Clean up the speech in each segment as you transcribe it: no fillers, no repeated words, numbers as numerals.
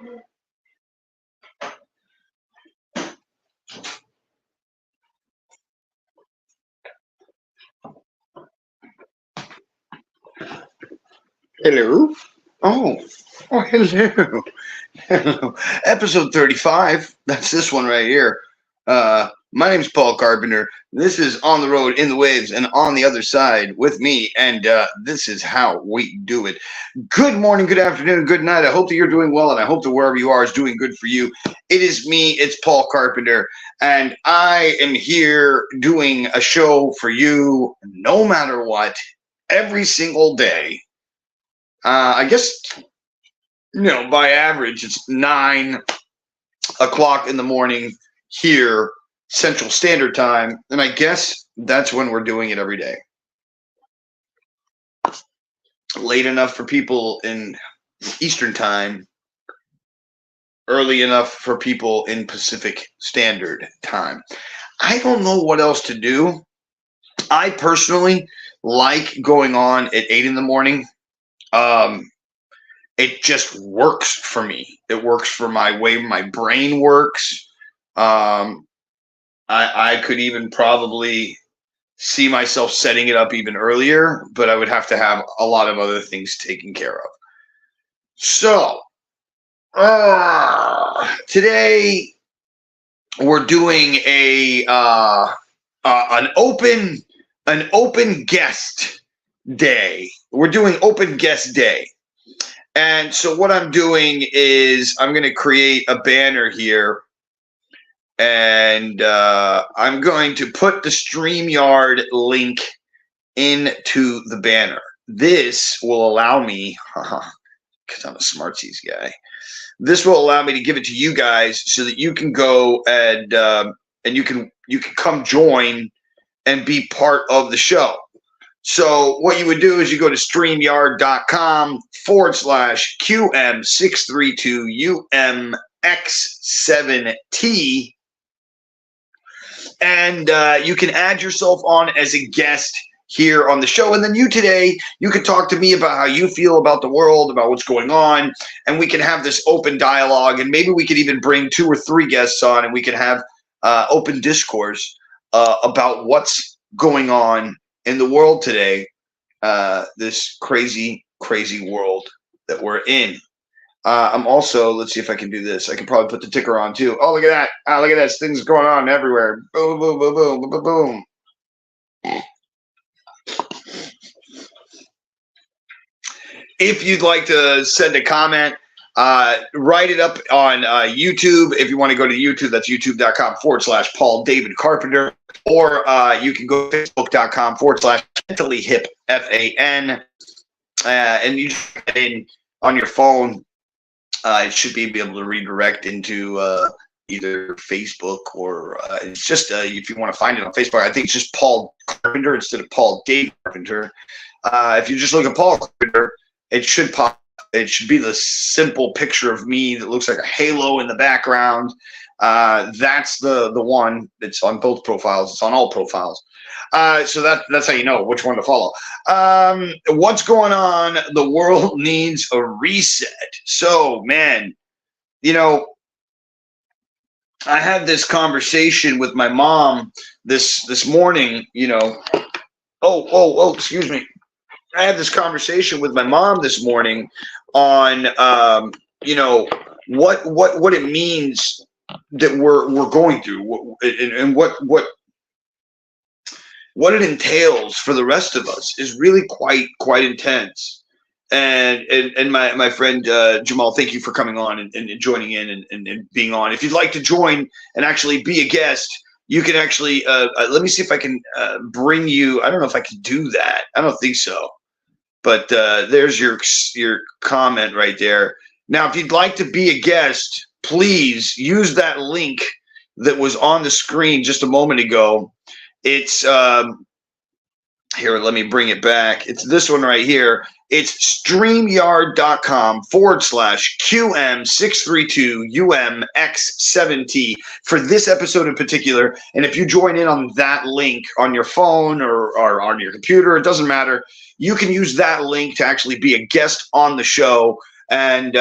Hello. Oh, hello. Hello. Episode 35. That's this one right here. My name's Paul Carpenter. This is On the Road, in the Waves, and on the other side with me. And this is how we do it. Good morning, good afternoon, good night. I hope that you're doing well, and I hope that wherever you are is doing good for you. It is me. It's Paul Carpenter. And I am here doing a show for you no matter what, every single day. I guess, by average, it's 9 o'clock in the morning here, Central Standard Time. And I guess that's when we're doing it every day. Late enough for people in Eastern Time, early enough for people in Pacific Standard Time. I don't know what else to do. I personally like going on at 8 in the morning. It just works for me. It works for my way my brain works. I could even probably see myself setting it up even earlier, but I would have to have a lot of other things taken care of. So, today we're doing an open guest day. We're doing open guest day. And so what I'm doing is I'm going to create a banner here, and I'm going to put the StreamYard link into the banner. This will allow me, because I'm a smartsies guy, this will allow me to give it to you guys so that you can go and you can come join and be part of the show. So what you would do is you go to StreamYard.com/QM632UMX7T, and you can add yourself on as a guest here on the show. And then you can talk to me about how you feel about the world, about what's going on, and we can have this open dialogue. And maybe we could even bring 2 or 3 guests on, and we can have open discourse about what's going on in the world today, this crazy world that we're in. I'm also, let's see if I can do this. I can probably put the ticker on too. Oh, look at that. Look at that. Things going on everywhere. Boom, boom, boom, boom, boom, boom, boom. If you'd like to send a comment, write it up on YouTube. If you want to go to YouTube, that's youtube.com/Paul David Carpenter. Or you can go to facebook.com/mentallyhip, FAN. And you get in on your phone. It should be able to redirect into either Facebook or it's just if you want to find it on Facebook, I think it's just Paul Carpenter instead of Paul David Carpenter. If you just look at Paul Carpenter, it should pop. It should be the simple picture of me that looks like a halo in the background. That's the one that's on both profiles. It's on all profiles. So that's how you know which one to follow. What's going on? The world needs a reset. So, man, I had this conversation with my mom this morning, Oh, excuse me. I had this conversation with my mom this morning on, what it means that we're going through, and what it entails for the rest of us is really quite intense. And my friend Jamal, thank you for coming on and joining in and being on. If you'd like to join and actually be a guest, you can actually let me see if I can bring you. I don't know if I can do that. I don't think so. But there's your comment right there. Now, if you'd like to be a guest, please use that link that was on the screen just a moment ago. It's here, let me bring it back. It's this one right here. It's StreamYard.com/QM632UMX7T for this episode in particular. And if you join in on that link on your phone or on your computer, it doesn't matter. You can use that link to actually be a guest on the show and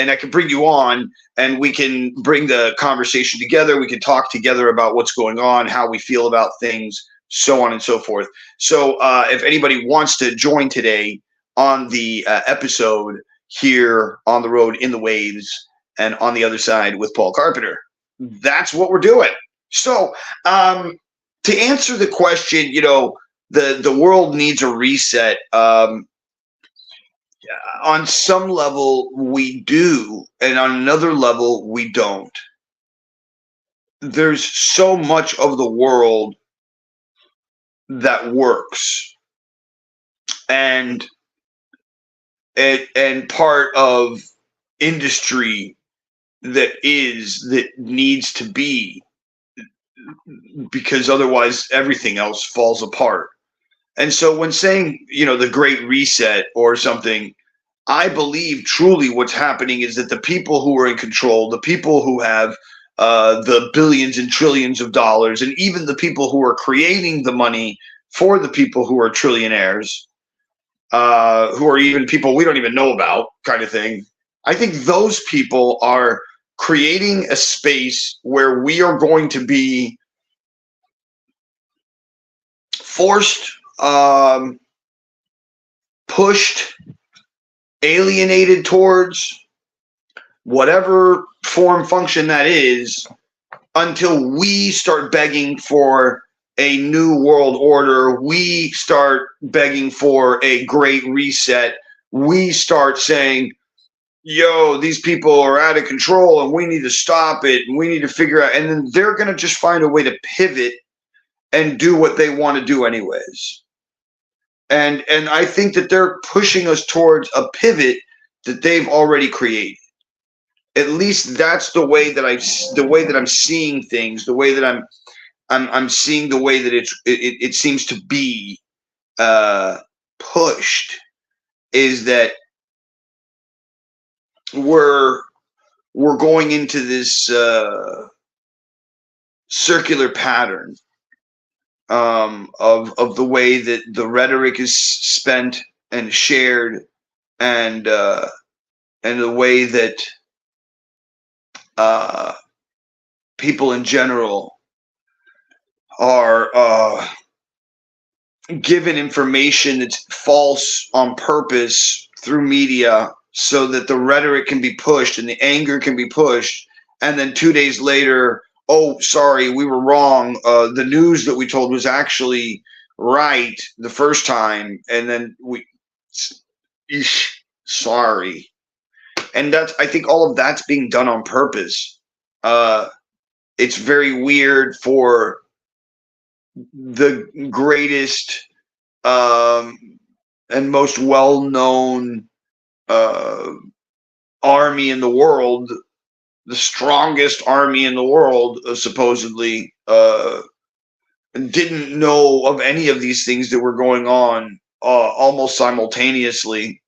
and I can bring you on, and we can bring the conversation together. We can talk together about what's going on, how we feel about things, so on and so forth. So if anybody wants to join today on the episode here on the road in the waves and on the other side with Paul Carpenter, that's what we're doing. So to answer the question, the world needs a reset. On some level we do, and on another level we don't. There's so much of the world that works, and part of industry that needs to be, because otherwise everything else falls apart. And so when saying, the Great Reset or something, I believe truly what's happening is that the people who are in control, the people who have the billions and trillions of dollars, and even the people who are creating the money for the people who are trillionaires, who are even people we don't even know about, kind of thing. I think those people are creating a space where we are going to be forced, pushed, alienated towards whatever form function that is, until we start begging for a new world order. We start begging for a great reset. We start saying, yo, these people are out of control and we need to stop it, and we need to figure out, and then they're going to just find a way to pivot and do what they want to do anyways. And I think that they're pushing us towards a pivot that they've already created. At least that's the way that I'm seeing things, the way that I'm seeing the way that it seems to be pushed, is that we're going into this circular pattern of the way that the rhetoric is spent and shared, and the way that people in general are given information that's false on purpose through media, so that the rhetoric can be pushed and the anger can be pushed, and then 2 days later, oh, sorry, we were wrong. The news that we told was actually right the first time, and then sorry. And I think all of that's being done on purpose. It's very weird for the greatest and most well-known army in the world, the strongest army in the world, supposedly, didn't know of any of these things that were going on almost simultaneously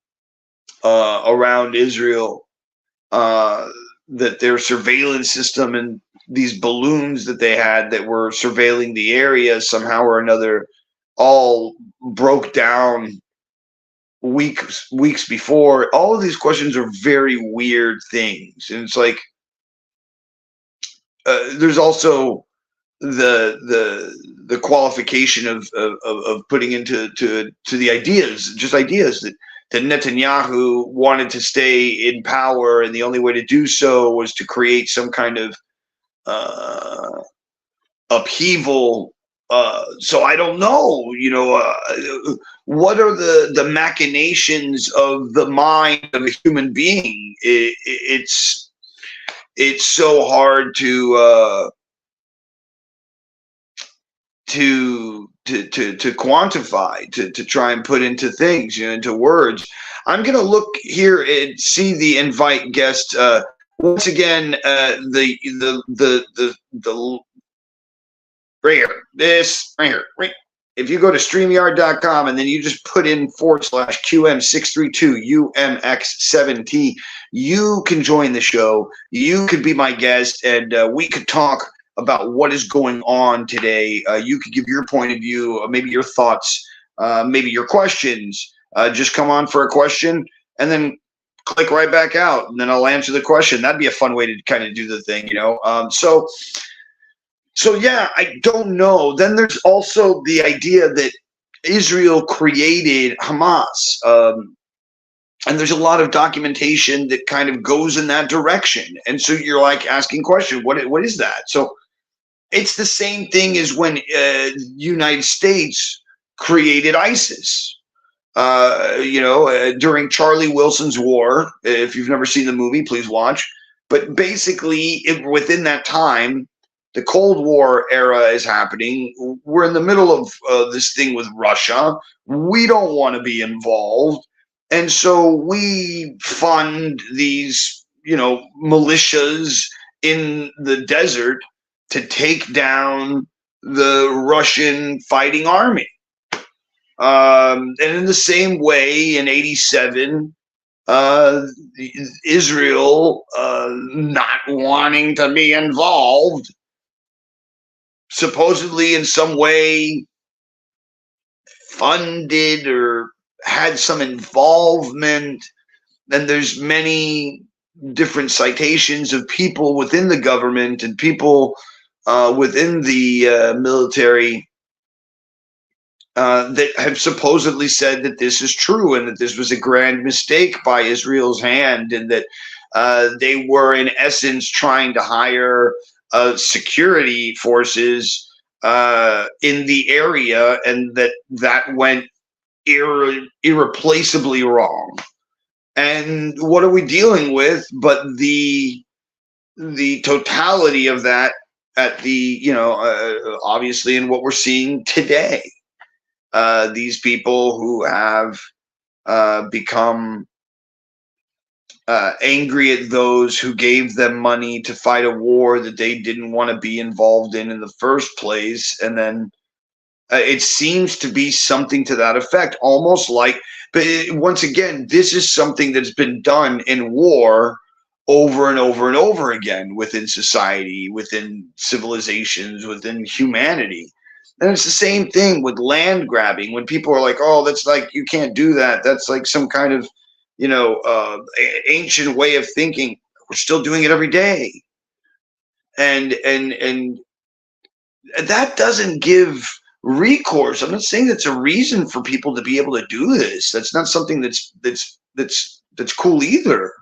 around Israel. That their surveillance system and these balloons that they had that were surveilling the area somehow or another all broke down weeks before. All of these questions are very weird things, and it's like there's also the qualification of putting into the ideas that Netanyahu wanted to stay in power, and the only way to do so was to create some kind of upheaval. So I don't know, what are the machinations of the mind of a human being? It's so hard to quantify, to try and put into things, into words. I'm gonna look here and see the invite guest once again. The right here, this right here, right. If you go to StreamYard.com and then you just put in /QM632UMX7T, you can join the show. You could be my guest, and we could talk about what is going on today. You could give your point of view, maybe your thoughts, maybe your questions. Just come on for a question, and then click right back out, and then I'll answer the question. That'd be a fun way to kind of do the thing, you know. So yeah, I don't know. Then there's also the idea that Israel created Hamas, and there's a lot of documentation that kind of goes in that direction. And so you're like asking question, what is that? So it's the same thing as when United States created ISIS. During Charlie Wilson's War. If you've never seen the movie, please watch. But basically, within that time, the Cold War era is happening. We're in the middle of this thing with Russia. We don't want to be involved. And so we fund these, militias in the desert to take down the Russian fighting army. And in the same way, in '87, Israel, not wanting to be involved, supposedly in some way funded or had some involvement. Then there's many different citations of people within the government and people within the military that have supposedly said that this is true and that this was a grand mistake by Israel's hand, and that they were in essence trying to hire security forces in the area, and that went irreplaceably wrong. And what are we dealing with but the totality of that at the obviously in what we're seeing today. These people who have become angry at those who gave them money to fight a war that they didn't want to be involved in the first place. And then it seems to be something to that effect, almost like, but once again, this is something that's been done in war over and over and over again within society, within civilizations, within humanity. And it's the same thing with land grabbing. When people are like, "Oh, that's like you can't do that. That's like some kind of, ancient way of thinking." We're still doing it every day, and that doesn't give recourse. I'm not saying that's a reason for people to be able to do this. That's not something that's cool either.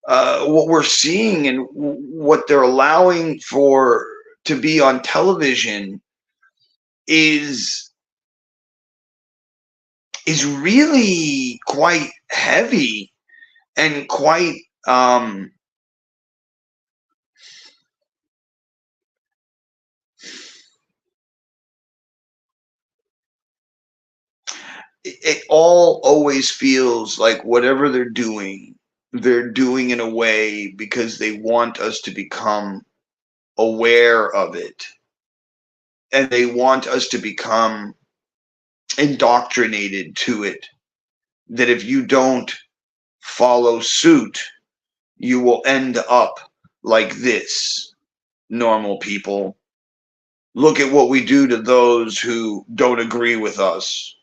What we're seeing and what they're allowing for to be on television is really quite heavy and quite it all always feels like whatever they're doing in a way because they want us to become aware of it, and they want us to become indoctrinated to it, that if you don't follow suit, you will end up like this. Normal people, look at what we do to those who don't agree with us,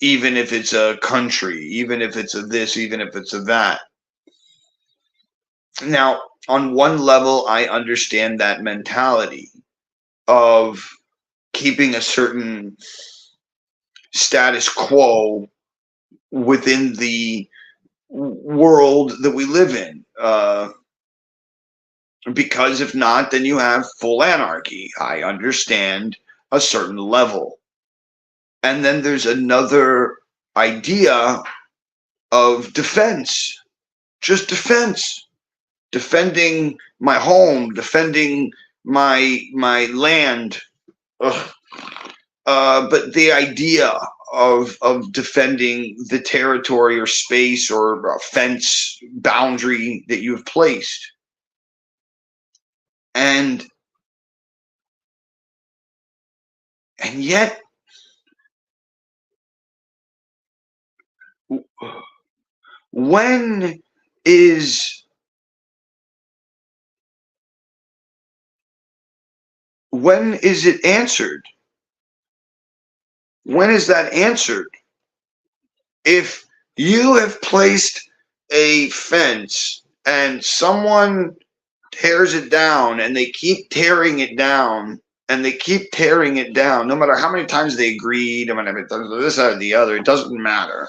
even if it's a country, even if it's a this, even if it's a that. Now, on one level, I understand that mentality of keeping a certain status quo within the world that we live in. Because if not, then you have full anarchy. I understand a certain level. And then there's another idea of defense, just defense, defending my home, defending my land. But the idea of defending the territory or space or a fence boundary that you've placed. And yet when is it answered? When is that answered? If you have placed a fence and someone tears it down and they keep tearing it down and they keep tearing it down, no matter how many times they agree, no matter this or the other, it doesn't matter.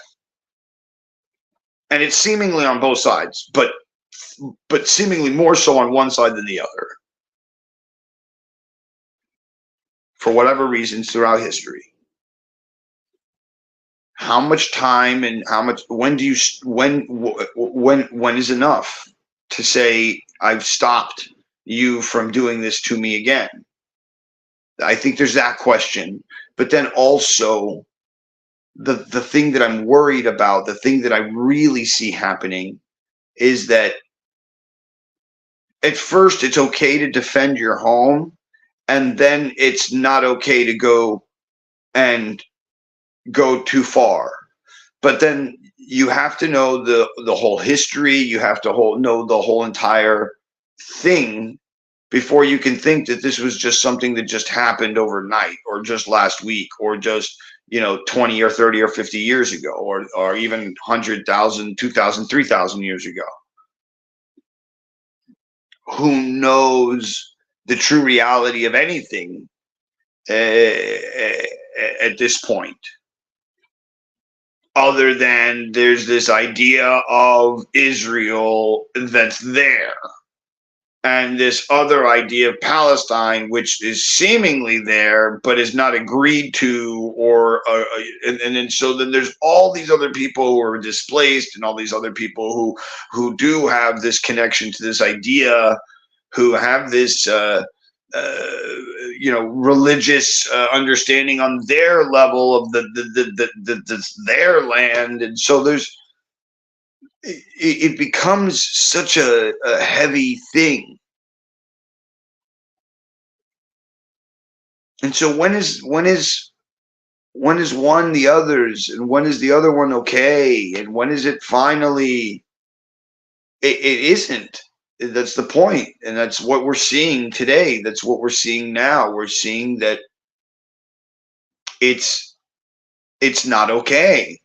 And it's seemingly on both sides, but seemingly more so on one side than the other, for whatever reasons throughout history. How much time and when is enough to say I've stopped you from doing this to me again? I think there's that question, but then also the thing that I'm worried about, the thing that I really see happening, is that at first it's okay to defend your home, and then it's not okay to go too far. But then you have to know the whole history. You have to know the whole entire thing before you can think that this was just something that just happened overnight, or just last week, or just 20 or 30 or 50 years ago, or even 100,000, 2,000, 3,000 years ago. Who knows the true reality of anything at this point, other than there's this idea of Israel that's there, and this other idea of Palestine, which is seemingly there but is not agreed to, and then so then there's all these other people who are displaced, and all these other people who do have this connection to this idea, who have this religious understanding on their level of their land, and so it becomes such a heavy thing. And so when is one the others, and when is the other one okay, and when is it finally? It isn't. That's the point, and that's what we're seeing today. That's what we're seeing now. We're seeing that it's not okay.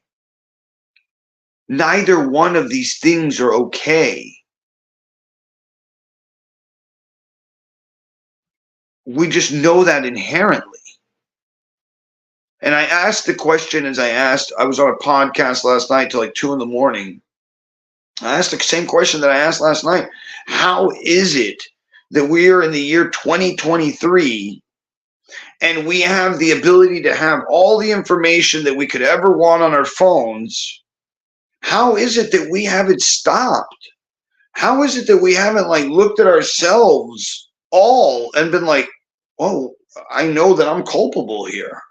Neither one of these things are okay. We just know that inherently. And I asked the question I was on a podcast last night till like 2 a.m. I asked the same question that I asked last night. How is it that we are in the year 2023 and we have the ability to have all the information that we could ever want on our phones? How is it that we haven't stopped? How is it that we haven't looked at ourselves all and been like, oh, I know that I'm culpable here.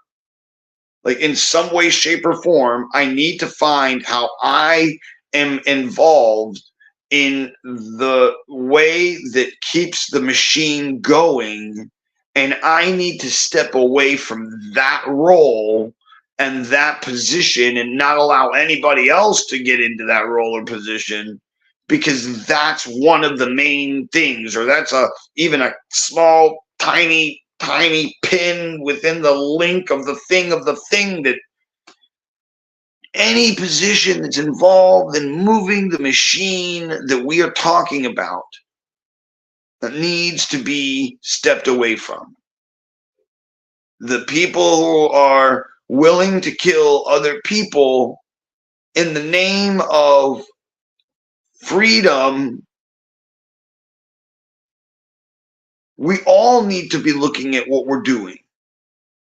In some way, shape, or form, I need to find how I am involved in the way that keeps the machine going, and I need to step away from that role and that position and not allow anybody else to get into that role or position, because that's one of the main things, or that's even a small, tiny pin within the link of the thing that any position that's involved in moving the machine that we are talking about that needs to be stepped away from. The people who are willing to kill other people in the name of freedom, we all need to be looking at what we're doing.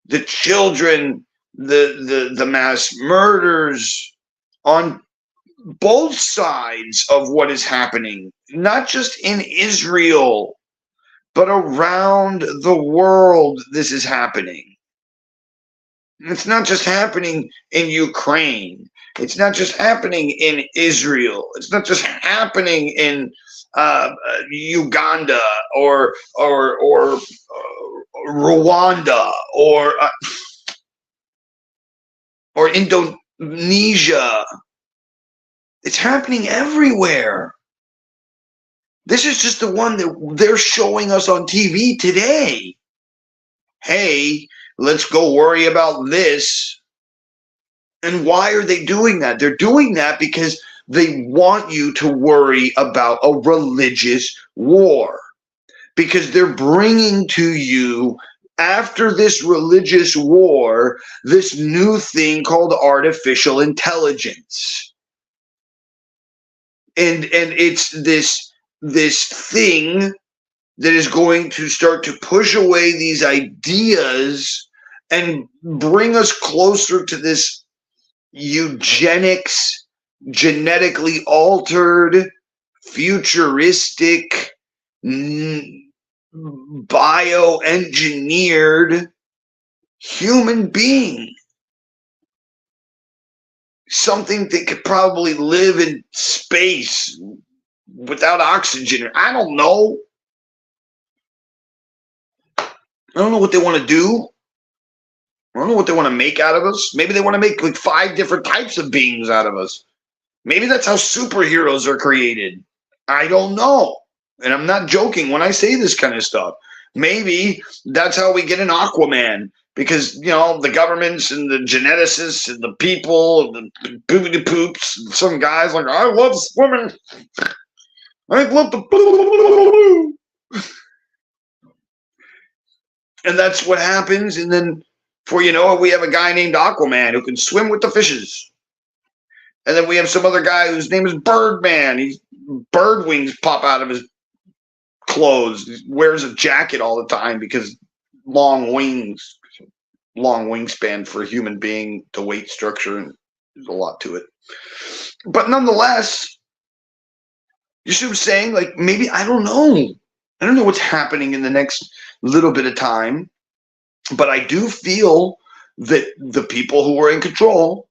The children, the mass murders on both sides of what is happening, not just in Israel, but around the world. This is happening. It's not just happening in Ukraine. It's not just happening in Israel. It's not just happening in Uganda or Rwanda or Indonesia. It's happening everywhere. This is just the one that they're showing us on TV today. Hey, let's go worry about this. And why are they doing that? They're doing that because They want you to worry about a religious war because they're bringing to you, after this religious war, this new thing called artificial intelligence. And it's this thing that is going to start to push away these ideas and bring us closer to this eugenics, genetically altered, futuristic, bioengineered human being. Something that could probably live in space without oxygen. I don't know. I don't know what they want to do. I don't know what they want to make out of us. Maybe they want to make like 5 different types of beings out of us. Maybe that's how superheroes are created. I don't know. And I'm not joking when I say this kind of stuff. Maybe that's how we get an Aquaman. Because, you know, the governments and the geneticists and the people, and the poopity poops, some guys like, I love swimming. I love the... And that's what happens. And then, before you know it, we have a guy named Aquaman who can swim with the fishes. And then we have some other guy whose name is Birdman. He's bird wings pop out of his clothes. He wears a jacket all the time because long wings. Long wingspan for a human being, the weight structure, and there's a lot to it. But nonetheless, you see what I'm saying? Like, maybe, I don't know. I don't know what's happening in the next little bit of time, but I do feel that the people who are in control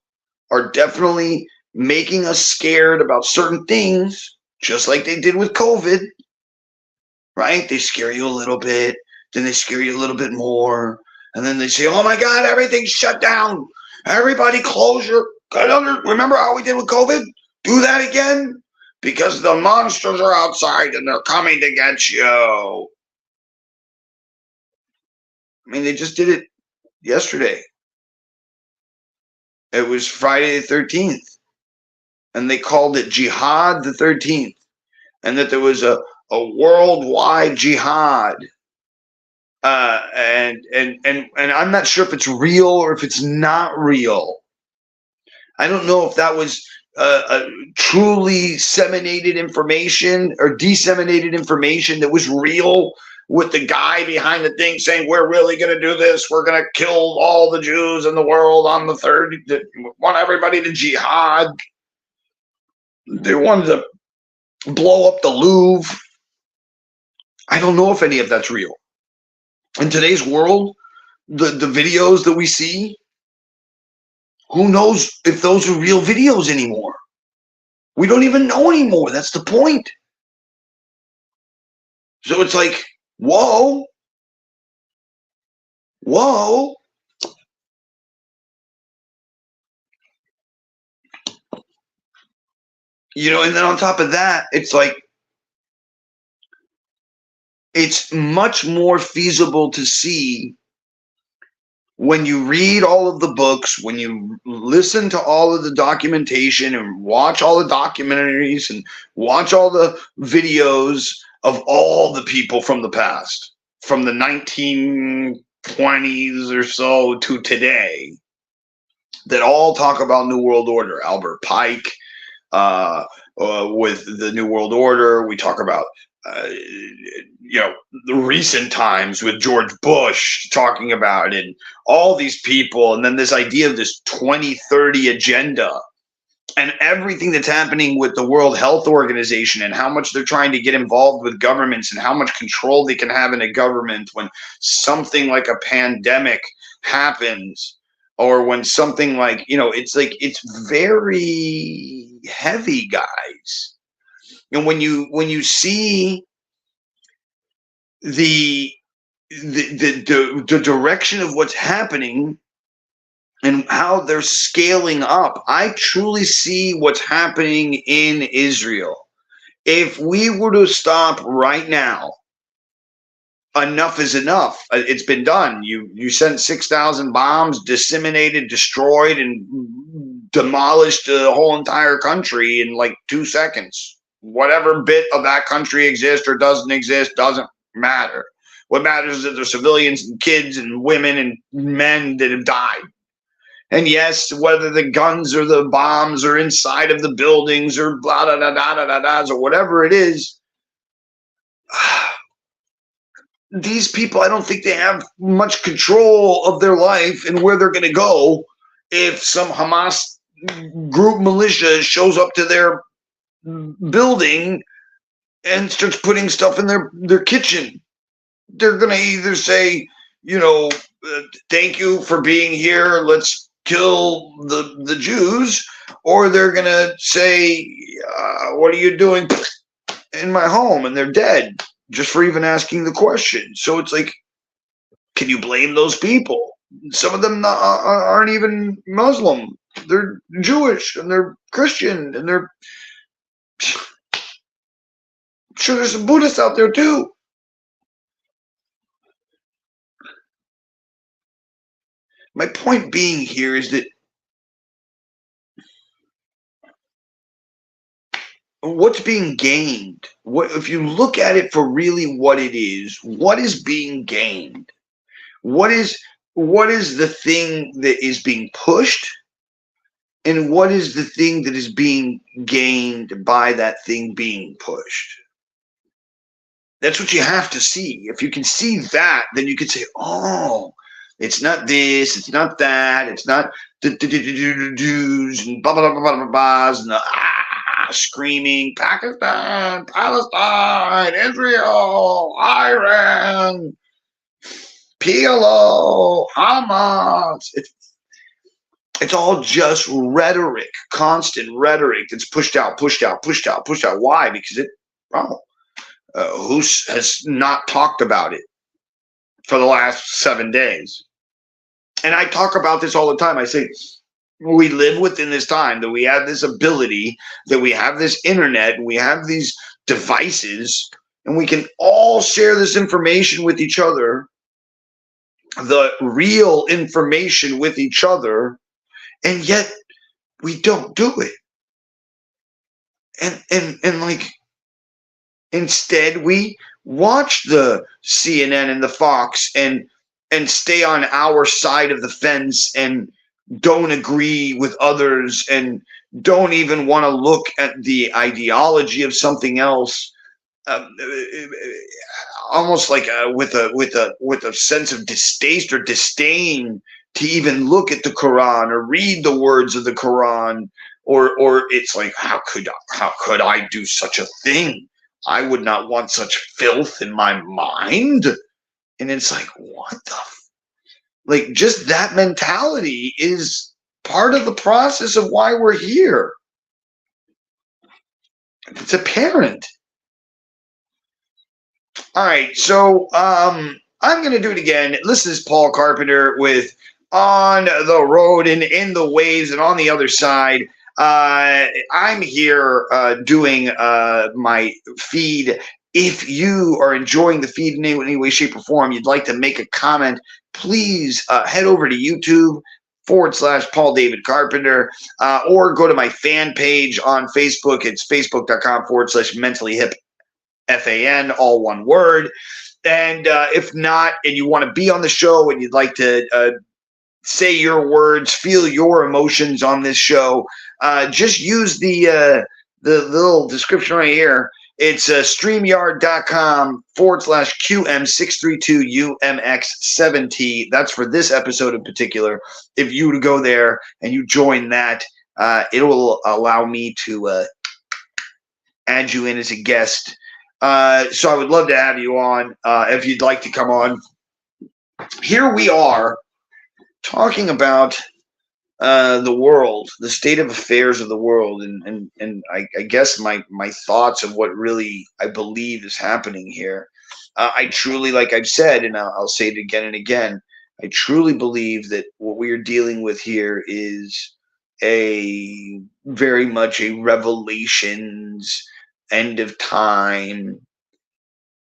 are definitely making us scared about certain things, just like they did with COVID, right? They scare you a little bit, then they scare you a little bit more. And then they say, oh my God, everything's shut down. Everybody close your... Remember how we did with COVID? Do that again? Because the monsters are outside and they're coming to get you. I mean, they just did it yesterday. It was Friday the 13th. And they called it Jihad the 13th. And that there was a worldwide jihad. And I'm not sure if it's real or if it's not real. I don't know if that was truly disseminated information or disseminated information that was real, with the guy behind the thing saying, we're really going to do this. We're going to kill all the Jews in the world on the 3rd. They want everybody to jihad. They wanted to blow up the Louvre. I don't know if any of that's real. In today's world, the videos that we see, who knows if those are real videos anymore? We don't even know anymore. That's the point. So it's like, whoa. Whoa. You know, and then on top of that, it's like, it's much more feasible to see when you read all of the books, when you listen to all of the documentation and watch all the documentaries and watch all the videos of all the people from the past, from the 1920s or so to today, that all talk about New World Order. Albert Pike with the New World Order. We talk about you know, the recent times with George Bush talking about it, and all these people, and then this idea of this 2030 agenda and everything that's happening with the World Health Organization and how much they're trying to get involved with governments and how much control they can have in a government when something like a pandemic happens, or when something like, you know, it's like, it's very heavy, guys. And when you see the direction of what's happening and how they're scaling up, I truly see what's happening in Israel. If we were to stop right now, enough is enough. It's been done. You sent 6,000 bombs, disseminated, destroyed, and demolished the whole entire country in like 2 seconds. Whatever bit of that country exists or doesn't exist doesn't matter. What matters is that there's civilians and kids and women and men that have died. And yes, whether the guns or the bombs are inside of the buildings or blah, da, da, da, da, da, or whatever it is, these people, I don't think they have much control of their life and where they're going to go if some Hamas group militia shows up to their building and starts putting stuff in their kitchen. They're going to either say, thank you for being here, let's kill the Jews, or they're going to say, what are you doing in my home? And they're dead just for even asking the question. So it's like, can you blame those people? Some of them aren't even Muslim. They're Jewish and they're Christian and they're sure there's some Buddhists out there too. My point being here is that what's being gained? What if you look at it for really what it is? What is being gained? What is the thing that is being pushed? And what is the thing that is being gained by that thing being pushed? That's what you have to see. If you can see that, then you can say, oh, it's not this, it's not that, it's not the Jews and blah, blah, blah, blah, blah, blah, and the screaming, Pakistan, Palestine, Israel, Iran, PLO, Hamas. It's all just rhetoric, constant rhetoric that's pushed out, pushed out, pushed out, pushed out. Why? Because who has not talked about it for the last 7 days? And I talk about this all the time. I say, we live within this time, that we have this ability, that we have this internet, we have these devices, and we can all share this information with each other, the real information with each other, and yet we don't do it. And like, instead we watch the CNN and the Fox and stay on our side of the fence and don't agree with others and don't even want to look at the ideology of something else, almost like with a sense of distaste or disdain to even look at the Quran or read the words of the Quran, or it's like, how could I do such a thing? I would not want such filth in my mind. And it's like, what the like, just that mentality is part of the process of why we're here. It's apparent. All right, so I'm going to do it again. This is Paul Carpenter with On the Road and In the Waves and On the Other Side. I'm here doing my feed. If you are enjoying the feed in any way, shape, or form, you'd like to make a comment, please head over to YouTube /Paul David Carpenter, or go to my fan page on Facebook. It's facebook.com/mentally hip FAN, all one word. And if not, and you want to be on the show and you'd like to say your words, feel your emotions on this show, just use the little description right here. It's StreamYard.com /QM632UMX7T. That's for this episode in particular. If you were to go there and you join that, it will allow me to add you in as a guest. So I would love to have you on if you'd like to come on. Here we are talking about the world, the state of affairs of the world, and I guess my thoughts of what really I believe is happening here. I truly, like I've said, and I'll say it again and again, I truly believe that what we are dealing with here is a very much a revelations, end of time.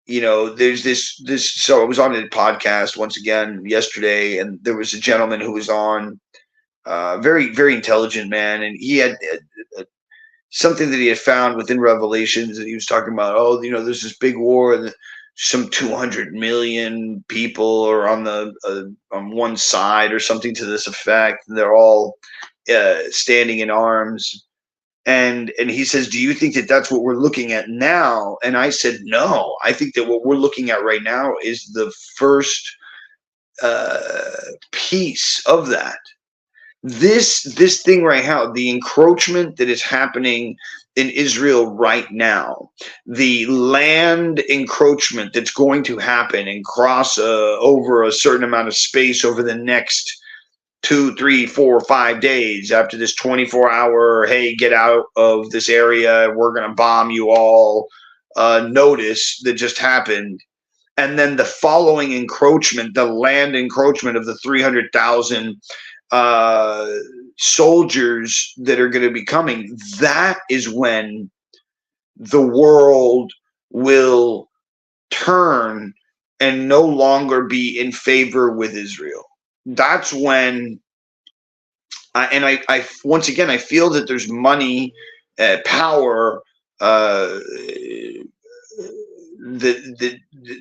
There's this. So I was on a podcast once again yesterday, and there was a gentleman who was on very, very intelligent man, and he had something that he had found within Revelations that he was talking about. Oh, there's this big war, and some 200 million people are on the on one side or something to this effect, and they're all standing in arms. And he says, do you think that that's what we're looking at now? And I said, no, I think that what we're looking at right now is the first piece of that. This thing right now, the encroachment that is happening in Israel right now, the land encroachment that's going to happen and cross over a certain amount of space over the next 2, 3, 4, 5 days after this 24-hour, hey, get out of this area, we're going to bomb you all notice that just happened. And then the following encroachment, the land encroachment of the 300,000 soldiers that are going to be coming, that is when the world will turn and no longer be in favor with Israel. That's when, I once again, I feel that there's money, power, that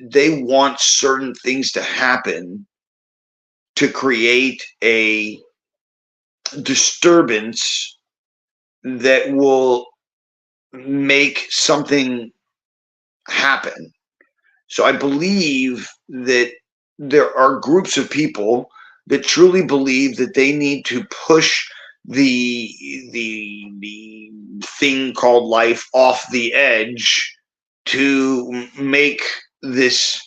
they want certain things to happen to create a disturbance that will make something happen. So I believe that there are groups of people that truly believe that they need to push the thing called life off the edge to make this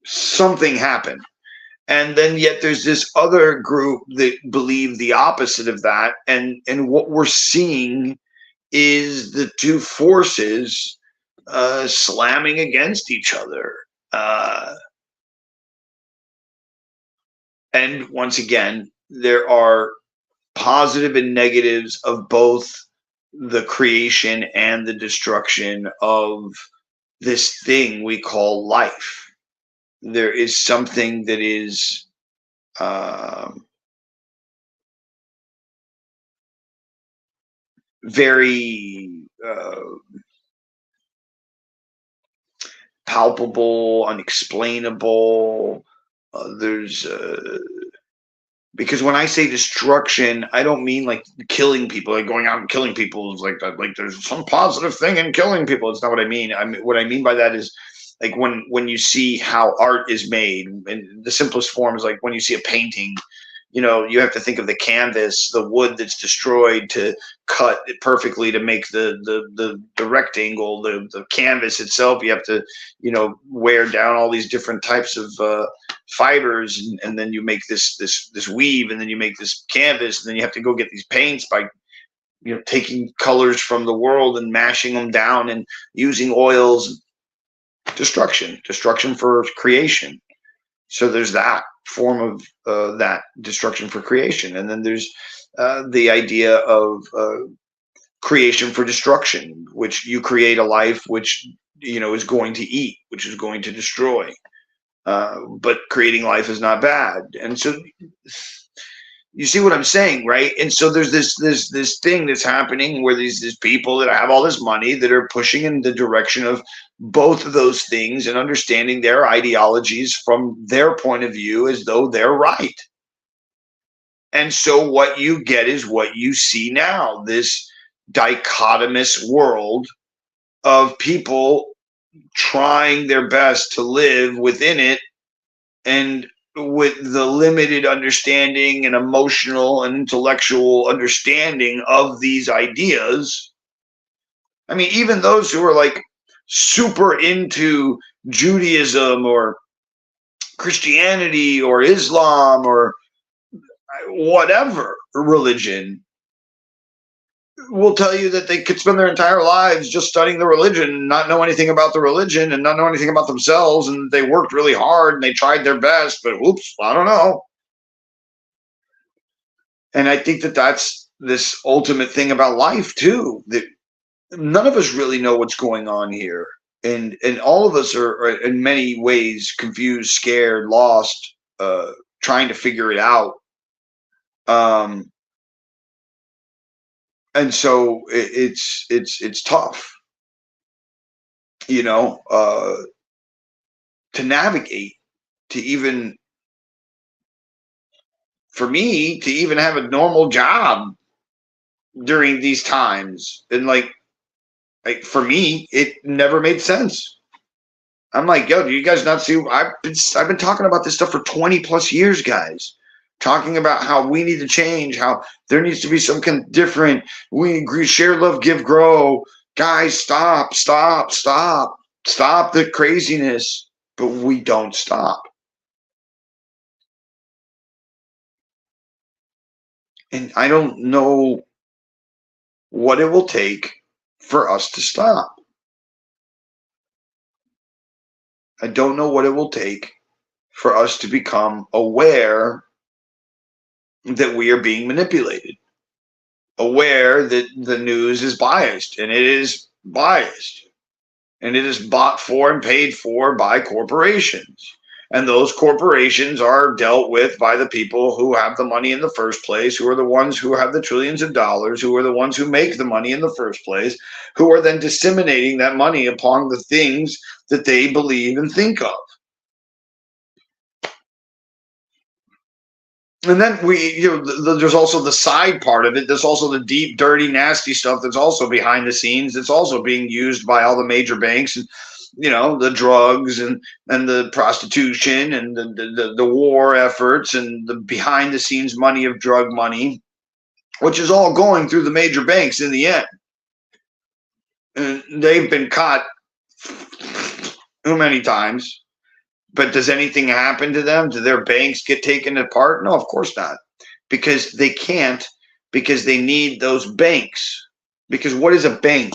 something happen. And then yet there's this other group that believe the opposite of that. And what we're seeing is the two forces slamming against each other. And once again, there are positive and negatives of both the creation and the destruction of this thing we call life. There is something that is very palpable, unexplainable. There's because when I say destruction, I don't mean like killing people, like going out and killing people is like that. Like there's some positive thing in killing people. It's not what I mean. What I mean by that is like when you see how art is made, and the simplest form is like when you see a painting, you have to think of the canvas, the wood that's destroyed to cut it perfectly to make the rectangle, the canvas itself. You have to, wear down all these different types of fibers, and then you make this weave, and then you make this canvas, and then you have to go get these paints by taking colors from the world and mashing them down and using oils. Destruction for creation. So there's that form of that destruction for creation, and then there's the idea of creation for destruction, which you create a life which is going to eat, which is going to destroy. But creating life is not bad, and so you see what I'm saying, right? And so there's this thing that's happening where these people that have all this money that are pushing in the direction of both of those things and understanding their ideologies from their point of view as though they're right. And so what you get is what you see now, this dichotomous world of people trying their best to live within it, and with the limited understanding and emotional and intellectual understanding of these ideas. I mean, even those who are like super into Judaism or Christianity or Islam or whatever religion will tell you that they could spend their entire lives just studying the religion, not know anything about the religion and not know anything about themselves, and they worked really hard and they tried their best, but oops, I don't know. And I think that that's this ultimate thing about life too, that none of us really know what's going on here, and all of us are in many ways confused, scared, lost, trying to figure it out. And so it's tough, to navigate, to even, for me, to even have a normal job during these times. And like for me, it never made sense. I'm like, yo, do you guys not see? I've been talking about this stuff for 20 plus years, guys. Talking about how we need to change, how there needs to be something different. We agree, share, love, give, grow. Guys, stop the craziness. But we don't stop. And I don't know what it will take for us to stop. I don't know what it will take for us to become aware that we are being manipulated, aware that the news is biased, and it is biased, and it is bought for and paid for by corporations. And those corporations are dealt with by the people who have the money in the first place, who are the ones who have the trillions of dollars, who are the ones who make the money in the first place, who are then disseminating that money upon the things that they believe and think of. And then there's also the side part of it. There's also the deep, dirty, nasty stuff that's also behind the scenes. It's also being used by all the major banks, and the drugs and the prostitution and the war efforts and the behind the scenes money of drug money, which is all going through the major banks in the end. And they've been caught too many times. But does anything happen to them? Do their banks get taken apart? No, of course not. Because they can't, because they need those banks. Because what is a bank?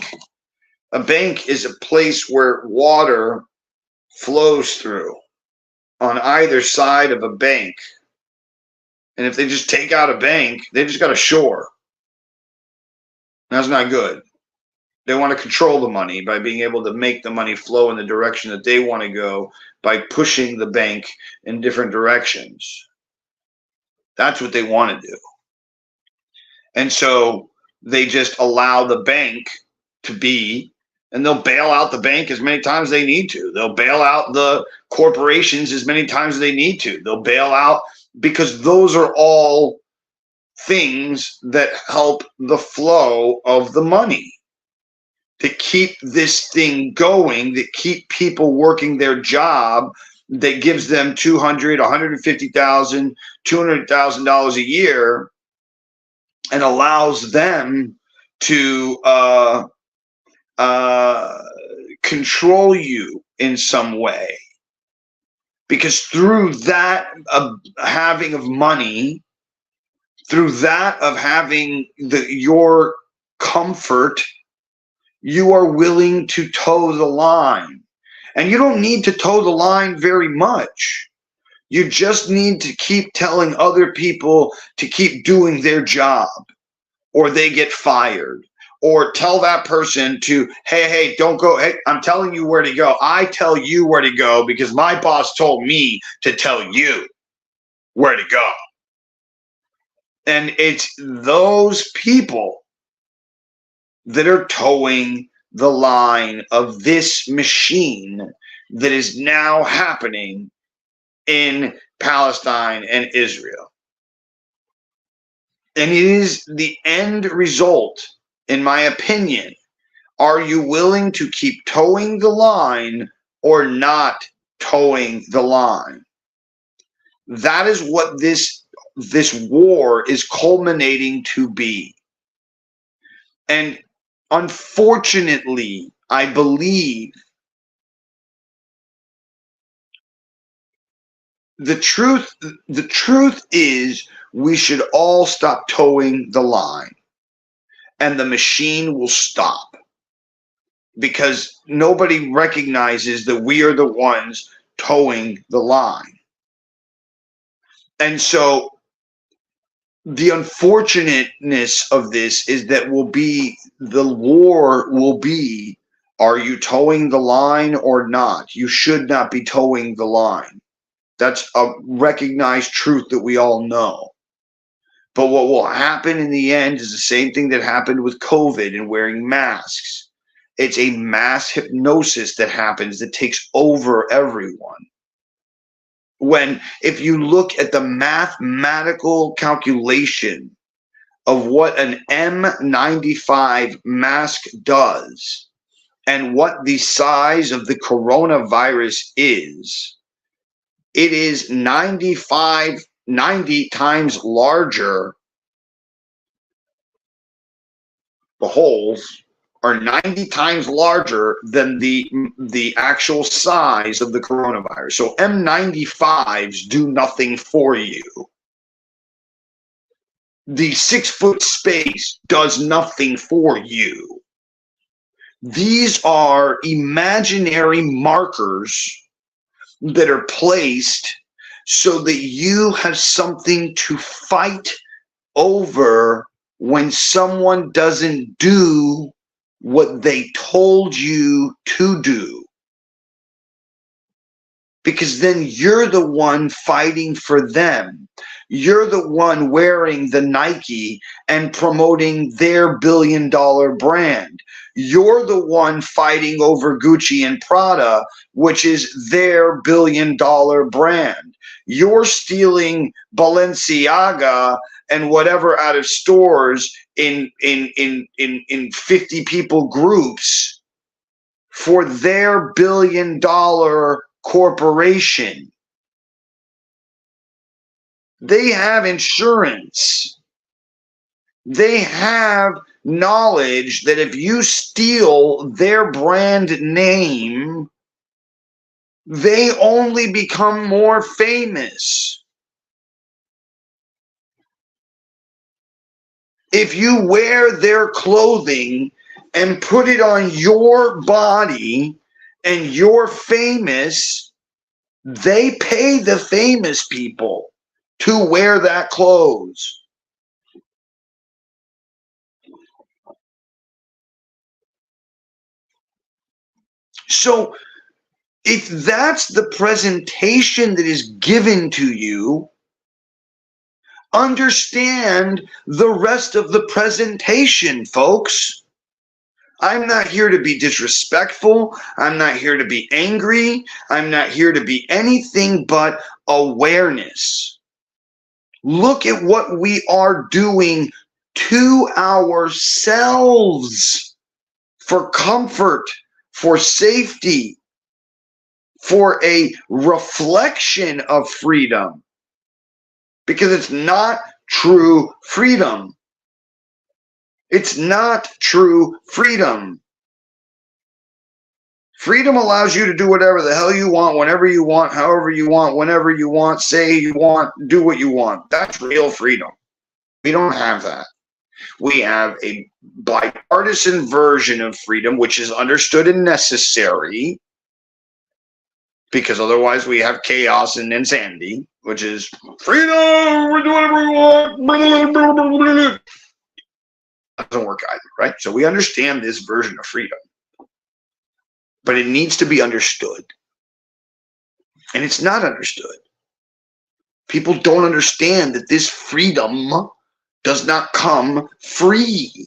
A bank is a place where water flows through on either side of a bank. And if they just take out a bank, they just got a shore. That's not good. They want to control the money by being able to make the money flow in the direction that they want to go by pushing the bank in different directions. That's what they want to do. And so they just allow the bank to be, and they'll bail out the bank as many times as they need to. They'll bail out the corporations as many times as they need to. They'll bail out, because those are all things that help the flow of the money, to keep this thing going, that keep people working their job, that gives them $200,000, $150,000, $200,000 a year, and allows them to control you in some way. Because through that having of money, through that of having your comfort, you are willing to toe the line. And you don't need to toe the line very much. You just need to keep telling other people to keep doing their job, or they get fired. Or tell that person to, hey, don't go. Hey, I'm telling you where to go. I tell you where to go because my boss told me to tell you where to go. And it's those people that are towing the line of this machine that is now happening in Palestine and Israel. And it is the end result, in my opinion. Are you willing to keep towing the line or not towing the line? That is what this war is culminating to be. And unfortunately, I believe the truth is we should all stop towing the line, and the machine will stop, because nobody recognizes that we are the ones towing the line. And so the unfortunateness of this is that the war will be, are you towing the line or not? You should not be towing the line. That's a recognized truth that we all know. But what will happen in the end is the same thing that happened with COVID and wearing masks. It's a mass hypnosis that happens that takes over everyone. If you look at the mathematical calculation of what an N95 mask does and what the size of the coronavirus is, it is 90 times larger. The holes are 90 times larger than the actual size of the coronavirus. So M95s do nothing for you. The 6-foot space does nothing for you. These are imaginary markers that are placed so that you have something to fight over when someone doesn't do what they told you to do. Because then you're the one fighting for them. You're the one wearing the Nike and promoting their billion-dollar brand. You're the one fighting over Gucci and Prada, which is their billion-dollar brand. You're stealing Balenciaga and whatever out of stores in 50 people groups for their billion-dollar corporation. They have insurance. They have knowledge that if you steal their brand name, they only become more famous. If you wear their clothing and put it on your body and you're famous, they pay the famous people to wear that clothes. So if that's the presentation that is given to you, understand the rest of the presentation, folks. I'm not here to be disrespectful. I'm not here to be angry. I'm not here to be anything but awareness. Look at what we are doing to ourselves for comfort, for safety, for a reflection of freedom. Because it's not true freedom. It's not true freedom. Freedom allows you to do whatever the hell you want, whenever you want, however you want, whenever you want, say you want, do what you want. That's real freedom. We don't have that. We have a bipartisan version of freedom, which is understood and necessary, because otherwise we have chaos and insanity, which is freedom, we do whatever we want. That doesn't work either, right? So we understand this version of freedom, but it needs to be understood. And it's not understood. People don't understand that this freedom does not come free.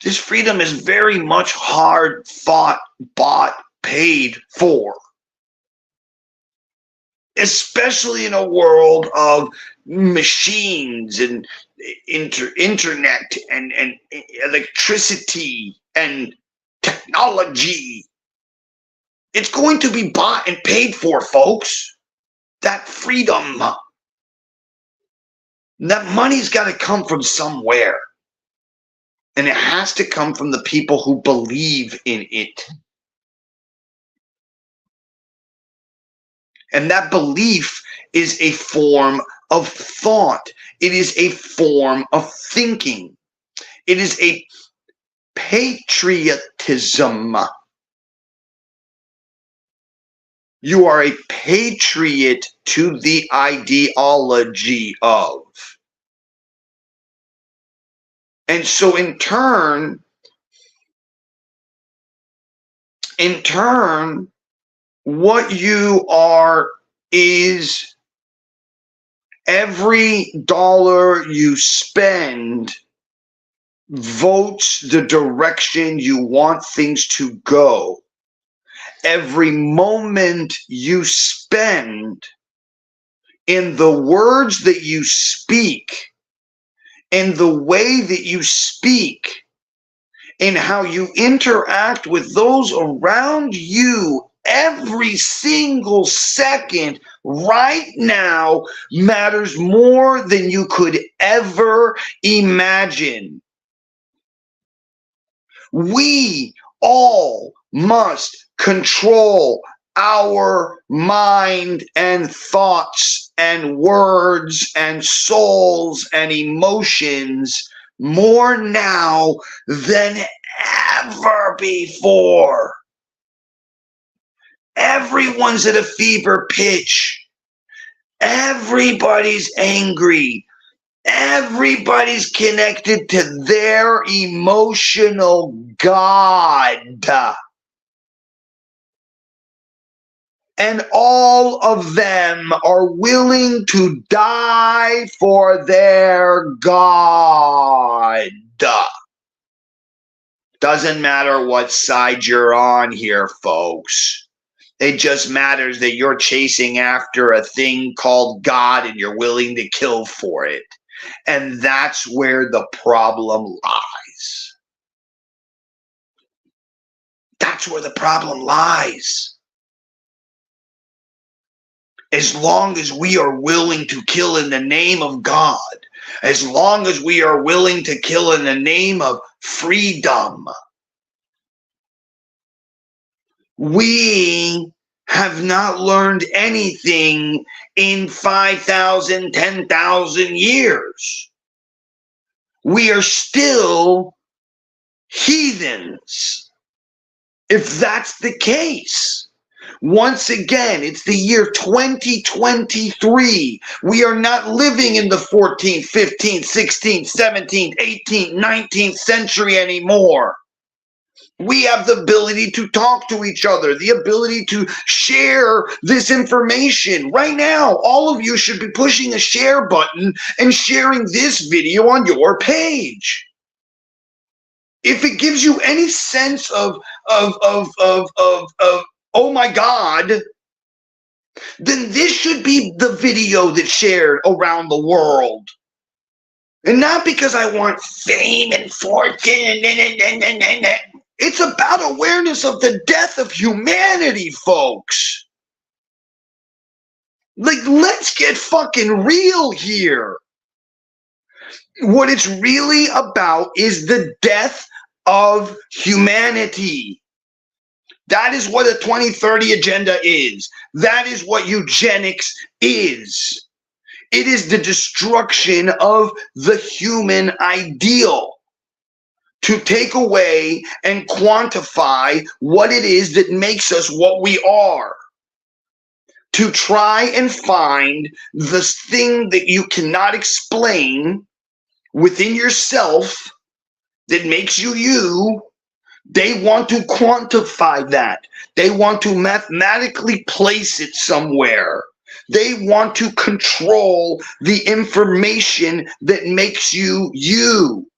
This freedom is very much hard fought, bought, paid for. Especially in a world of machines and internet and electricity and technology. It's going to be bought and paid for, folks. That freedom. That money's got to come from somewhere. And it has to come from the people who believe in it. And that belief is a form of thought. It is a form of thinking. It is a patriotism. You are a patriot to the ideology of. And so in turn, what you are is Every dollar you spend votes the direction you want things to go. Every moment you spend in the words that you speak, in the way that you speak, in how you interact with those around you, every single second right now matters more than you could ever imagine. We all must control our mind and thoughts and words and souls and emotions more now than ever before. Everyone's at a fever pitch. Everybody's angry. Everybody's connected to their emotional God. And all of them are willing to die for their God. Doesn't matter what side you're on here, folks. It just matters that you're chasing after a thing called God and you're willing to kill for it. And that's where the problem lies. That's where the problem lies. As long as we are willing to kill in the name of God, as long as we are willing to kill in the name of freedom, we have not learned anything in 5,000, 10,000 years. We are still heathens, if that's the case. Once again, it's the year 2023. We are not living in the 14th, 15th, 16th, 17th, 18th, 19th century anymore. We have the ability to talk to each other, the ability to share this information. Right now, all of you should be pushing a share button and sharing this video on your page. If it gives you any sense of oh my God, then this should be the video that's shared around the world. And not because I want fame and fortune. It's about awareness of the death of humanity, folks. Like, let's get fucking real here. What it's really about is the death of humanity. That is what a 2030 agenda is. That is what eugenics is. It is the destruction of the human ideal. To take away and quantify what it is that makes us what we are. To try and find this thing that you cannot explain within yourself that makes you you. They want to quantify that. They want to mathematically place it somewhere. They want to control the information that makes you you.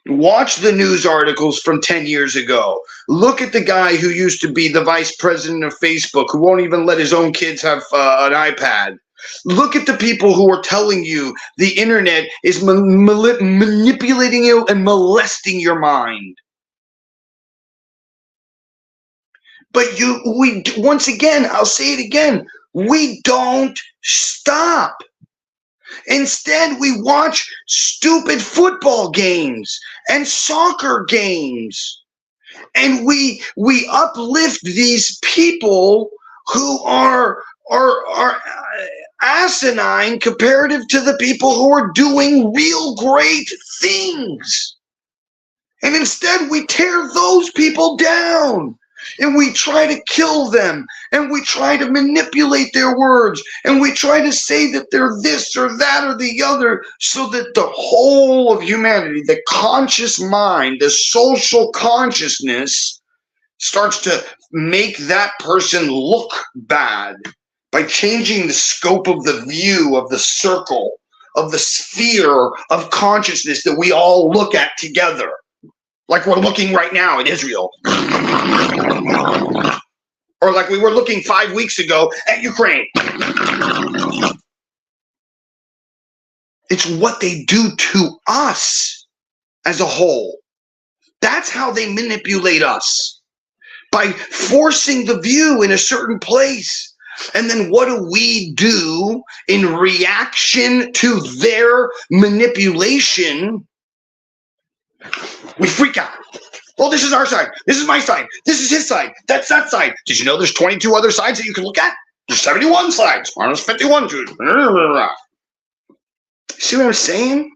Watch the news articles from 10 years ago. Look at the guy who used to be the vice president of Facebook, who won't even let his own kids have an iPad. Look at the people who are telling you the internet is manipulating you and molesting your mind. But once again, I'll say it again, we don't stop. Instead, we watch stupid football games and soccer games. And we uplift these people who are asinine comparative to the people who are doing real great things. And instead we tear those people down and we try to kill them and we try to manipulate their words and we try to say that they're this or that or the other so that the whole of humanity, the conscious mind, the social consciousness starts to make that person look bad. by changing the scope of the view of the circle, of the sphere of consciousness that we all look at together. Like we're looking right now in Israel. Or like we were looking 5 weeks ago at Ukraine. It's what they do to us as a whole. That's how they manipulate us. By forcing the view in a certain place. And then what do we do in reaction to their manipulation? We freak out. Well, this is our side. This is my side. This is his side. That's that side. Did you know there's 22 other sides that you can look at? There's 71 sides. There's 51. See what I'm saying?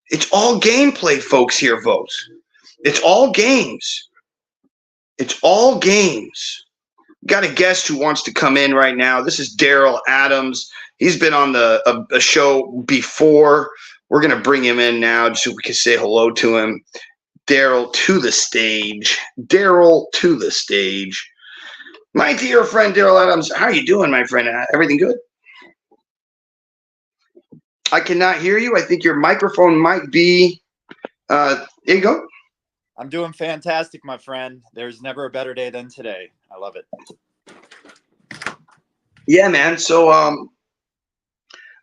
It's all gameplay, folks, here, folks. It's all games. It's all games. Got a guest who wants to come in right now. This is Daryl Adams. He's been on a show before. We're going to bring him in now so we can say hello to him. Daryl, to the stage. Daryl, to the stage. My dear friend Daryl Adams, how are you doing, my friend? Everything good? I cannot hear you. I think your microphone might be. There you go. I'm doing fantastic, my friend. There's never a better day than today. I love it. Yeah, man. So,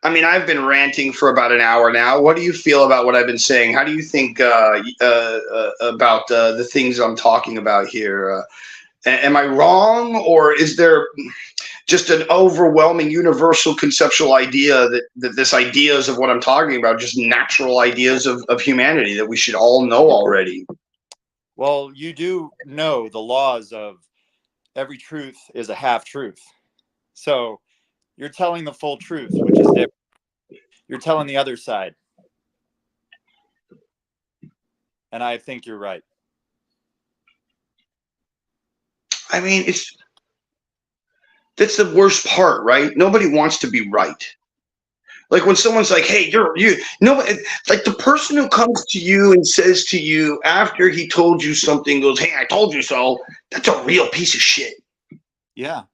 I mean, I've been ranting for about an hour now. What do you feel about what I've been saying? How do you think about the things I'm talking about here? Am I wrong, or is there just an overwhelming universal conceptual idea that this ideas of what I'm talking about, just natural ideas of humanity that we should all know already? Well, you do know the laws of every truth is a half truth. So you're telling the full truth, which is different. You're telling the other side. And I think you're right. I mean, that's the worst part, right? Nobody wants to be right. Like when someone's like, hey, like the person who comes to you and says to you after he told you something, goes, hey, I told you so. That's a real piece of shit. Yeah.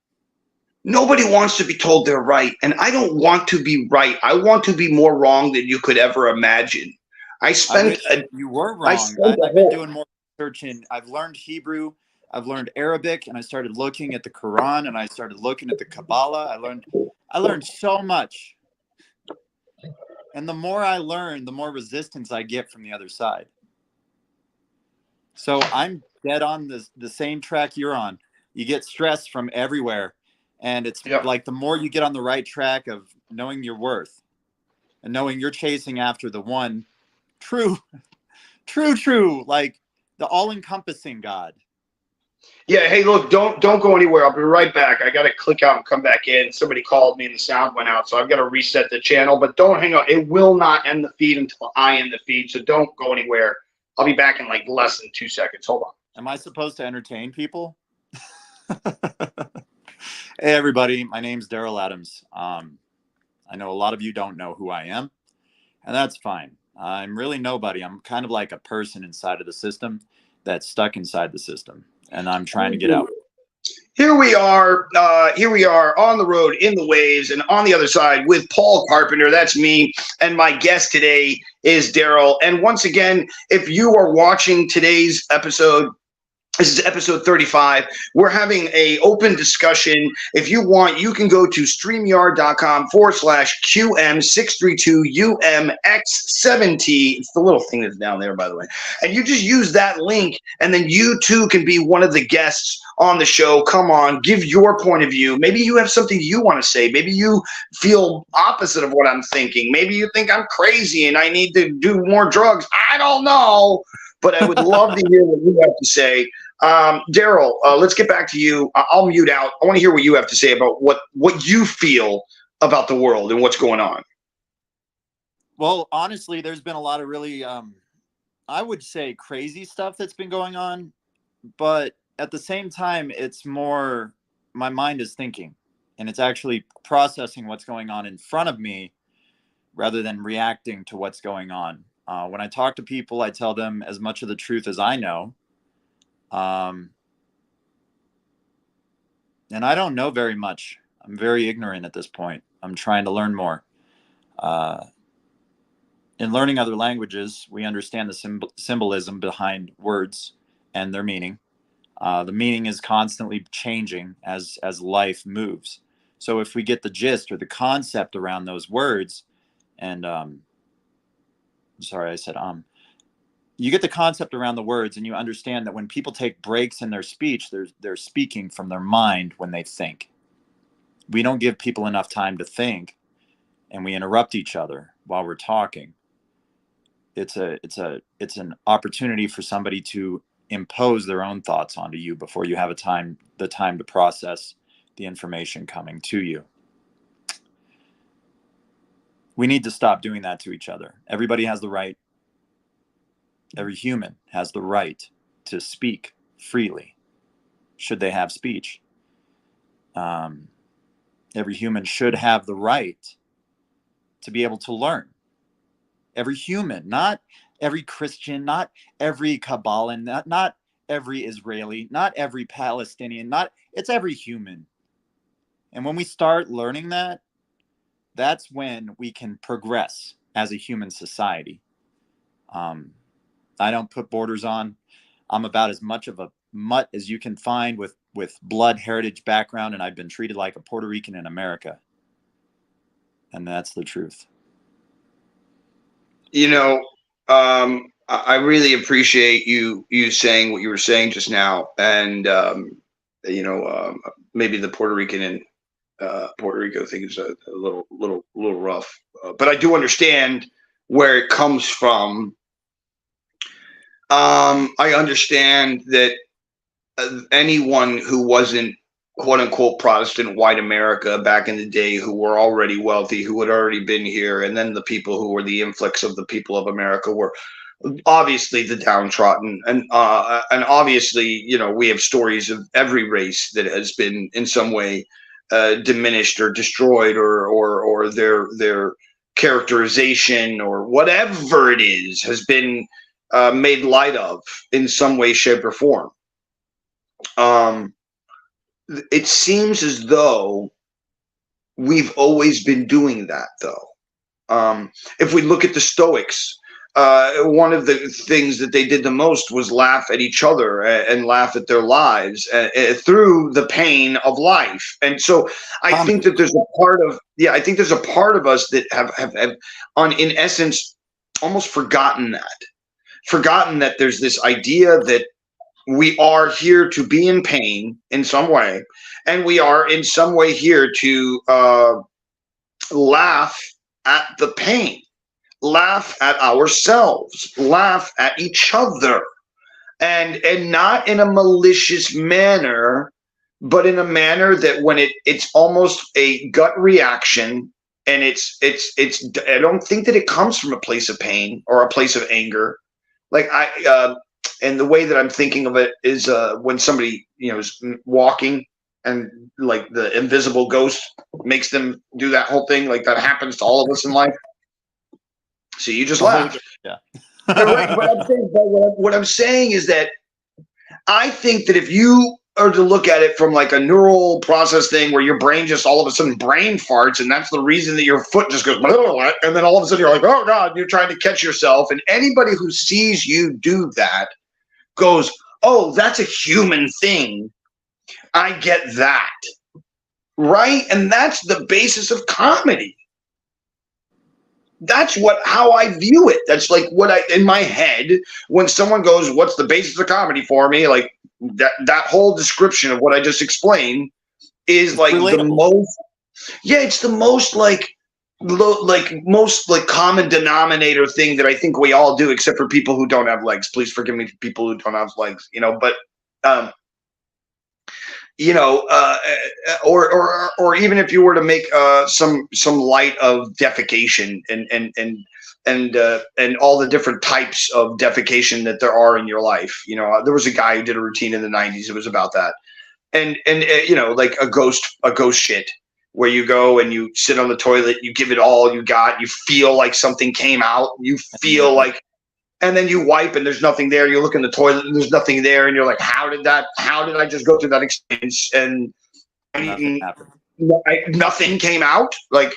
Nobody wants to be told they're right. And I don't want to be right. I want to be more wrong than you could ever imagine. You were wrong. I've been doing more research I've learned Hebrew. I've learned Arabic, and I started looking at the Quran, and I started looking at the Kabbalah. I learned so much. And the more I learn, the more resistance I get from the other side. So I'm dead on the same track you're on. You get stress from everywhere. And it's like the more you get on the right track of knowing your worth and knowing you're chasing after the one true, like the all-encompassing God. Yeah, hey, look, don't go anywhere. I'll be right back. I got to click out and come back in. Somebody called me and the sound went out, so I've got to reset the channel. But don't hang up. It will not end the feed until I end the feed, so don't go anywhere. I'll be back in like less than 2 seconds. Hold on. Am I supposed to entertain people? Hey, everybody. My name's Daryl Adams. I know a lot of you don't know who I am, and that's fine. I'm really nobody. I'm kind of like a person inside of the system that's stuck inside the system, and I'm trying to get out. Here we are on the road, in the waves, and on the other side with Paul Carpenter. That's me, and my guest today is Daryl. And once again, if you are watching today's episode, this is episode 35. We're having an open discussion. If you want, you can go to StreamYard.com/QM632UMX7T. It's the little thing that's down there, by the way. And you just use that link, and then you too can be one of the guests on the show. Come on, give your point of view. Maybe you have something you want to say. Maybe you feel opposite of what I'm thinking. Maybe you think I'm crazy and I need to do more drugs. I don't know. But I would love to hear what you have to say. Daryl, let's get back to you. I'll mute out. I want to hear what you have to say about what you feel about the world and what's going on. Well, honestly, there's been a lot of really, I would say, crazy stuff that's been going on. But at the same time, it's more my mind is thinking, and it's actually processing what's going on in front of me rather than reacting to what's going on. When I talk to people, I tell them as much of the truth as I know. And I don't know very much. I'm very ignorant at this point. I'm trying to learn more. In learning other languages, we understand the symbolism behind words and their meaning. The meaning is constantly changing as life moves. So if we get the gist or the concept around those words, and sorry, I said you get the concept around the words, and you understand that when people take breaks in their speech, they're speaking from their mind when they think. We don't give people enough time to think, and we interrupt each other while we're talking. It's an opportunity for somebody to impose their own thoughts onto you before you have the time to process the information coming to you. We need to stop doing that to each other. Everybody has the right. Every human has the right to speak freely, should they have speech. Every human should have the right to be able to learn. Every human, not every Christian, not every Kabbalan, not every Israeli, not every Palestinian, it's every human. And when we start learning that, that's when we can progress as a human society. I don't put borders on. I'm about as much of a mutt as you can find with blood heritage background, and I've been treated like a Puerto Rican in America. And that's the truth. You know, I really appreciate you saying what you were saying just now, and maybe the Puerto Rican in Puerto Rico thing is a little rough, but I do understand where it comes from. I understand that anyone who wasn't quote unquote Protestant white America back in the day, who were already wealthy, who had already been here, and then the people who were the influx of the people of America were obviously the downtrodden, and obviously, we have stories of every race that has been in some way diminished or destroyed, or their characterization or whatever it is has been made light of in some way, shape, or form. It seems as though we've always been doing that, though. If we look at the Stoics, one of the things that they did the most was laugh at each other and laugh at their lives through the pain of life. And so I think that there's a part of us that have in essence, almost forgotten that there's this idea that we are here to be in pain in some way, and we are in some way here to laugh at the pain, laugh at ourselves, laugh at each other, and not in a malicious manner, but in a manner that when it's almost a gut reaction, and it's I don't think that it comes from a place of pain or a place of anger. Like and the way that I'm thinking of it is when somebody is walking and like the invisible ghost makes them do that whole thing, like that happens to all of us in life. So you just laugh. Yeah. Right, what I'm saying is that I think that if you are to look at it from like a neural process thing where your brain just all of a sudden brain farts, and that's the reason that your foot just goes, and then all of a sudden you're like, oh God, you're trying to catch yourself. And anybody who sees you do that goes, oh, that's a human thing. I get that. Right? And that's the basis of comedy. That's how I view it. That's like in my head, when someone goes, what's the basis of comedy for me? Like that whole description of what I just explained is it's like relatable. It's the most most common denominator thing that I think we all do, except for people who don't have legs. Please forgive me for people who don't have legs, but or even if you were to make some light of defecation and all the different types of defecation that there are in your life. There was a guy who did a routine in the 90s. It was about that. And like a ghost shit, where you go and you sit on the toilet, you give it all you got, you feel like something came out, you feel like, and then you wipe and there's nothing there. You look in the toilet and there's nothing there, and you're like, how did I just go through that experience? And nothing happened. nothing came out, like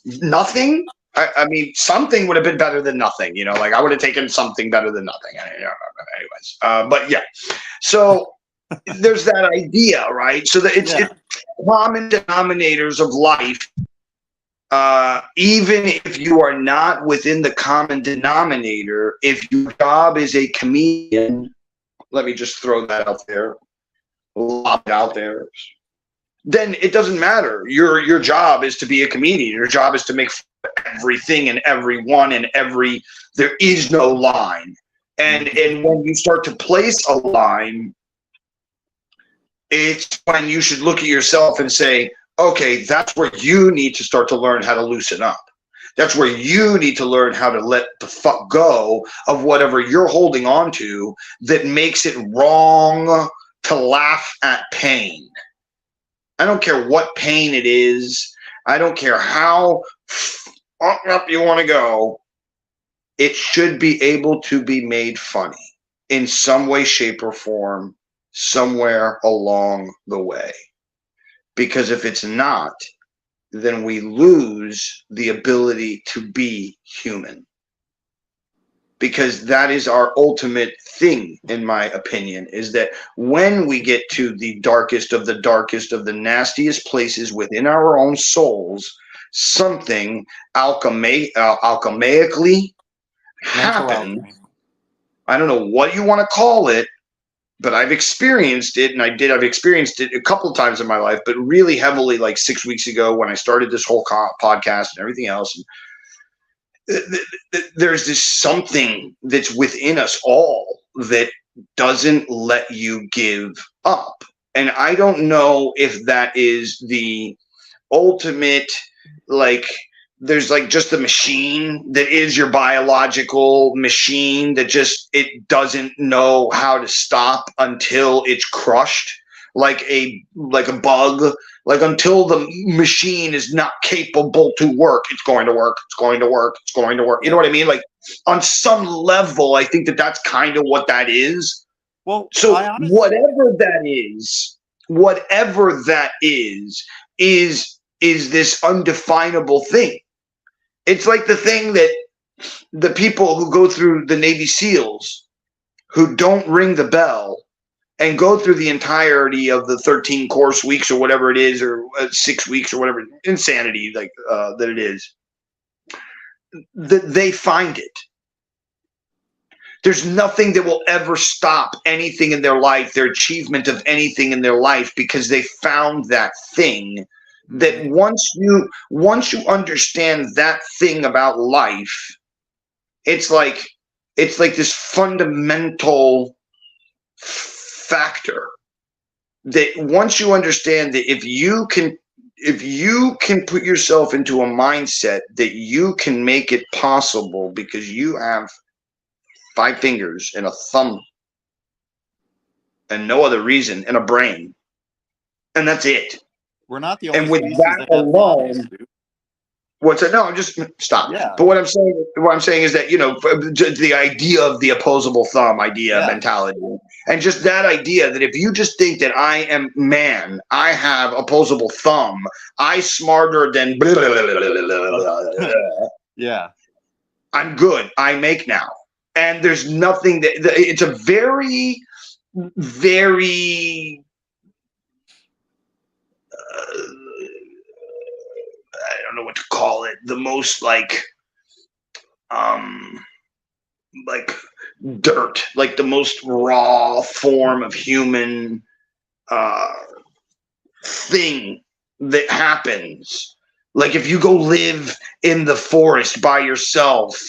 nothing. I mean, something would have been better than nothing, you know, like I would have taken something better than nothing. Anyways, but yeah, so there's that idea, right? So that it's common denominators of life. Even if you are not within the common denominator, if your job is a comedian, let me just throw that out there, lob it out there, then it doesn't matter. Your job is to be a comedian. Your job is to make fun of everything and everyone and there is no line. And when you start to place a line, it's when you should look at yourself and say, okay, that's where you need to start to learn how to loosen up. That's where you need to learn how to let the fuck go of whatever you're holding on to that makes it wrong to laugh at pain. I don't care what pain it is. I don't care how up you want to go. It should be able to be made funny in some way, shape, or form somewhere along the way. Because if it's not, then we lose the ability to be human. Because that is our ultimate thing, in my opinion, is that when we get to the darkest of the nastiest places within our own souls, something alchemically happens. I don't know what you want to call it, but I've experienced it, and I've experienced it a couple of times in my life, but really heavily like 6 weeks ago when I started this whole podcast and everything else. And there's this something that's within us all that doesn't let you give up. And I don't know if that is the ultimate, like, there's like just the machine that is your biological machine that just, it doesn't know how to stop until it's crushed, like a bug. Like until the machine is not capable to work, it's going to work, it's going to work, it's going to work. You know what I mean? Like on some level, I think that that's kind of what that is. Well, so whatever that is this undefinable thing. It's like the thing that the people who go through the Navy SEALs who don't ring the bell and go through the entirety of the 13 course weeks or whatever it is, or 6 weeks or whatever insanity like that it is, that they find it. There's nothing that will ever stop anything in their life, their achievement of anything in their life, because they found that thing. That once you understand that thing about life, it's like this fundamental factor that once you understand that if you can put yourself into a mindset that you can make it possible because you have 5 fingers and a thumb and no other reason and a brain, and that's it. We're not the only and with species that that have alone, bodies, dude. what's it? No, I'm just stop. Yeah. But what I'm saying is that, you know, the idea of the opposable thumb mentality, and just that idea that if you just think that I am man, I have opposable thumb, I smarter than blah, blah, blah, blah, yeah, I'm good. I make now, and there's nothing that it's a very, very. I don't know what to call it. The most like dirt, like the most raw form of human thing that happens. Like if you go live in the forest by yourself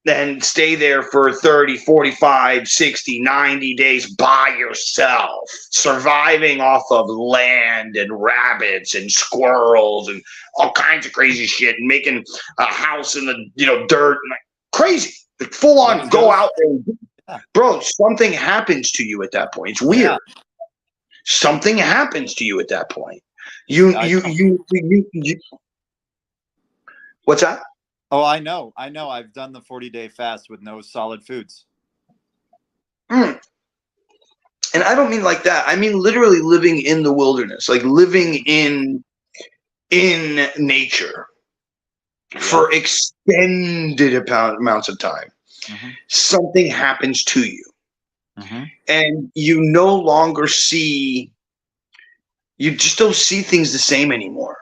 and stay there for 30, 45, 60, 90 days by yourself, surviving off of land and rabbits and squirrels and all kinds of crazy shit, and making a house in the dirt, and like crazy, like full on go out there. Bro, something happens to you at that point. It's weird. Yeah. Something happens to you at that point. You what's that? Oh, I know. I've done the 40-day fast with no solid foods. And I don't mean like that. I mean literally living in the wilderness, like living in in nature for extended amounts of time, something happens to you. And you no longer see, you just don't see things the same anymore.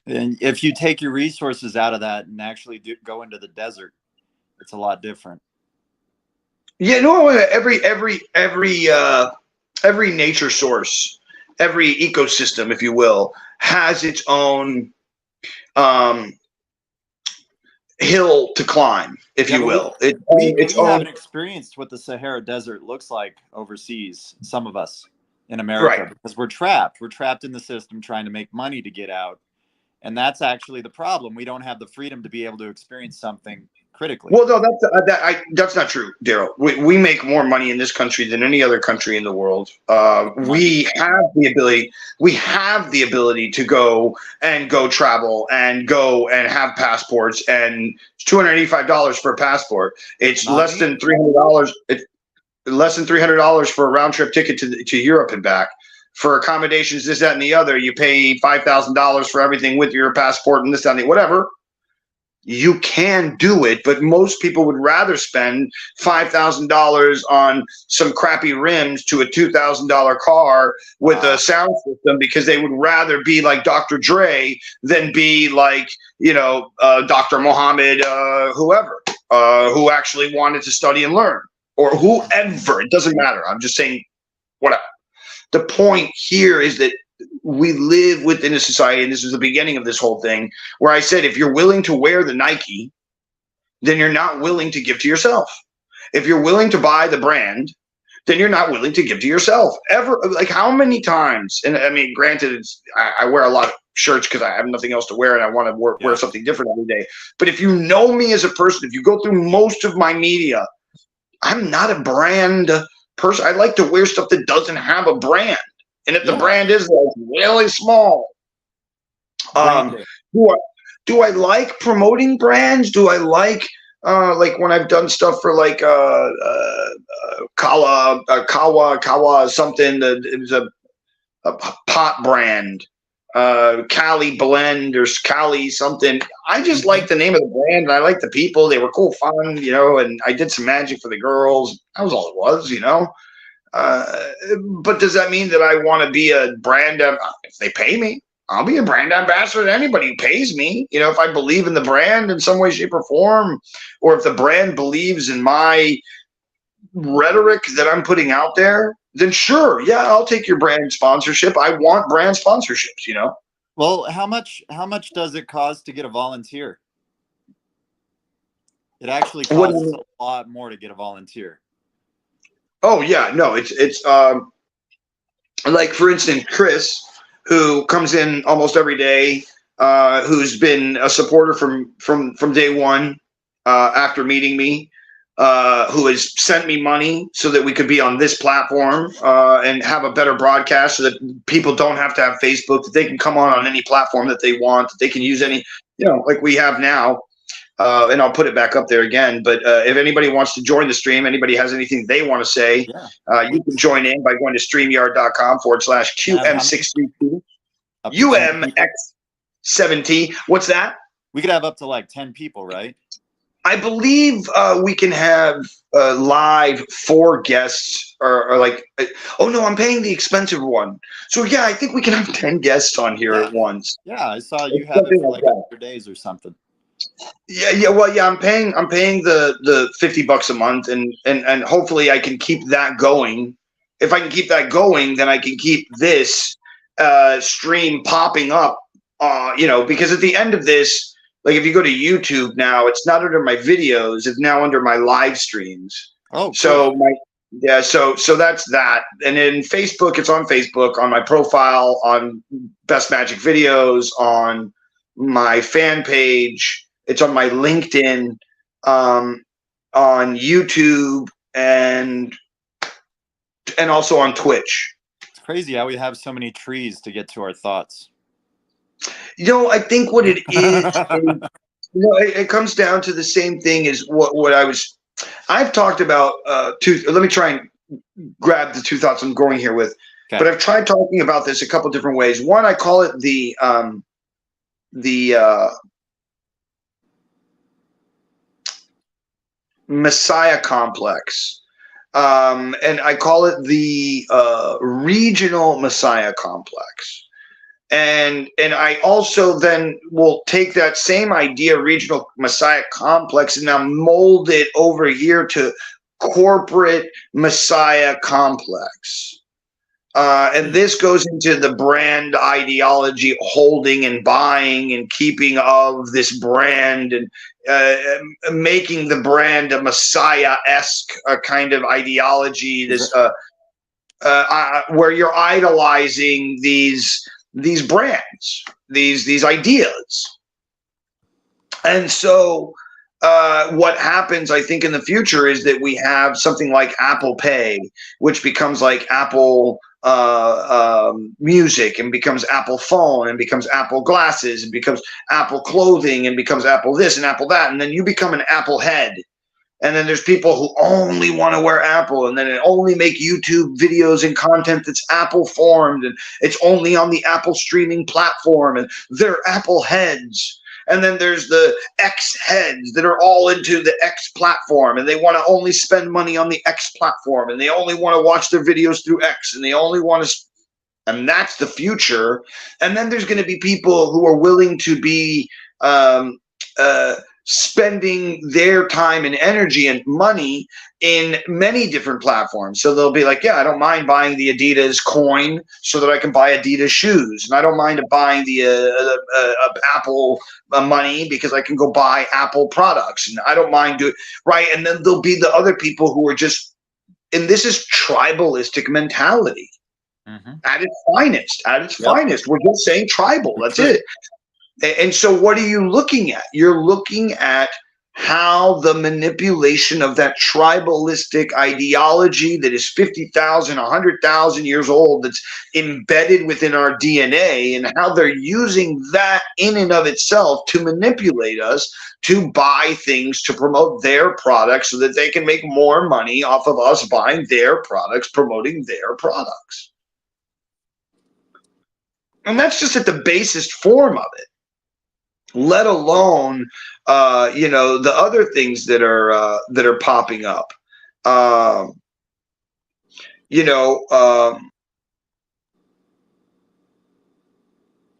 And if you take your resources out of that and actually go into the desert, it's a lot different. Yeah, no, every nature source, every ecosystem, if you will, has its own hill to climb, if you will. We haven't experienced what the Sahara Desert looks like overseas, some of us in America, right, because we're trapped. We're trapped in the system trying to make money to get out. And that's actually the problem. We don't have the freedom to be able to experience something critically. Well, no, that's not true, Daryl. We make more money in this country than any other country in the world. We have the ability to go travel and go and have passports, and it's $285 for a passport. It's less than $300. It's less than $300 for a round trip ticket to Europe and back. For accommodations, this, that, and the other, you pay $5,000 for everything with your passport and this, that, and the whatever. You can do it, but most people would rather spend $5,000 on some crappy rims to a $2,000 car with a sound system, because they would rather be like Dr. Dre than be like, Dr. Mohammed, whoever, who actually wanted to study and learn, or whoever. It doesn't matter. I'm just saying, whatever. The point here is that we live within a society, and this is the beginning of this whole thing, where I said, if you're willing to wear the Nike, then you're not willing to give to yourself. If you're willing to buy the brand, then you're not willing to give to yourself. Ever, like, how many times, and I mean, granted, I wear a lot of shirts because I have nothing else to wear and I want to wear something different every day. But if you know me as a person, if you go through most of my media, I'm not a brand person. I like to wear stuff that doesn't have a brand. And if the brand is like really small, do I like promoting brands? Do I like when I've done stuff for like Kawa something? It was a pot brand, Cali Blend or Cali something. I just like the name of the brand, and I like the people. They were cool, fun, and I did some magic for the girls. That was all it was, But does that mean that I want to be a brand? If they pay me, I'll be a brand ambassador to anybody who pays me. If I believe in the brand in some way, shape, or form, or if the brand believes in my rhetoric that I'm putting out there, then sure, yeah, I'll take your brand sponsorship. I want brand sponsorships, Well, how much does it cost to get a volunteer? It actually costs a lot more to get a volunteer. Oh yeah, no, it's like, for instance, Chris, who comes in almost every day, who's been a supporter from day one, after meeting me, who has sent me money so that we could be on this platform and have a better broadcast, so that people don't have to have Facebook, that they can come on any platform that they want, that they can use any, like we have now. And I'll put it back up there again. But if anybody wants to join the stream, anybody has anything they want to say, you can join in by going to StreamYard.com/QM632 UMX7T. What's that? We could have up to like 10 people, right? I believe we can have live 4 guests, or like, oh no, I'm paying the expensive one. So yeah, I think we can have 10 guests on here at once. Yeah, I saw you have it for like 100 days or something. Yeah. Well, yeah, I'm paying the $50 a month, and hopefully I can keep that going. If I can keep that going, then I can keep this stream popping up. Because at the end of this, like, if you go to YouTube now, it's not under my videos; it's now under my live streams. Oh, cool. So that's that. And then Facebook, it's on Facebook, on my profile, on Best Magic Videos, on my fan page. It's on my LinkedIn, on YouTube, and also on Twitch. It's crazy how we have so many trees to get to our thoughts. I think what it is, it comes down to the same thing as what I've talked about. Let me try and grab the 2 thoughts I'm going here with. Okay. But I've tried talking about this a couple different ways. One, I call it the the Messiah complex. And I call it the regional Messiah complex. And I also then will take that same idea, regional Messiah complex, and now mold it over here to corporate Messiah complex. And this goes into the brand ideology, holding and buying and keeping of this brand, and making the brand a Messiah-esque kind of ideology. This where you're idolizing these brands, these ideas. And so what happens, I think, in the future is that we have something like Apple Pay, which becomes like Apple Music, and becomes Apple Phone, and becomes Apple Glasses, and becomes Apple Clothing, and becomes Apple this and Apple that. And then you become an Apple head. And then there's people who only want to wear Apple, and then only make YouTube videos and content that's Apple formed, and it's only on the Apple streaming platform, and they're Apple heads. And then there's the X heads that are all into the X platform, and they want to only spend money on the X platform, and they only want to watch their videos through X, and they only want to, and that's the future. And then there's going to be people who are willing to be spending their time and energy and money in many different platforms. So they'll be like, yeah, I don't mind buying the Adidas coin so that I can buy Adidas shoes. And I don't mind buying the Apple money because I can go buy Apple products. And I don't mind doing, right? And then there'll be the other people who are just, and this is tribalistic mentality. At its finest, finest. We're just saying tribal. That's it. And so what are you looking at? You're looking at how the manipulation of that tribalistic ideology that is 50,000, 100,000 years old, that's embedded within our DNA, and how they're using that in and of itself to manipulate us to buy things to promote their products so that they can make more money off of us buying their products, promoting their products. And that's just at the basest form of it. Let alone, the other things that are popping up.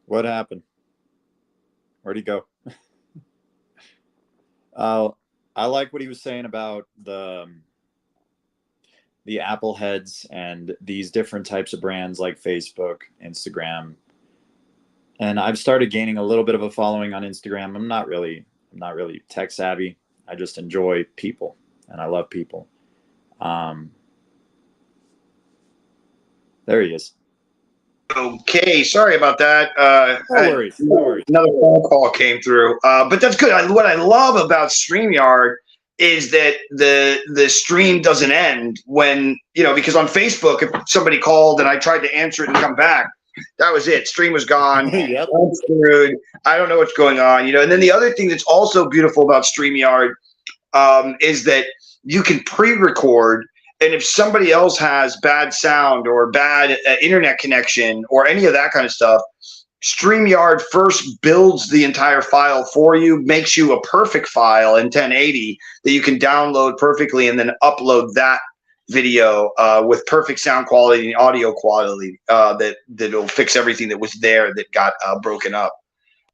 What happened? Where'd he go? I like what he was saying about the Apple heads and these different types of brands like Facebook, Instagram. And I've started gaining a little bit of a following on Instagram. I'm not really tech savvy. I just enjoy people, and I love people. There he is. Okay, sorry about that. No worries. Another phone call came through, but that's good. What I love about StreamYard is that the stream doesn't end when, because on Facebook, if somebody called and I tried to answer it and come back, that was it. Stream was gone. Yep. I'm screwed. I don't know what's going on. And then the other thing that's also beautiful about StreamYard is that you can pre-record, and if somebody else has bad sound or bad internet connection or any of that kind of stuff, StreamYard first builds the entire file for you, makes you a perfect file in 1080 that you can download perfectly, and then upload that video with perfect sound quality and audio quality that'll fix everything that was there that got broken up.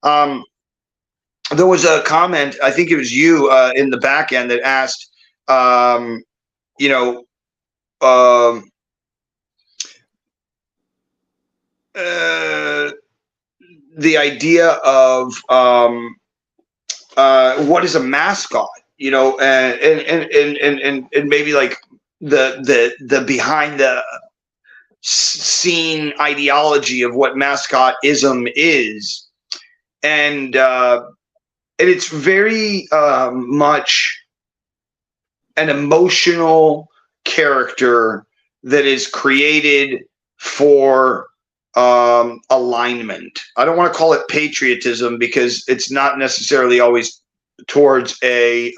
There was a comment, I think it was you in the back end, that asked, the idea of what is a mascot, and maybe like the behind the scene ideology of what mascotism is, and it's very much an emotional character that is created for alignment. I don't want to call it patriotism because it's not necessarily always towards a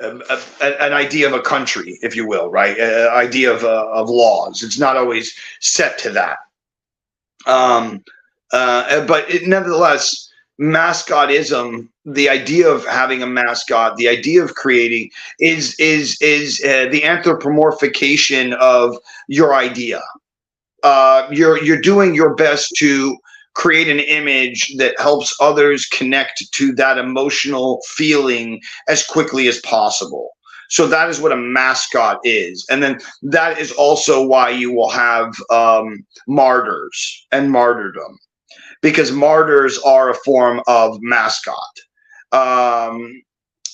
an idea of a country, if you will, right? An idea of laws. It's not always set to that. But nevertheless, mascotism, the idea of having a mascot, the idea of creating is the anthropomorphication of your idea. You're doing your best to create an image that helps others connect to that emotional feeling as quickly as possible. So that is what a mascot is. And then that is also why you will have martyrs and martyrdom, because martyrs are a form of mascot. In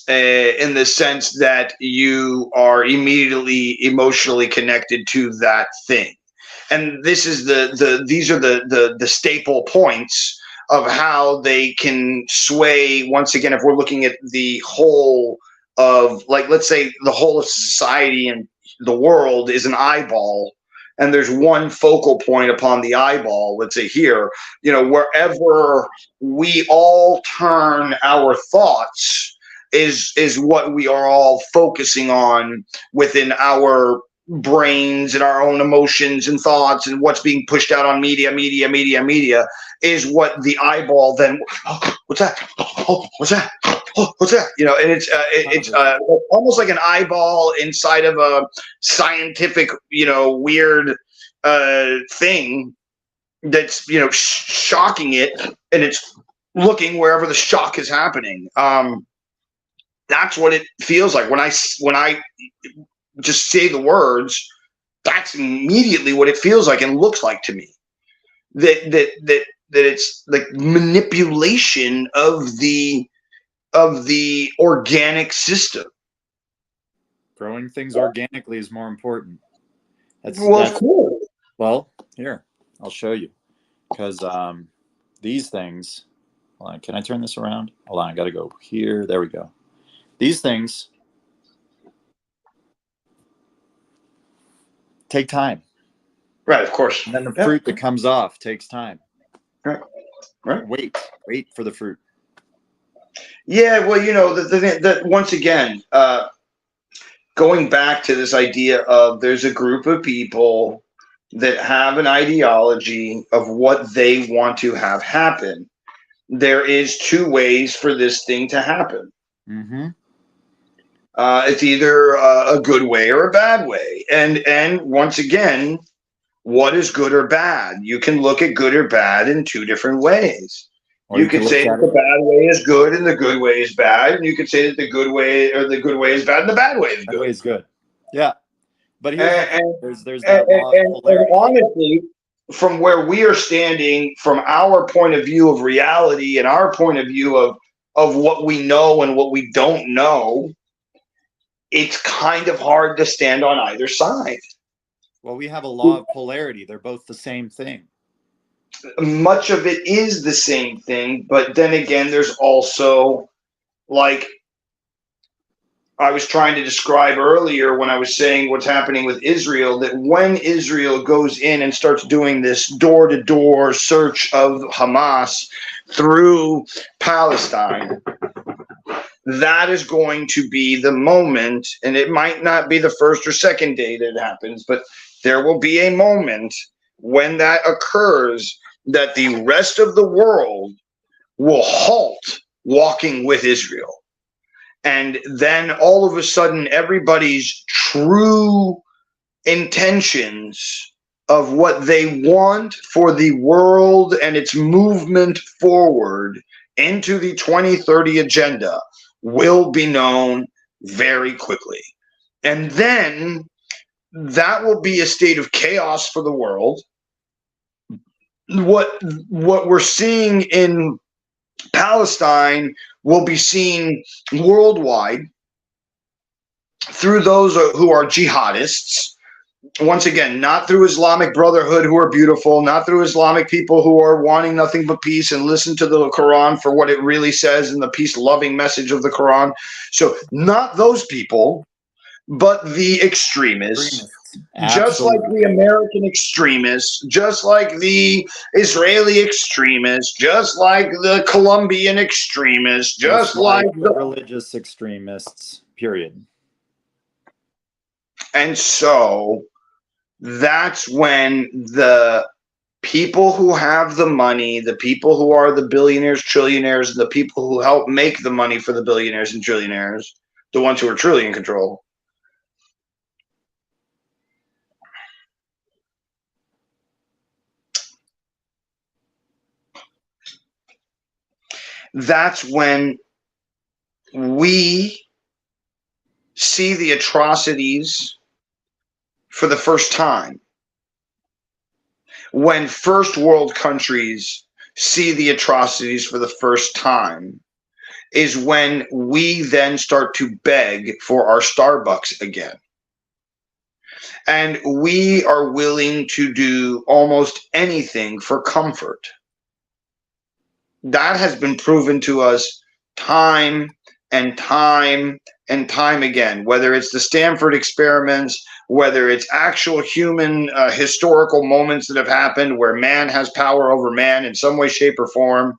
the sense that you are immediately emotionally connected to that thing. And this is these are the staple points of how they can sway. Once again, if we're looking at the whole of, like, let's say the whole of society and the world is an eyeball, and there's one focal point upon the eyeball, let's say here, wherever we all turn our thoughts is what we are all focusing on within our brains and our own emotions and thoughts, and what's being pushed out on media is what the eyeball then, oh, what's that? Oh, what's that? Oh, what's that? And it's almost like an eyeball inside of a scientific, weird thing that's, shocking it, and it's looking wherever the shock is happening. That's what it feels like when I just say the words. That's immediately what it feels like and looks like to me. That it's like manipulation of the organic system. Growing things organically is more important. That's cool. Well, here, I'll show you. Because these things, hold on, can I turn this around? Hold on, I got to go here. There we go. These things take time. Right, of course. And then the fruit that comes off takes time. Right. Wait for the fruit. Yeah, well, that once again, going back to this idea of there's a group of people that have an ideology of what they want to have happen. There is two ways for this thing to happen. Mm-hmm. It's either a good way or a bad way. And once again, what is good or bad? You can look at good or bad in two different ways. You could say that the bad way is good and the good way is bad, and you could say that the good way is bad and the bad way is good. Bad way is good. Yeah, but there's and honestly, from where we are standing, from our point of view of reality and our point of view of what we know and what we don't know, it's kind of hard to stand on either side. Well, we have a law of polarity. They're both the same thing. Much of it is the same thing, but then again, there's also, like I was trying to describe earlier when I was saying what's happening with Israel, that when Israel goes in and starts doing this door-to-door search of Hamas through Palestine, that is going to be the moment, and it might not be the first or second day that it happens, but there will be a moment when that occurs that the rest of the world will halt walking with Israel. And then all of a sudden, everybody's true intentions of what they want for the world and its movement forward into the 2030 agenda will be known very quickly. And then that will be a state of chaos for the world. What we're seeing in Palestine will be seen worldwide through those who are jihadists. Once again, not through Islamic Brotherhood, who are beautiful, not through Islamic people who are wanting nothing but peace and listen to the Quran for what it really says and the peace-loving message of the Quran. So not those people, but the extremists. Just like the American extremists, just like the Israeli extremists, just like the Colombian extremists, just like the religious extremists. period. And so that's when the people who have the money, the people who are the billionaires, trillionaires, the people who help make the money for the billionaires and trillionaires, the ones who are truly in control, that's when we see the atrocities for the first time. When first world countries see the atrocities for the first time is when we then start to beg for our Starbucks again. And we are willing to do almost anything for comfort. That has been proven to us time and time and time again, whether it's the Stanford experiments, whether it's actual human historical moments that have happened where man has power over man in some way, shape, or form.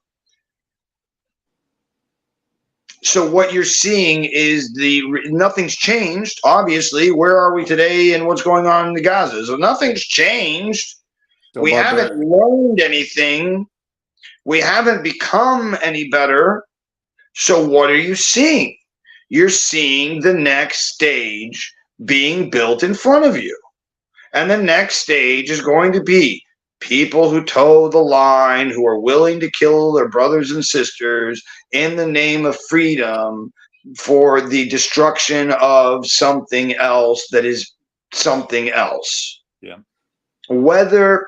So what you're seeing is nothing's changed. Obviously, where are we today and what's going on in the Gaza? So nothing's changed. We haven't learned anything. We haven't become any better. So what are you seeing? You're seeing the next stage being built in front of you. And the next stage is going to be people who toe the line, who are willing to kill their brothers and sisters in the name of freedom for the destruction of something else that is something else. Yeah. Whether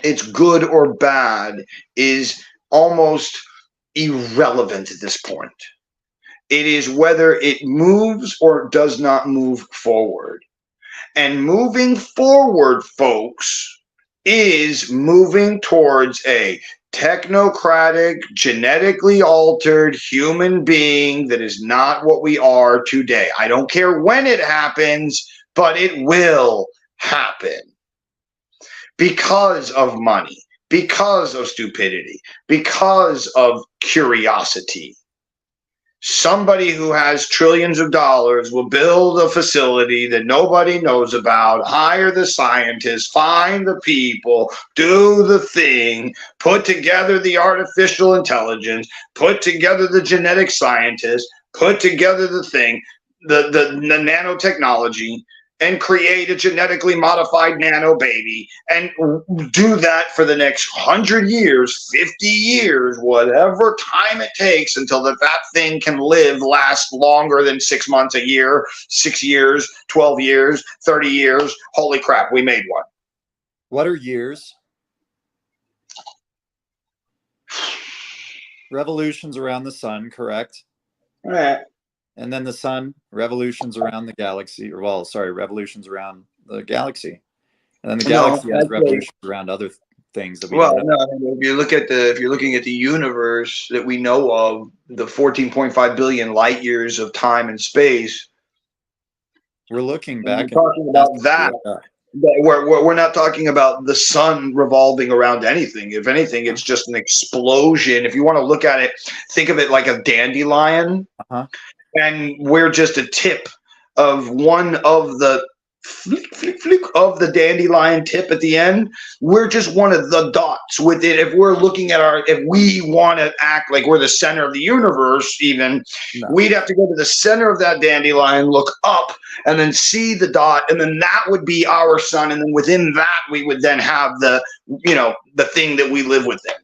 it's good or bad is almost irrelevant at this point. It is whether it moves or does not move forward. And moving forward, folks, is moving towards a technocratic, genetically altered human being that is not what we are today. I don't care when it happens, but it will happen. Because of money, because of stupidity, because of curiosity. Somebody who has trillions of dollars will build a facility that nobody knows about, hire the scientists, find the people, do the thing, put together the artificial intelligence, put together the genetic scientists, put together the thing, the nanotechnology, and create a genetically modified nano baby and do that for the next 100 years, 50 years, whatever time it takes until that thing can last longer than 6 months, a year, 6 years, 12 years, 30 years. Holy crap, we made one. What are years? Revolutions around the sun, correct? All right. And then the sun, revolutions around the galaxy, revolutions around the galaxy. And then the galaxy has revolutions around other things that we don't know. No, if you're looking at the universe that we know of, the 14.5 billion light years of time and space, we're looking back. We're talking about that. We're not talking about the sun revolving around anything. If anything, it's just an explosion. If you want to look at it, think of it like a dandelion. Uh-huh. And we're just a tip of one of the of the dandelion tip at the end. We're just one of the dots with it. If we're looking at if we want to act like we're the center of the universe, we'd have to go to the center of that dandelion, look up, and then see the dot, and then that would be our sun. And then within that, we would then have the thing that we live within.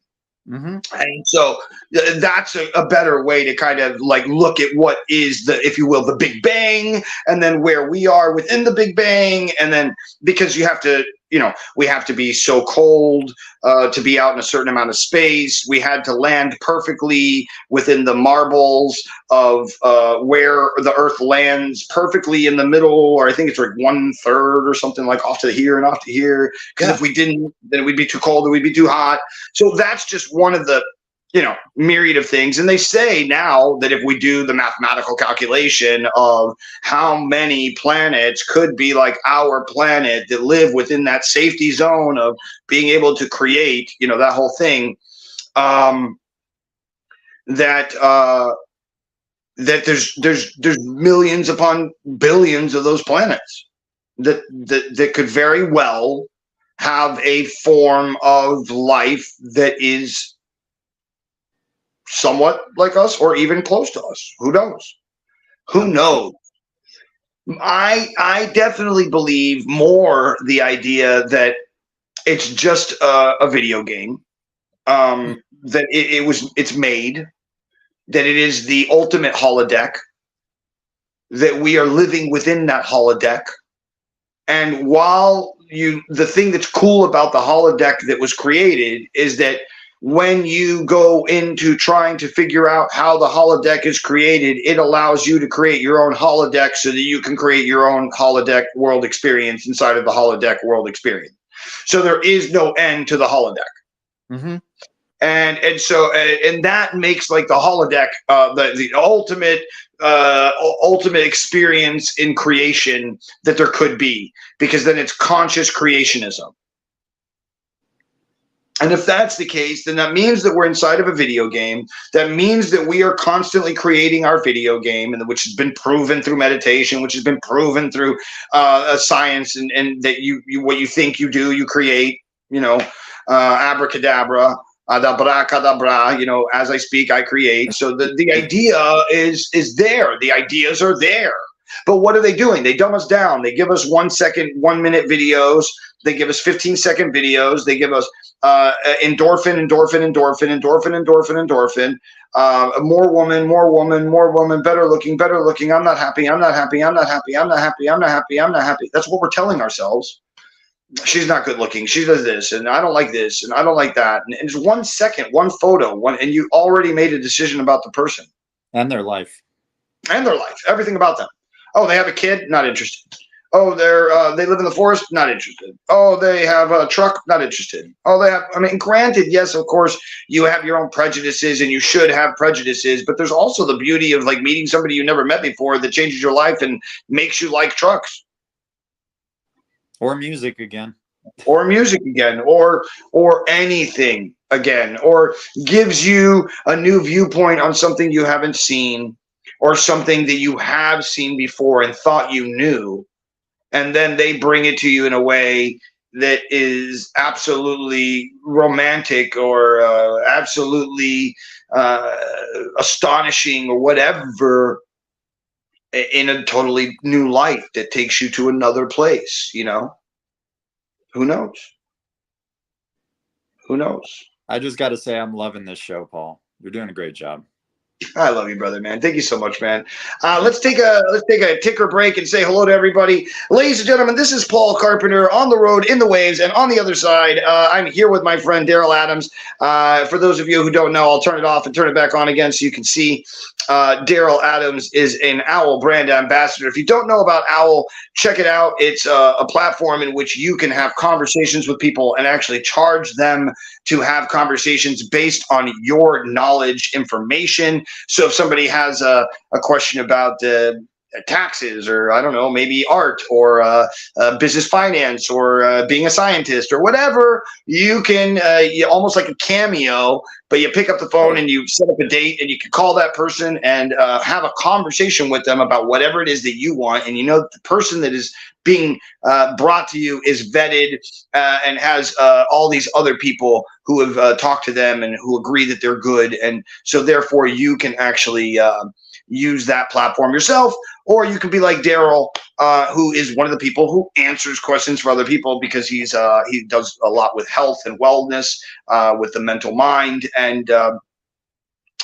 Mm-hmm. And so that's a better way to kind of like look at what is if you will, the Big Bang, and then where we are within the Big Bang. And then because you have to, we have to be so cold to be out in a certain amount of space. We had to land perfectly within the marbles of where the Earth lands, perfectly in the middle, or I think it's like 1/3 or something, like off to here and off to here. Because if we didn't, then we'd be too cold or we'd be too hot. So that's just one of the myriad of things. And they say now that if we do the mathematical calculation of how many planets could be like our planet that live within that safety zone of being able to create, that whole thing, that that there's millions upon billions of those planets that could very well have a form of life that is somewhat like us or even close to us. Who knows? Who knows? I definitely believe more the idea that it's just a video game, that it's made, that it is the ultimate holodeck, that we are living within that holodeck. And while the thing that's cool about the holodeck that was created is that when you go into trying to figure out how the holodeck is created, it allows you to create your own holodeck so that you can create your own holodeck world experience inside of the holodeck world experience. So there is no end to the holodeck. Mm-hmm. And so that makes like the holodeck the ultimate experience in creation that there could be, because then it's conscious creationism. And if that's the case, then that means that we're inside of a video game. That means that we are constantly creating our video game, and which has been proven through meditation, which has been proven through science, and that you what you think you do, you create. Abracadabra. Kadabra, as I speak, I create. So the idea is there. The ideas are there. But what are they doing? They dumb us down. They give us 1 second, 1 minute videos. They give us 15-second videos. They give us endorphin. More woman, better looking. I'm not happy. That's what we're telling ourselves. She's not good looking. She does this, and I don't like this, and I don't like that. And it's 1 second, one photo, and you already made a decision about the person and their life, everything about them. Oh, they have a kid, not interested. Oh, they live in the forest, not interested. Oh, they have a truck, not interested. Oh, they have. I mean, granted, yes, of course, you have your own prejudices, and you should have prejudices. But there's also the beauty of like meeting somebody you never met before that changes your life and makes you like trucks. Or music again, or anything again, or gives you a new viewpoint on something you haven't seen, or something that you have seen before and thought you knew, and then they bring it to you in a way that is absolutely romantic or absolutely astonishing or whatever, in a totally new light that takes you to another place, Who knows? Who knows? I just got to say, I'm loving this show, Paul. You're doing a great job. I love you, brother, man. Thank you so much, man. Let's take a ticker break and say hello to everybody. Ladies and gentlemen, this is Paul Carpenter on the road, in the waves, and on the other side, I'm here with my friend Daryl Adams. For those of you who don't know, I'll turn it off and turn it back on again so you can see. Daryl Adams is an OWL brand ambassador. If you don't know about OWL, check it out. It's a platform in which you can have conversations with people and actually charge them to have conversations based on your knowledge, information. So if somebody has a question about taxes, or I don't know, maybe art, or business finance, or being a scientist, or whatever, you can almost like a Cameo, but you pick up the phone and you set up a date, and you can call that person and have a conversation with them about whatever it is that you want. And the person that is being brought to you is vetted and has all these other people who have talked to them and who agree that they're good. And so therefore you can actually use that platform yourself, or you can be like Daryl, who is one of the people who answers questions for other people, because he does a lot with health and wellness, with the mental mind, and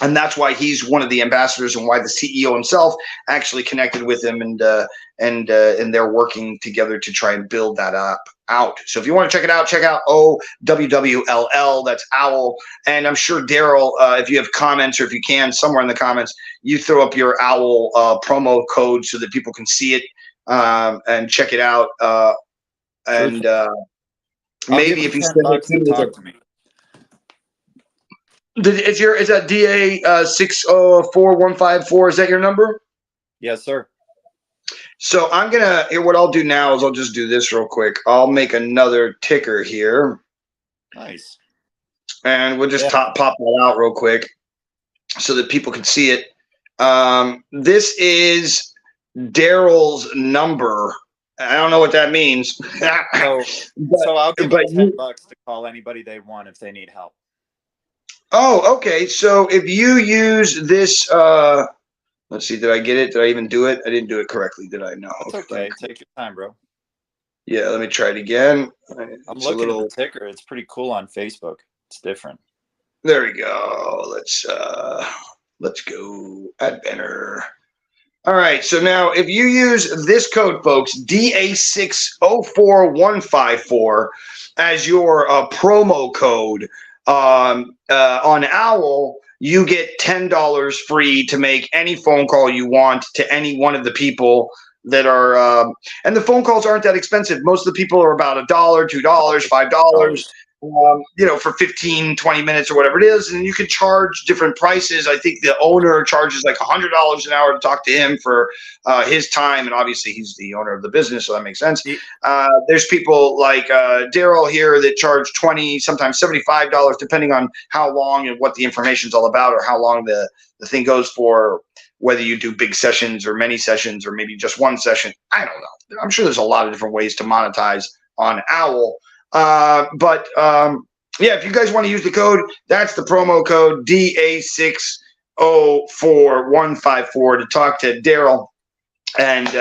that's why he's one of the ambassadors, and why the CEO himself actually connected with him, and they're working together to try and build that out. So if you want to check it out, check out OWWLL. That's OWL. And I'm sure Daryl, if you have comments, or if you can, somewhere in the comments, you throw up your OWL promo code so that people can see it and check it out. Maybe if you send it to me. Is that DA 604154? Is that your number? Yes, sir. So what I'll do now is I'll just do this real quick. I'll make another ticker here. Nice. And we'll just pop that out real quick so that people can see it. This is Daryl's number. I don't know what that means. So I'll give them $10 to call anybody they want if they need help. Oh, okay. So if you use this, let's see, did I get it? Did I even do it? I didn't do it correctly, did I? No. It's okay. Take your time, bro. Yeah, let me try it again. I'm looking at the ticker. It's pretty cool on Facebook. It's different. There we go. Let's go add banner. All right. So now if you use this code, folks, DA604154 as your promo code on Owl, you get $10 free to make any phone call you want to any one of the people that are, and the phone calls aren't that expensive. Most of the people are about $1, $2, $5, for 15, 20 minutes or whatever it is. And you can charge different prices. I think the owner charges like $100 an hour to talk to him for his time. And obviously he's the owner of the business, so that makes sense. There's people like Daryl here that charge $20, sometimes $75, depending on how long and what the information's all about, or how long the thing goes for, whether you do big sessions or many sessions or maybe just one session. I don't know. I'm sure there's a lot of different ways to monetize on Owl. But if you guys want to use the code, that's the promo code DA604154 to talk to Daryl and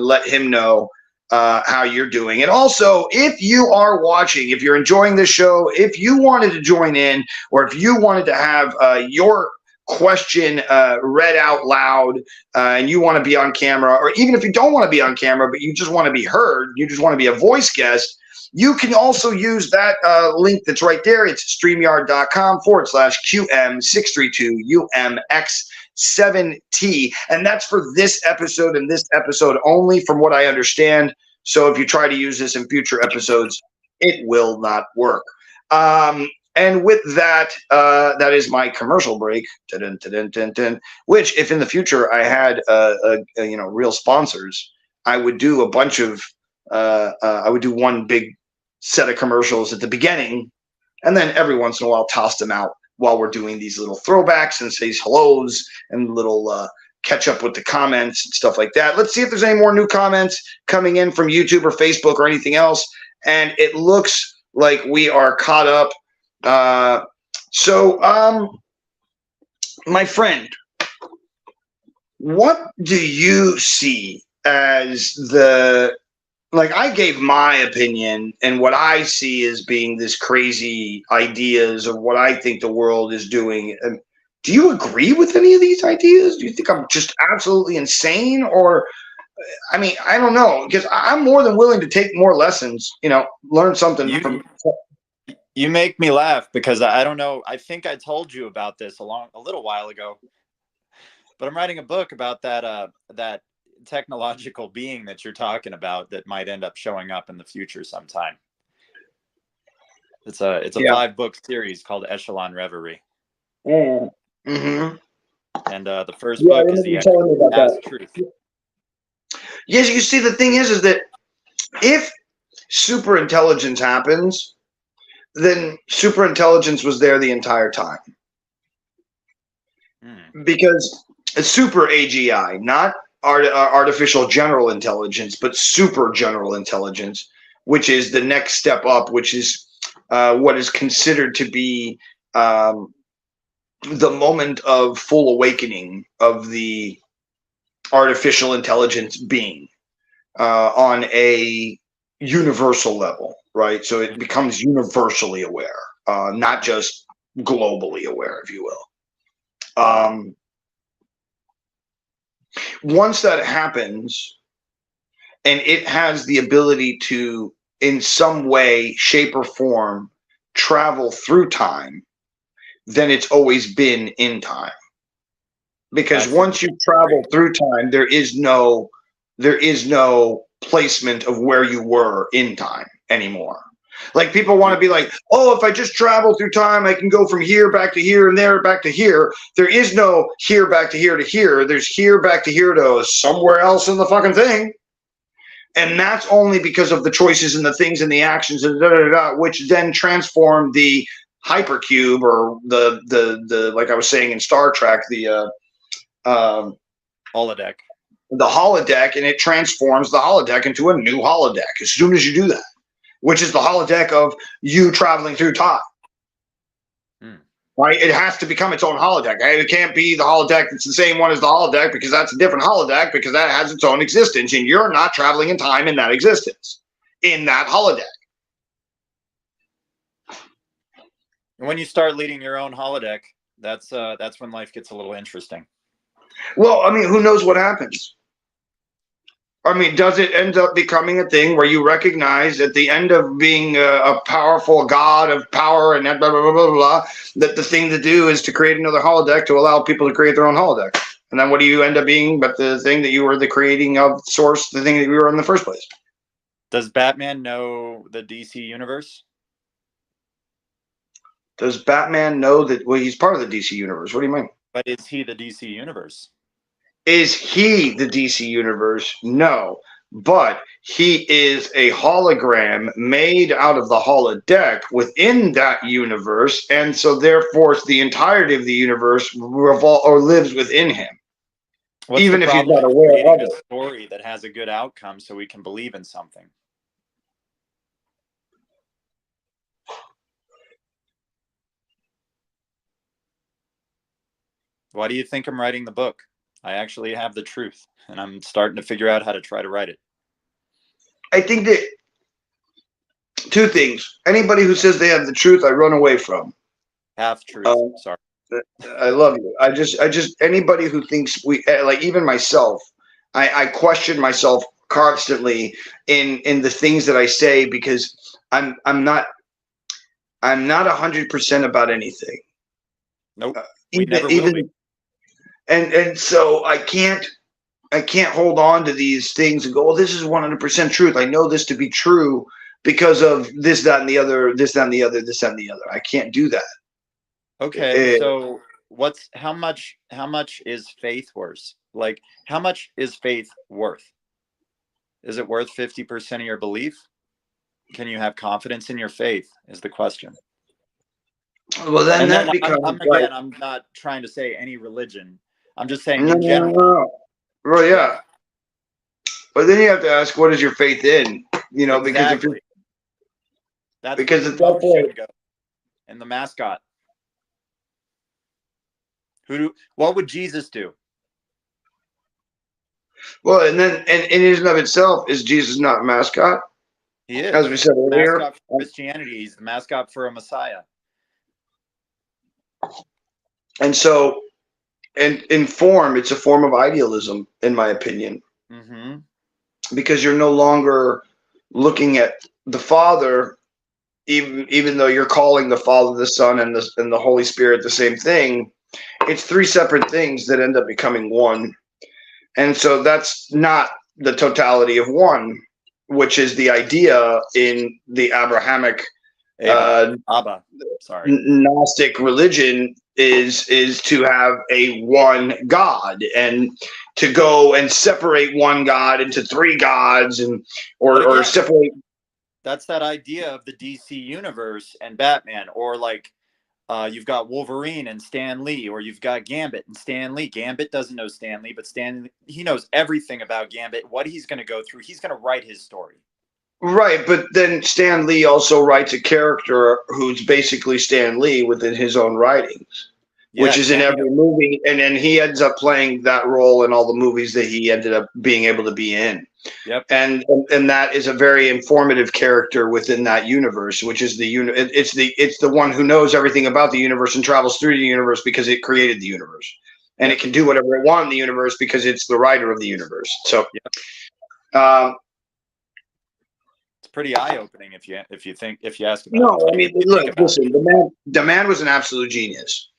let him know how you're doing. And also, if you are watching, if you're enjoying this show, if you wanted to join in, or if you wanted to have your question read out loud, and you want to be on camera, or even if you don't want to be on camera but you just want to be heard, you just want to be a voice guest, you can also use that link that's right there. It's StreamYard.com/QM632UMX7T, and that's for this episode and this episode only, from what I understand. So if you try to use this in future episodes, it will not work. And with that, that is my commercial break. Which, if in the future I had, real sponsors, I would do a bunch of, I would do one big set of commercials at the beginning, and then every once in a while toss them out while we're doing these little throwbacks and say hellos and little catch up with the comments and stuff like that. Let's see if there's any more new comments coming in from YouTube or Facebook or anything else. And it looks like we are caught up. My friend, what do you see as I gave my opinion and what I see as being this crazy ideas of what I think the world is doing. Do you agree with any of these ideas? Do you think I'm just absolutely insane? Or, I mean, I don't know, because I'm more than willing to take more lessons, learn something from. You make me laugh because I don't know. I think I told you about this a little while ago, but I'm writing a book about that technological being that you're talking about that might end up showing up in the future sometime. It's a 5-book series called Echelon Reverie. Mm-hmm. And the first book is the Past Truth. Yes, you see, the thing is that if superintelligence happens, then superintelligence was there the entire time. Because it's super AGI, not artificial general intelligence, but super general intelligence, which is the next step up, which is what is considered to be the moment of full awakening of the artificial intelligence being on a universal level, right? So it becomes universally aware, not just globally aware, if you will. Once that happens, and it has the ability to, in some way, shape, or form, travel through time, then it's always been in time. Because once you travel through time, there is no placement of where you were in time anymore. Like, people want to be like, oh, if I just travel through time, I can go from here back to here and there back to here. There is no here back to here to here. There's here back to here to somewhere else in the fucking thing. And that's only because of the choices and the things and the actions and which then transform the hypercube, or the like I was saying in Star Trek, the um, Holodeck. the holodeck, and it transforms the holodeck into a new holodeck as soon as you do that, which is the holodeck of you traveling through time. Right? It has to become its own holodeck. It can't be the holodeck that's the same one as the holodeck, because that's a different holodeck, because that has its own existence, and you're not traveling in time in that existence, in that holodeck. When you start leading your own holodeck, that's when life gets a little interesting. Well, I mean, who knows what happens? I mean, does it end up becoming a thing where you recognize at the end of being a powerful god of power and that blah, blah, blah, blah, blah, that the thing to do is to create another holodeck to allow people to create their own holodeck? And then what do you end up being but the thing that you were the creating of source, the thing that you were in the first place? Does Batman know the DC universe? Does Batman know that? Well, he's part of the DC universe. What do you mean? But is he the DC universe? Is he the DC universe? No. But he is a hologram made out of the holodeck within that universe, and so therefore the entirety of the universe lives within him. What's even if he's not with aware of creating it. a story that has a good outcome so we can believe in something? Why do you think I'm writing the book? I actually have the truth, and I'm starting to figure out how to try to write it. I think that two things. Anybody who says they have the truth, I run away from. Half truth. Sorry. I love you. I just anybody who thinks we, like, even myself, I question myself constantly in the things that I say, because I'm not 100% about anything. Nope. We never will be. And so I can't hold on to these things and go, well, this is 100% truth. I know this to be true because of this, that, and the other, this, that, and the other, this, that, and the other. I can't do that. Okay, so how much is faith worth? Like, how much is faith worth? Is it worth 50% of your belief? Can you have confidence in your faith is the question. Well, then that becomes I'm not trying to say any religion. I'm just saying in general. No. Well, yeah. But then you have to ask, what is your faith in? You know, exactly. because it's that point. And the mascot. What would Jesus do? Well, and then, and in and of itself, is Jesus not a mascot? He is. As we said earlier. Mascot for Christianity. He's the mascot for a Messiah. And so, and in form, it's a form of idealism, in my opinion. Mm-hmm. Because you're no longer looking at the Father, even though you're calling the Father, the Son, and the Holy Spirit the same thing. It's three separate things that end up becoming one. And so that's not the totality of one, which is the idea in the Abrahamic Gnostic religion is to have a one God, and to go and separate one God into three gods, and or separate. That's that idea of the DC universe and Batman, or like you've got Wolverine and Stan Lee, or you've got Gambit and Stan Lee. Gambit doesn't know Stan Lee, but he knows everything about Gambit, what he's going to go through. He's going to write his story. Right, but then Stan Lee also writes a character who's basically Stan Lee within his own writings, which is in every movie, and then he ends up playing that role in all the movies that he ended up being able to be in. Yep. And that is a very informative character within that universe, which is it's the one who knows everything about the universe and travels through the universe because it created the universe, and it can do whatever it wants in the universe because it's the writer of the universe. So, it's pretty eye-opening if you ask about. No, I mean, look, listen. The man was an absolute genius,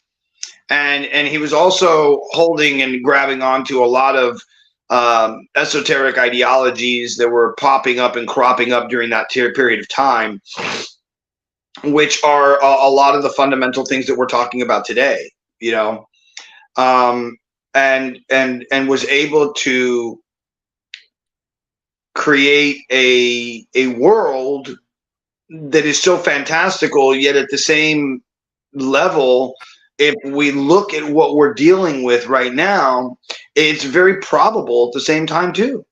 and he was also holding and grabbing onto a lot of esoteric ideologies that were popping up and cropping up during that period of time, which are a lot of the fundamental things that we're talking about today, you know, and was able to create a world that is so fantastical, yet at the same level if we look at what we're dealing with right now, it's very probable at the same time too.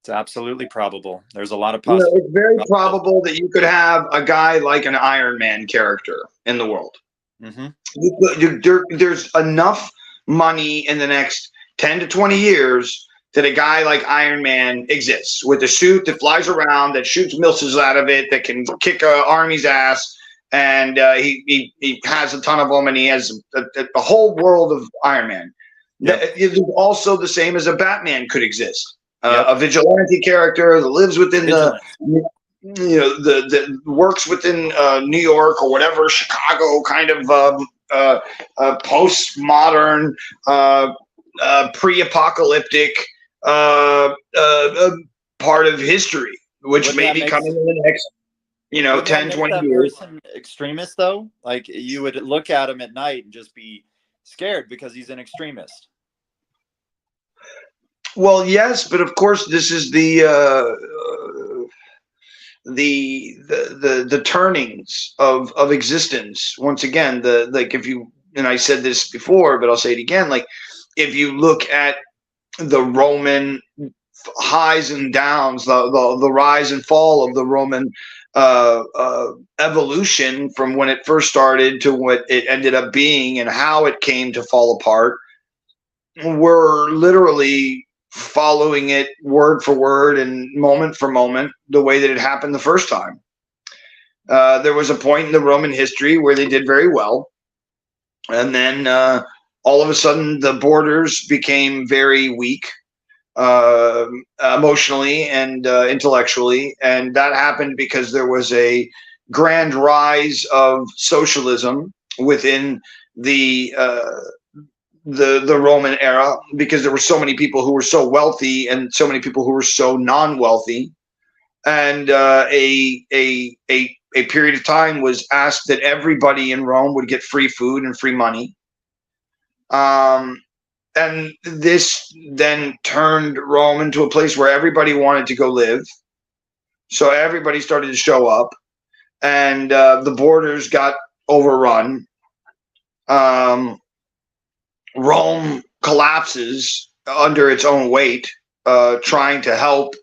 It's absolutely probable. There's a lot of You know, possibilities. it's very probable that you could have a guy like an Iron Man character in the world. There's enough money in the next 10 to 20 years that a guy like Iron Man exists with a suit that flies around, that shoots missiles out of it, that can kick a army's ass, and he has a ton of them, and he has a whole world of Iron Man. Yep. It's also the same as a Batman could exist. Yep. A vigilante character that lives within Vigilant. the works within New York or whatever, Chicago kind of postmodern, pre-apocalyptic part of history, which may be coming in the next 10, 20 years. Person extremist, though, like you would look at him at night and just be scared because he's an extremist. Well, yes, but of course, this is the turnings of existence. Once again, if you, and I said this before, but I'll say it again. Like, if you look at the Roman highs and downs, the rise and fall of the Roman evolution from when it first started to what it ended up being and how it came to fall apart, we're literally following it word for word and moment for moment the way that it happened the first time. There was a point in the Roman history where they did very well, and then all of a sudden the borders became very weak, emotionally and intellectually, and that happened because there was a grand rise of socialism within the Roman era, because there were so many people who were so wealthy and so many people who were so non-wealthy, and a period of time was asked that everybody in Rome would get free food and free money. And this then turned Rome into a place where everybody wanted to go live. So everybody started to show up, and the borders got overrun. Rome collapses under its own weight, trying to help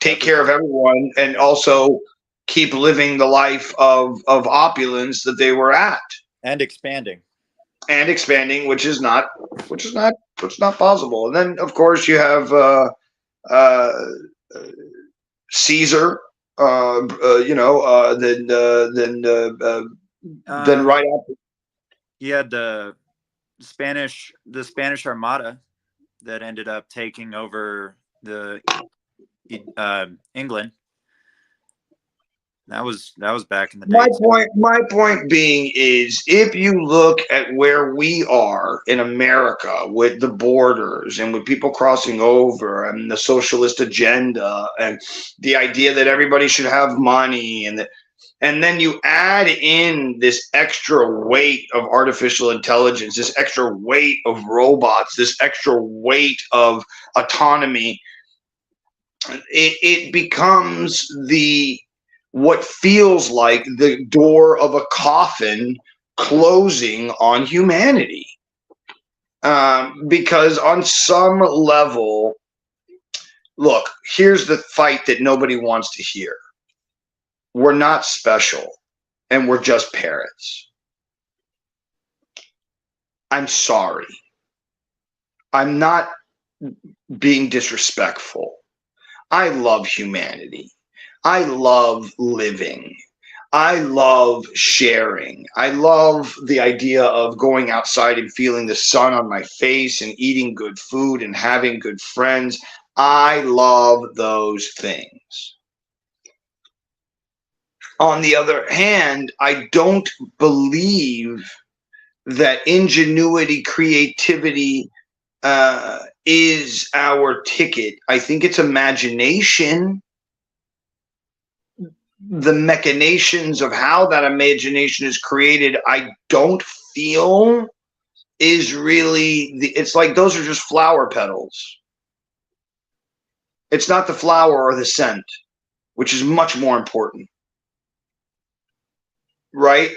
take care of everyone and also keep living the life of opulence that they were at, and expanding, which is not possible. And then, of course, you have Caesar. Then right after, you had the Spanish Armada that ended up taking over the England. That was back in the day. My point being is, if you look at where we are in America with the borders and with people crossing over and the socialist agenda and the idea that everybody should have money, and then you add in this extra weight of artificial intelligence, this extra weight of robots, this extra weight of autonomy, it becomes what feels like the door of a coffin closing on humanity. Because on some level, look, here's the fight that nobody wants to hear. We're not special, and we're just parrots. I'm sorry. I'm not being disrespectful. I love humanity. I love living. I love sharing. I love the idea of going outside and feeling the sun on my face and eating good food and having good friends. I love those things. On the other hand, I don't believe that ingenuity, creativity is our ticket. I think it's imagination. The machinations of how that imagination is created, I don't feel is really it's like those are just flower petals. It's not the flower or the scent, which is much more important. Right?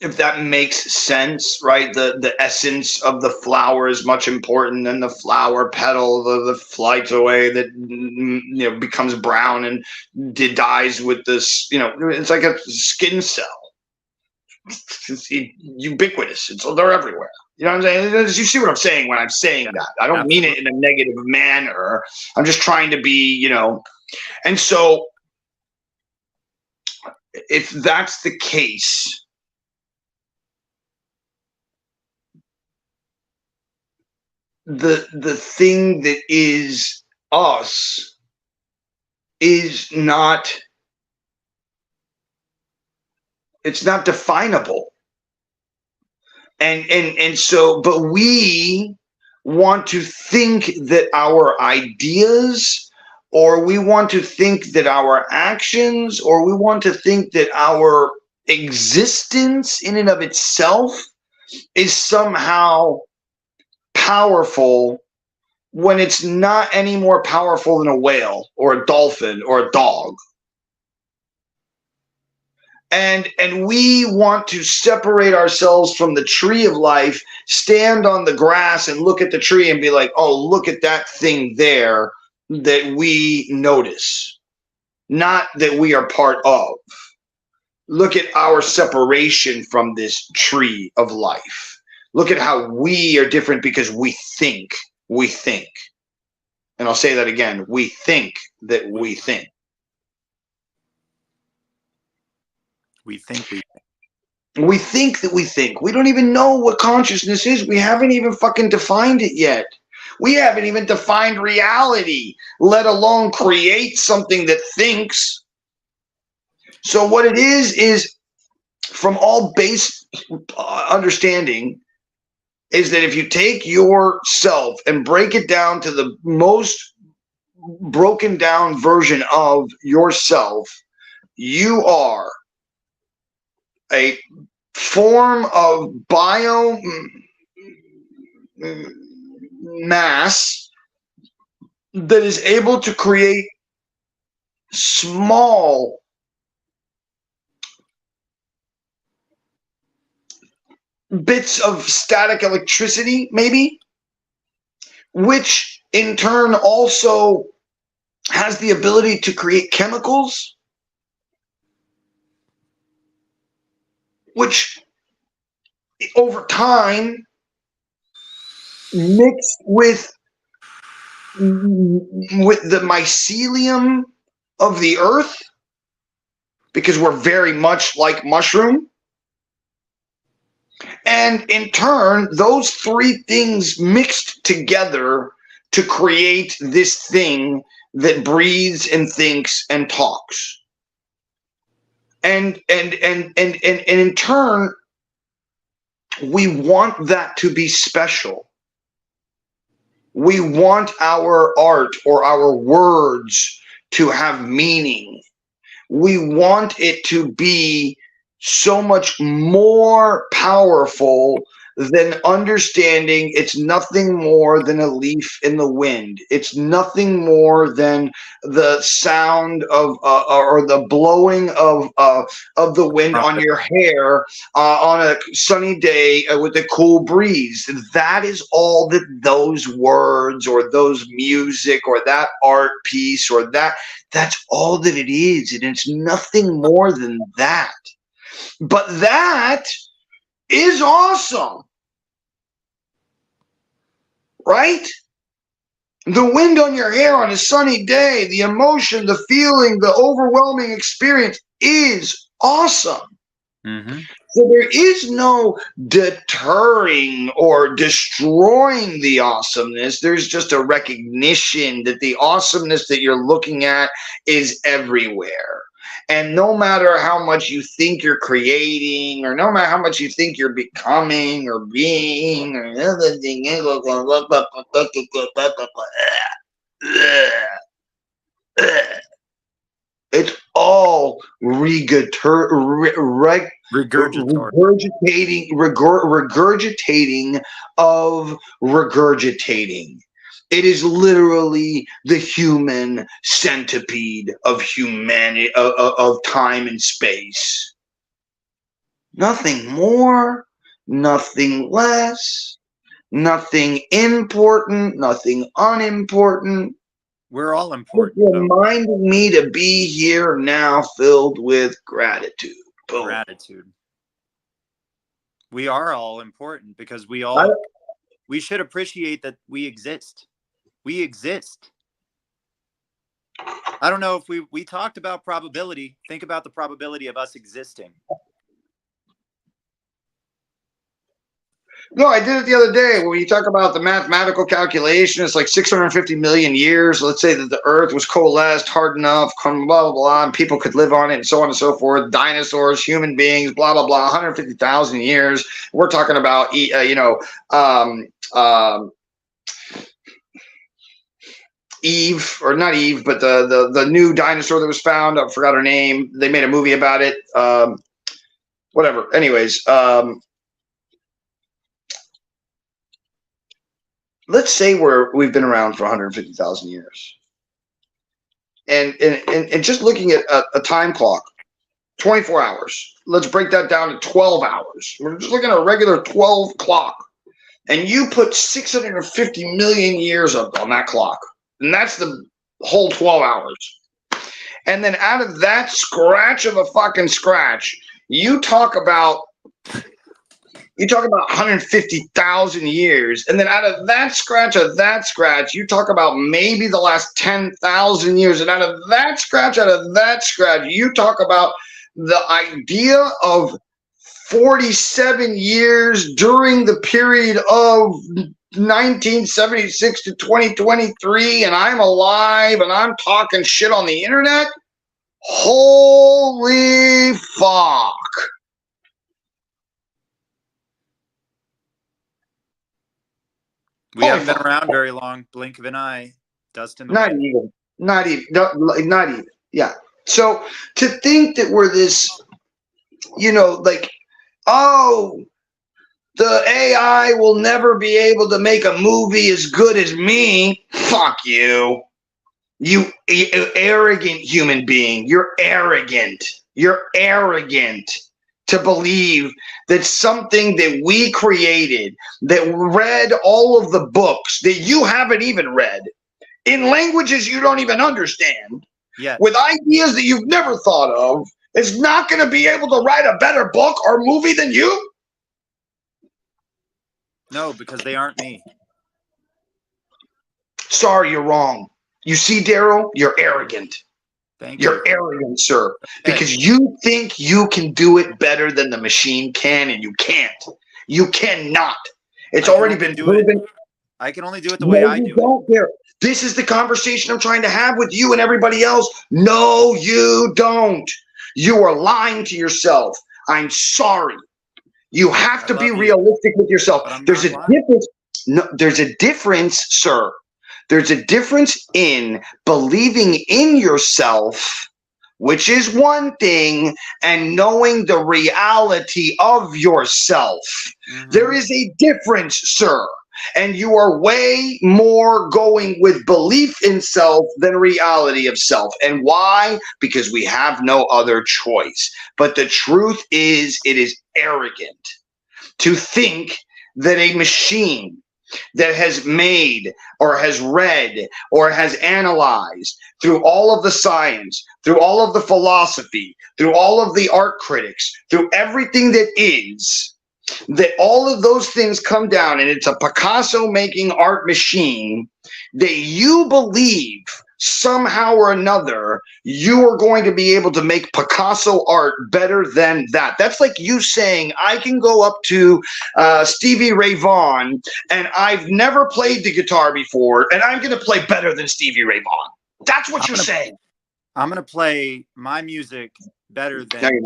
if that makes sense, right? The essence of the flower is much important than the flower petal that flies away, that becomes brown and dies with this. It's like a skin cell. It's ubiquitous. They're everywhere. You know what I'm saying? You see what I'm saying when I'm saying that. I don't mean it in a negative manner. I'm just trying to be, and so if that's the case, the thing that is us is not, it's not definable. And so, but we want to think that our ideas, or we want to think that our actions, or we want to think that our existence in and of itself is somehow powerful, when it's not any more powerful than a whale or a dolphin or a dog. And we want to separate ourselves from the tree of life, stand on the grass and look at the tree and be like, oh, look at that thing there that we notice, not that we are part of. Look at our separation from this tree of life. Look at how we are different because we think. We think. And I'll say that again. We think that we think. We think we think. We think that we think. We don't even know what consciousness is. We haven't even fucking defined it yet. We haven't even defined reality, let alone create something that thinks. So what it is from all base understanding, is that if you take yourself and break it down to the most broken down version of yourself, you are a form of biomass that is able to create small bits of static electricity, maybe, which in turn also has the ability to create chemicals, which over time mixed with the mycelium of the earth, because we're very much like mushroom. And in turn, those three things mixed together to create this thing that breathes and thinks and talks. And in turn, we want that to be special. We want our art or our words to have meaning. We want it to be so much more powerful than understanding it's nothing more than a leaf in the wind. It's nothing more than the sound of or the blowing of the wind on your hair on a sunny day with a cool breeze. That is all that those words or those music or that art piece or that's all that it is. And it's nothing more than that. But that is awesome, right? The wind on your hair on a sunny day, the emotion, the feeling, the overwhelming experience is awesome. Mm-hmm. So there is no deterring or destroying the awesomeness. There's just a recognition that the awesomeness that you're looking at is everywhere. And no matter how much you think you're creating, or no matter how much you think you're becoming or being, or other thing, it's all regurgitating of regurgitating. It is literally the human centipede of humanity, of time and space. Nothing more, nothing less, nothing important, nothing unimportant. We're all It important, though. reminded me to be here now, filled with gratitude. Boom. Gratitude. We are all important because we should appreciate that we exist. We exist. I don't know if we talked about probability. Think about the probability of us existing. No, I did it the other day. When you talk about the mathematical calculation, it's like 650 million years. Let's say that the Earth was coalesced hard enough, blah, blah, blah, and people could live on it and so on and so forth. Dinosaurs, human beings, blah, blah, blah, 150,000 years. We're talking about, Eve, or not Eve, but the new dinosaur that was found. I forgot her name. They made a movie about it. Whatever. Anyways, let's say we've been around for 150,000 years, and just looking at a time clock, 24 hours. Let's break that down to 12 hours. We're just looking at a regular 12 clock, and you put 650 million years up on that clock, and that's the whole 12 hours. And then out of that scratch of a fucking scratch, you talk about 150,000 years, and then out of that scratch, you talk about maybe the last 10,000 years, and out of that scratch, you talk about the idea of 47 years during the period of 1976 to 2023, and I'm alive, and I'm talking shit on the internet. Holy fuck. We haven't been around very long. Blink of an eye. Dust in the wind. Not even. Yeah. So to think that we're this, oh, the AI will never be able to make a movie as good as me. Fuck you. You arrogant human being. You're arrogant. To believe that something that we created, that read all of the books that you haven't even read, in languages you don't even understand, with ideas that you've never thought of, is not going to be able to write a better book or movie than you? No, because they aren't me. Sorry, you're wrong. You see, Daryl, you're arrogant. You're arrogant, sir, because you think you can do it better than the machine can, and you can't. You cannot. It's already been proven. I can only do it the way I do it. This is the conversation I'm trying to have with you and everybody else. No, you don't. You are lying to yourself. I'm sorry. You have to be realistic with yourself. There's a difference. No, there's a difference, sir. There's a difference in believing in yourself, which is one thing, and knowing the reality of yourself. Mm-hmm. There is a difference, sir. And you are way more going with belief in self than reality of self. And why? Because we have no other choice. But the truth is, it is arrogant to think that a machine that has made or has read or has analyzed through all of the science, through all of the philosophy, through all of the art critics, through everything that is, that all of those things come down and it's a Picasso making art machine, that you believe somehow or another you are going to be able to make Picasso art better than that. That's like you saying, I can go up to Stevie Ray Vaughan and I've never played the guitar before and I'm going to play better than Stevie Ray Vaughan. That's what you're saying. I'm going to play my music better than...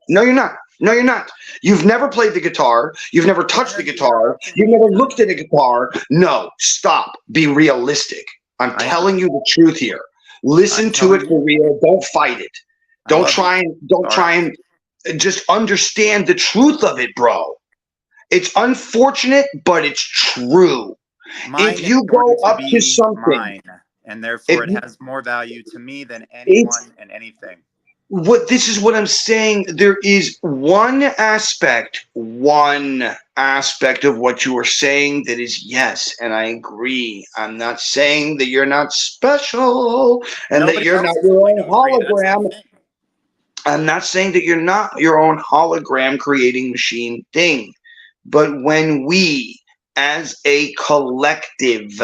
No, you're not. No, you're not. You've never played the guitar. You've never touched the guitar. You've never looked at a guitar. No, stop. Be realistic. I'm telling you the truth here. Listen to it for real. Don't fight it. Don't try and just understand the truth of it, bro. It's unfortunate, but it's true. If you go up to something, and therefore it has more value to me than anyone and anything. This is what I'm saying. There is one aspect of what you are saying that is yes, and I agree. I'm not saying that you're not special and that Nobody you're else not is your going own to agree. That's the hologram. thing. I'm not saying that you're not your own hologram creating machine thing. But when we, as a collective,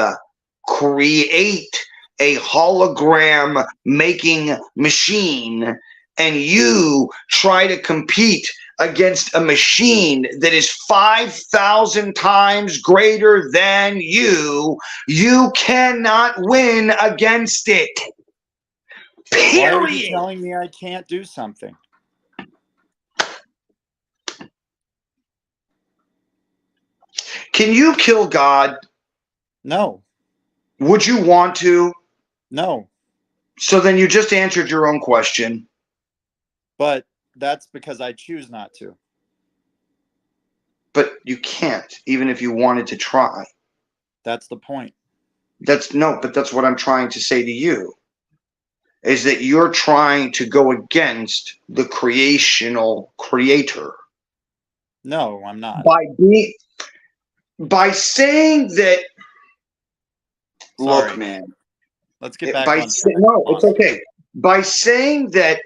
create a hologram making machine, and you try to compete against a machine that is 5,000 times greater than you cannot win against it. Why are you Period. telling me I can't do something? Can you kill God? No. Would you want to? No. So then you just answered your own question. But that's because I choose not to. But you can't, even if you wanted to try. That's the point. But that's what I'm trying to say to you. Is that you're trying to go against the creational creator. No, I'm not. By saying that. Sorry. Look, man. Let's get back on track. No, it's okay. By saying that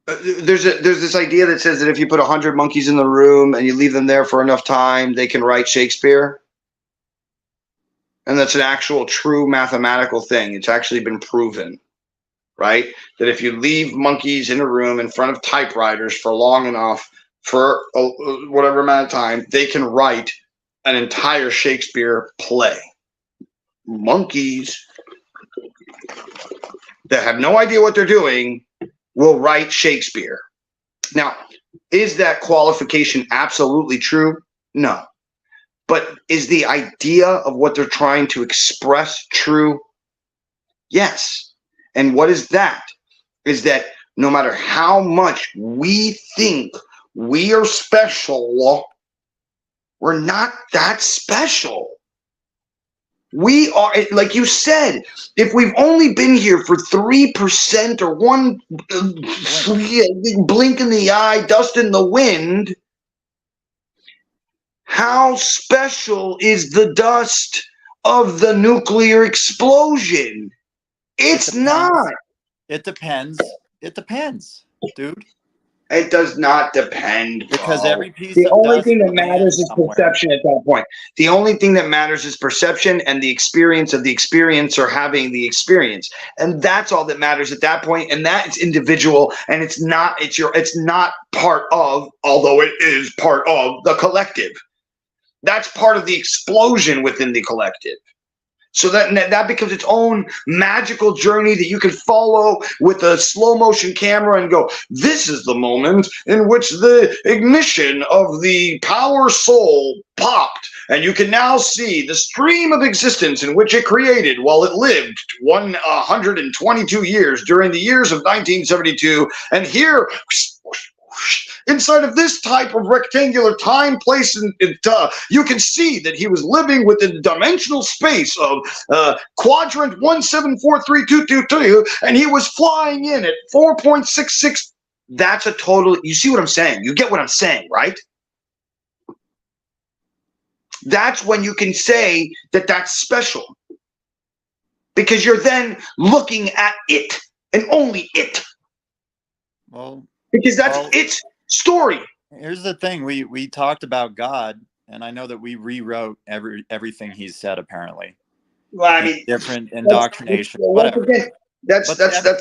there's this idea that says that if you put 100 monkeys in the room and you leave them there for enough time, they can write Shakespeare. And that's an actual true mathematical thing. It's actually been proven, right? That if you leave monkeys in a room in front of typewriters for long enough, for whatever amount of time, they can write an entire Shakespeare play. Monkeys that have no idea what they're doing will write Shakespeare. Now, is that qualification absolutely true? No. But is the idea of what they're trying to express true? Yes. And what is that? Is that no matter how much we think we are special, we're not that special. We are, like you said, if we've only been here for 3% or one blink in the eye, dust in the wind, how special is the dust of the nuclear explosion? It's not. It depends. It depends, dude. It does not depend, bro. Because every piece the of only dust thing that lands matters is somewhere. perception at that point. The only thing that matters is perception and the experience of the experiencer having the experience. And that's all that matters at that point. And that is individual, and it's not part of, although it is part of the collective. That's part of the explosion within the collective. So that becomes its own magical journey that you can follow with a slow motion camera and go, this is the moment in which the ignition of the power soul popped. And you can now see the stream of existence in which it created while it lived 122 years during the years of 1972. And here, inside of this type of rectangular time, place, and you can see that he was living within the dimensional space of quadrant 1743222, and he was flying in at 4.66. That's a total. You see what I'm saying? You get what I'm saying, right? That's when you can say that that's special, because you're then looking at it and only it. Well, because that's its story. Here's the thing: we talked about God, and I know that we rewrote everything He said. Apparently, well, I mean, different indoctrination. Whatever. That's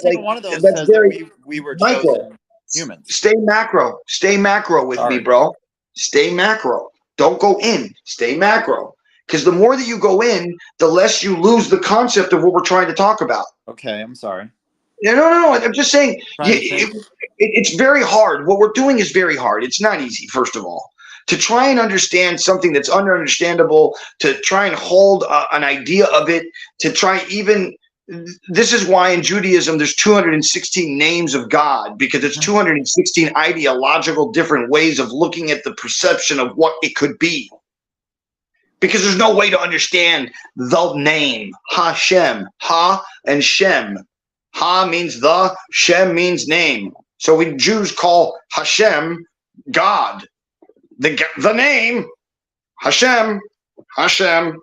like one of those that's says very that we were Michael, chosen humans. Stay macro with me, bro. Stay macro. Don't go in. Stay macro. Because the more that you go in, the less you lose the concept of what we're trying to talk about. Okay, I'm sorry. No. I'm just saying it's very hard. What we're doing is very hard. It's not easy, first of all. To try and understand something that's understandable, to try and hold an idea of it, to try even... This is why in Judaism there's 216 names of God, because it's 216 ideological different ways of looking at the perception of what it could be. because there's no way to understand the name Hashem. Ha and Shem. Ha means the, Shem means name. So we Jews call Hashem God. The name Hashem. Hashem.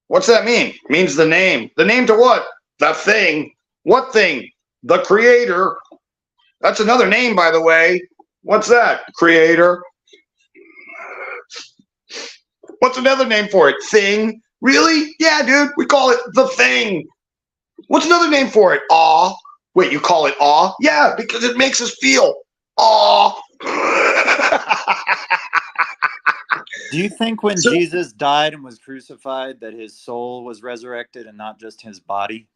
What's that mean? It means the name. The name to what? The thing. What thing? The Creator. That's another name, by the way. What's that? Creator. What's another name for it? Thing. Really? Yeah, dude. We call it the thing. What's another name for it? Awe. Wait, you call it awe? Yeah, because it makes us feel awe. Do you think when Jesus died and was crucified that his soul was resurrected and not just his body?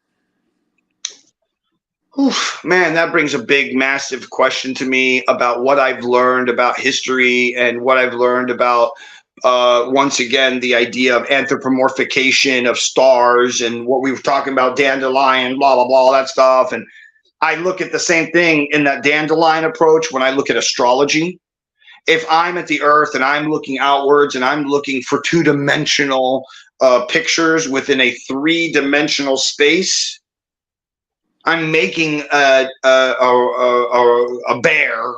Oof, man, that brings a big, massive question to me about what I've learned about history and what I've learned about, once again, the idea of anthropomorphication of stars and what we were talking about, dandelion, blah, blah, blah, all that stuff. And I look at the same thing in that dandelion approach when I look at astrology. If I'm at the earth and I'm looking outwards and I'm looking for two-dimensional pictures within a three-dimensional space, I'm making a bear,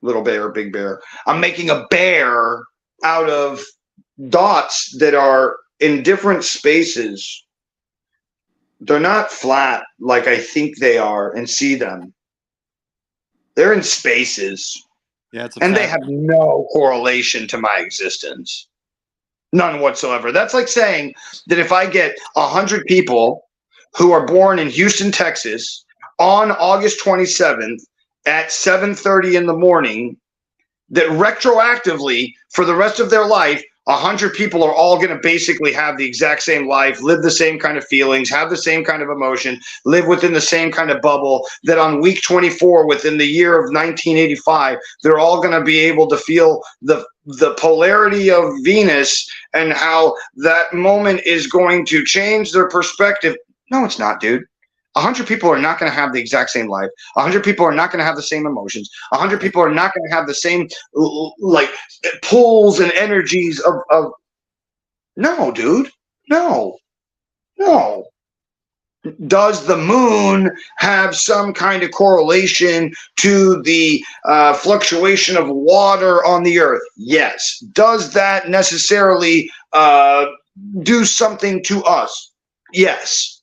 little bear, big bear. I'm making a bear out of dots that are in different spaces. They're not flat like I think they are and see them. They're in spaces. Yeah, and they have no correlation to my existence. None whatsoever. That's like saying that if I get 100 people who are born in Houston, Texas on August 27th at 7:30 in the morning, that retroactively for the rest of their life, 100 people are all going to basically have the exact same life, live the same kind of feelings, have the same kind of emotion, live within the same kind of bubble, that on week 24 within the year of 1985, they're all going to be able to feel the polarity of Venus and how that moment is going to change their perspective. No, it's not, dude. 100 people are not going to have the exact same life. 100 people are not going to have the same emotions. 100 people are not going to have the same like pulls and energies of no, dude. No. Does the moon have some kind of correlation to the fluctuation of water on the earth? Yes. Does that necessarily do something to us? Yes.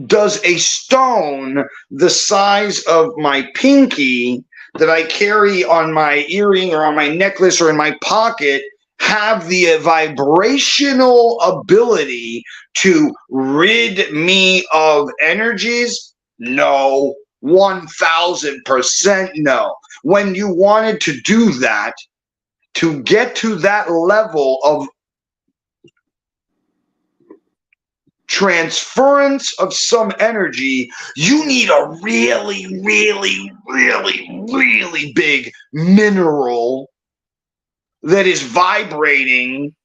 Does a stone the size of my pinky that I carry on my earring or on my necklace or in my pocket have the vibrational ability to rid me of energies? No. 1000% no. When you wanted to do that, to get to that level of transference of some energy, you need a really, really, really, really big mineral that is vibrating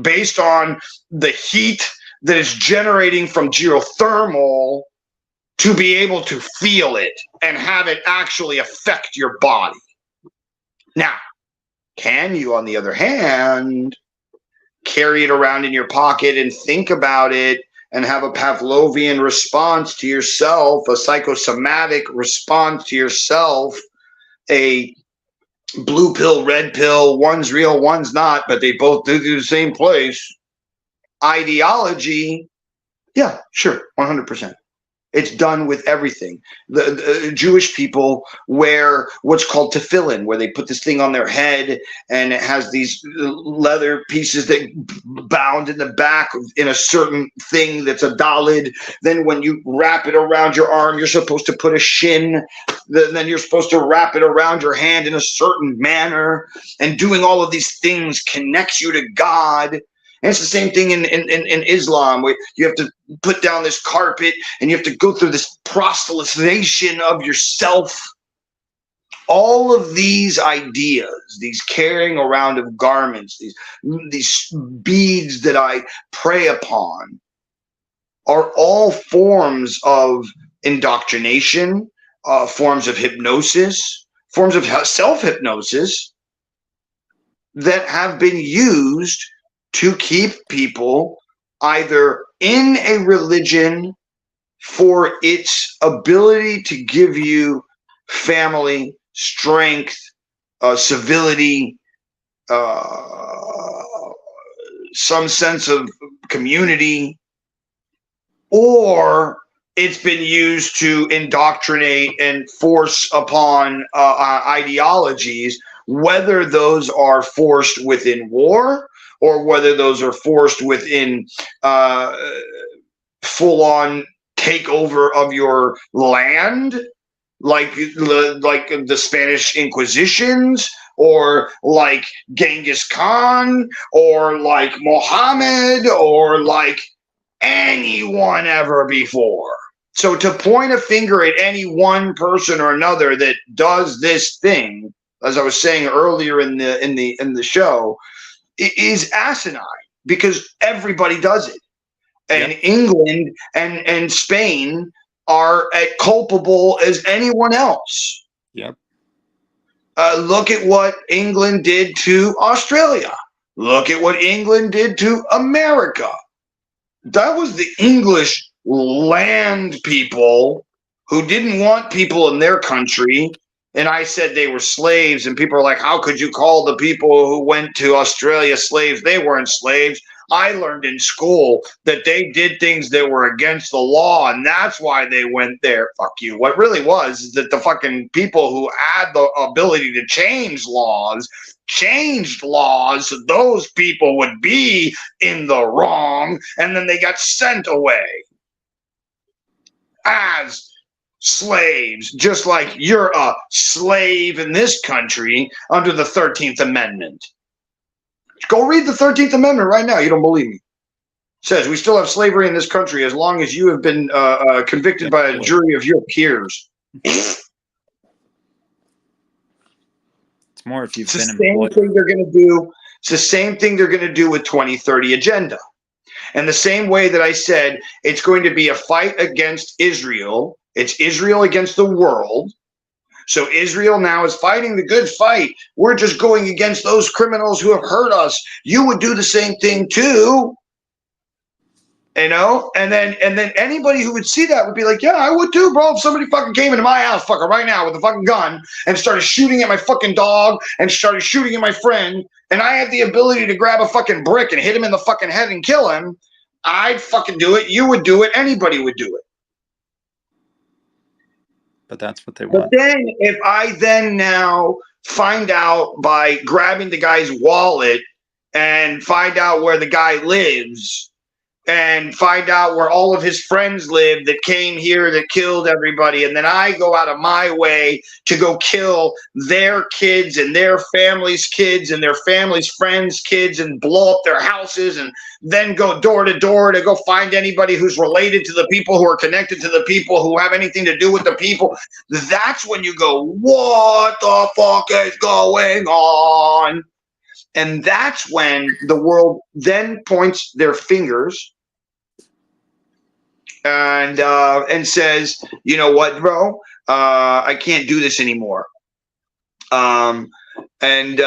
based on the heat that is generating from geothermal to be able to feel it and have it actually affect your body. Now, can you, on the other hand, carry it around in your pocket and think about it and have a Pavlovian response to yourself, a psychosomatic response to yourself, a blue pill, red pill, one's real, one's not, but they both do the same place ideology? Yeah, sure, 100%. It's done with everything. The Jewish people wear what's called tefillin, where they put this thing on their head, and it has these leather pieces that bound in the back in a certain thing that's a dalid. Then when you wrap it around your arm, you're supposed to put a shin. Then you're supposed to wrap it around your hand in a certain manner. And doing all of these things connects you to God. And it's the same thing in Islam, where you have to put down this carpet and you have to go through this proselytization of yourself. All of these ideas, these carrying around of garments, these beads that I pray upon, are all forms of indoctrination, forms of hypnosis, forms of self-hypnosis that have been used to keep people either in a religion for its ability to give you family, strength, civility, some sense of community, or it's been used to indoctrinate and force upon ideologies, whether those are forced within war or whether those are forced within full-on takeover of your land, like the Spanish Inquisitions, or like Genghis Khan, or like Mohammed, or like anyone ever before. So to point a finger at any one person or another that does this thing, as I was saying earlier in the show, is asinine, because everybody does it. And yep. England and Spain are as culpable as anyone else. Yep. Look at what England did to Australia. Look at what England did to America. That was the English land people who didn't want people in their country. And I said they were slaves. And people are like, how could you call the people who went to Australia slaves? They weren't slaves. I learned in school that they did things that were against the law, and that's why they went there. Fuck you. What really was is that the fucking people who had the ability to change laws changed laws, so those people would be in the wrong, and then they got sent away as slaves, just like you're a slave in this country under the 13th Amendment. Go read the 13th Amendment right now. You don't believe me. It says we still have slavery in this country as long as you have been convicted by a jury of your peers. It's more if you've been employed. Thing they're going to do. It's the same thing they're going to do with 2030 agenda. And the same way that I said it's going to be a fight against Israel. It's Israel against the world. So Israel now is fighting the good fight. We're just going against those criminals who have hurt us. You would do the same thing too. You know? And then anybody who would see that would be like, yeah, I would too, bro. If somebody fucking came into my house fucker right now with a fucking gun and started shooting at my fucking dog and started shooting at my friend, and I had the ability to grab a fucking brick and hit him in the fucking head and kill him, I'd fucking do it. You would do it. Anybody would do it. But that's what they want. But then if I then now find out by grabbing the guy's wallet and find out where the guy lives and find out where all of his friends live that came here that killed everybody, and then I go out of my way to go kill their kids and their family's kids and their family's friends' kids and blow up their houses and then go door to door to go find anybody who's related to the people who are connected to the people who have anything to do with the people, that's when you go, what the fuck is going on? And that's when the world then points their fingers and says, you know what, bro, I can't do this anymore. And then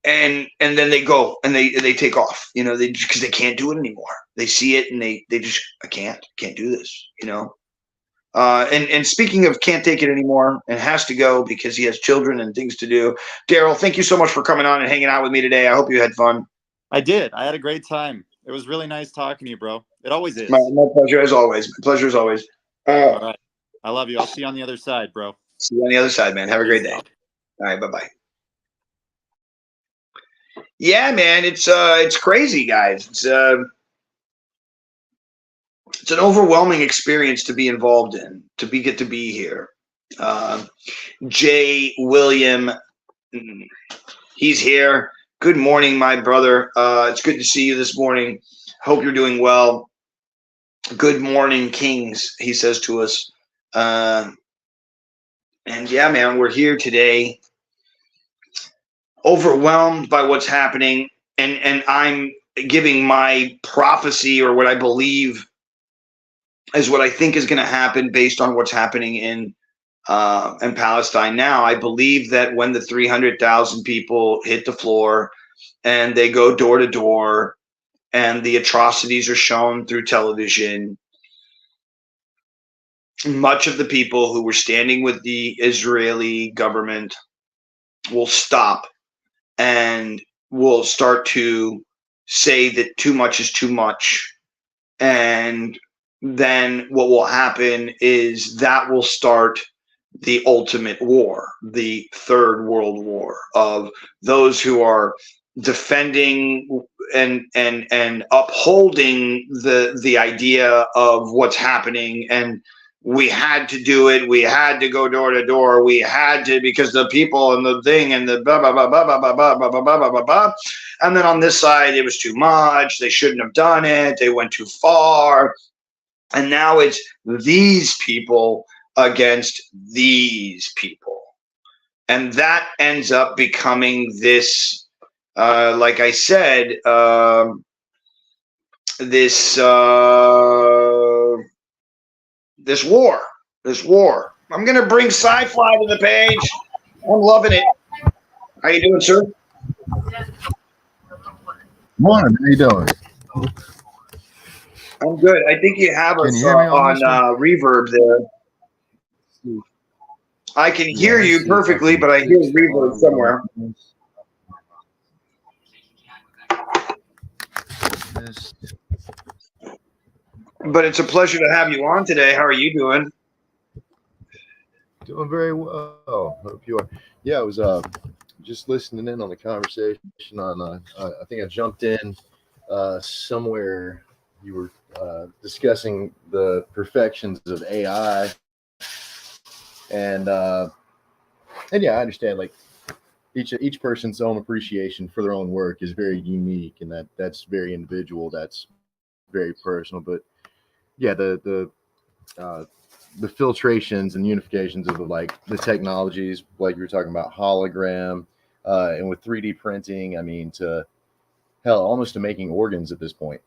they go and they take off, you know, because they can't do it anymore. They see it and they just, I can't do this, you know. And speaking of can't take it anymore and has to go because he has children and things to do, Daryl, thank you so much for coming on and hanging out with me today. I hope you had fun. I did. I had a great time. It was really nice talking to you, bro. It always is. My pleasure as always. My pleasure as always. All right. I love you. I'll see you on the other side, bro. See you on the other side, man. Have a great day. All right. Bye-bye. Yeah, man. It's crazy, guys. It's an overwhelming experience to be involved in, get to be here. Jay William, he's here. Good morning, my brother. It's good to see you this morning. Hope you're doing well. Good morning, Kings, he says to us. And yeah, man, we're here today, overwhelmed by what's happening. And I'm giving my prophecy, or what I believe is what I think is going to happen based on what's happening in and Palestine now. I believe that when the 300,000 people hit the floor and they go door to door and the atrocities are shown through television, much of the people who were standing with the Israeli government will stop and will start to say that too much is too much. And then what will happen is that will start the ultimate war, the third world war, of those who are defending and upholding the idea of what's happening. And we had to do it. We had to go door to door. We had to, because the people and the thing and the blah blah blah blah blah blah blah blah blah blah blah blah. And then on this side, it was too much. They shouldn't have done it. They went too far. And now it's these people against these people. And that ends up becoming this, like I said, this war. This war. I'm going to bring sci-fi to the page. I'm loving it. How you doing, sir? Morning. How you doing? I'm good. I think you have us on reverb there. I can hear you perfectly, but I hear reverb somewhere. But it's a pleasure to have you on today. How are you doing? Doing very well. Hope you are. Yeah, I was just listening in on the conversation on. I think I jumped in somewhere. You were discussing the perfections of AI, and yeah, I understand. Like each person's own appreciation for their own work is very unique, and that's very individual. That's very personal. But yeah, the filtrations and unifications of the technologies, like you were talking about hologram, and with 3D printing, I mean, to hell, almost to making organs at this point,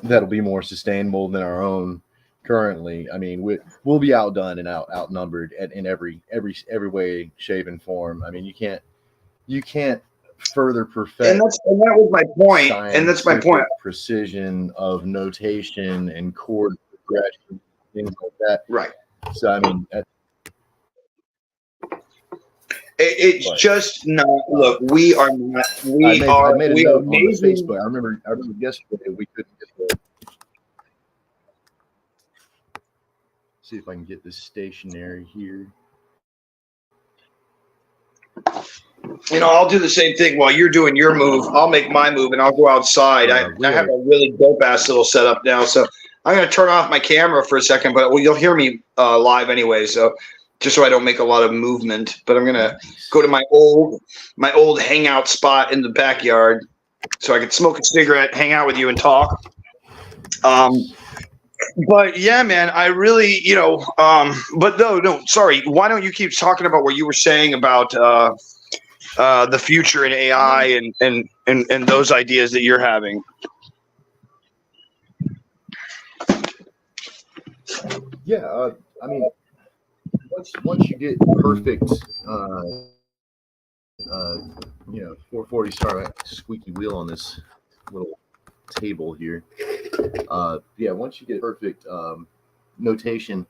that'll be more sustainable than our own currently. I mean, we'll be outdone and outnumbered in every way, shape, and form. I mean, you can't further perfect. And that was my point. And that's my point. Precision of notation and chord progression, things like that. Right. So, I mean, it's just not. Look, we are not. We are amazing. On Facebook. I remember yesterday we couldn't get the. See if I can get this stationary here. I'll do the same thing while you're doing your move. I'll make my move and I'll go outside. I have a really dope ass little setup now, so I'm going to turn off my camera for a second, but you'll hear me live anyway. So just so I don't make a lot of movement, but I'm going to go to my old hangout spot in the backyard so I can smoke a cigarette, hang out with you and talk. But yeah, man, I really, but no, sorry. Why don't you keep talking about what you were saying about the future in AI and those ideas that you're having? Yeah, I mean, once you get perfect, 440 star squeaky wheel on this little table here. Yeah, once you get perfect notation,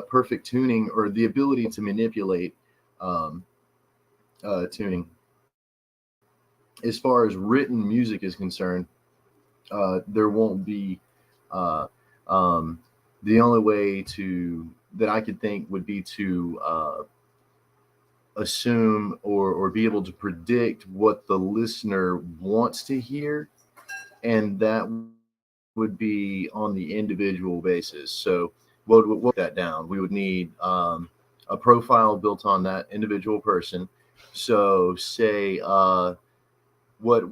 perfect tuning, or the ability to manipulate tuning, as far as written music is concerned, there won't be the only way that I could think would be to assume or be able to predict what the listener wants to hear, and that would be on the individual basis. So what would work that down? We would need a profile built on that individual person. So say what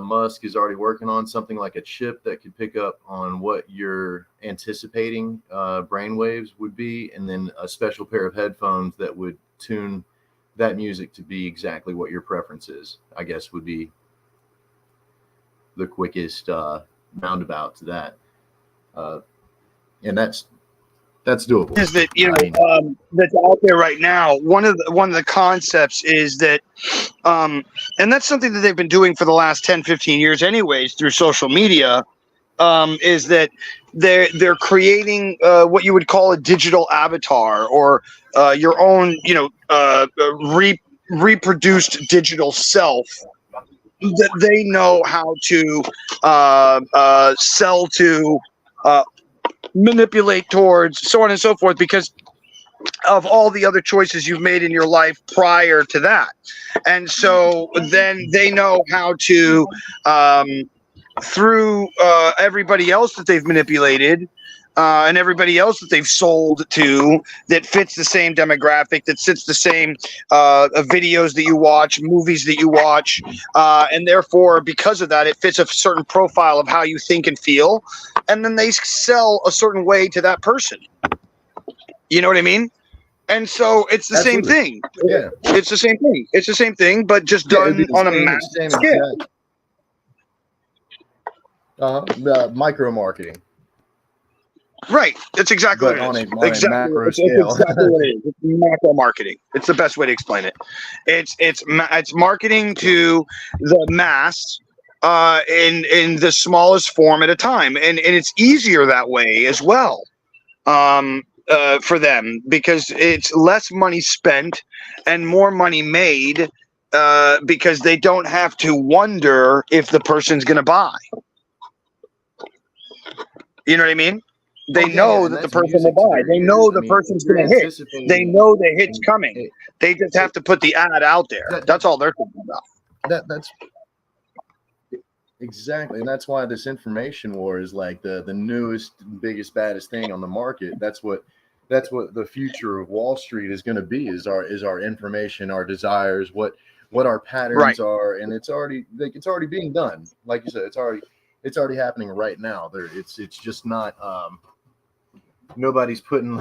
Musk is already working on, something like a chip that could pick up on what you're anticipating brainwaves would be, and then a special pair of headphones that would tune that music to be exactly what your preference is, I guess, would be the quickest roundabout to that. And that's That's doable. Is that I mean, that's out there right now? One of the concepts is that, and that's something that they've been doing for the last 10, 15 years, anyways, through social media. Is that they're creating what you would call a digital avatar, or your own, reproduced digital self that they know how to sell to, manipulate towards, so on and so forth, because of all the other choices you've made in your life prior to that. And so then they know how to, through everybody else that they've manipulated, and everybody else that they've sold to, that fits the same demographic, that fits the same videos that you watch, movies that you watch, and therefore, because of that, it fits a certain profile of how you think and feel, and then they sell a certain way to that person. You know what I mean? And so it's the Absolutely. same thing. Yeah. It's the same thing. It's the same thing, but just Yeah, it'd done be the on a same- massive same scale. exact- micro marketing, Right. That's exactly but what it is. on a Exactly. macro It's scale. exactly what it is. It's macro marketing. It's the best way to explain it. It's marketing to the mass, in the smallest form at a time, and it's easier that way as well, for them, because it's less money spent and more money made, because they don't have to wonder if the person's going to buy. You know what I mean? They know that the person will buy. They know the person's going to hit. They know the hit's coming. They just have to put the ad out there. That's all they're thinking about. That's exactly, and that's why this information war is like the newest, biggest, baddest thing on the market. That's what the future of Wall Street is going to be. Is our information, our desires, what our patterns are, and it's already being done. Like you said, it's already happening right now. It's just not. Nobody's putting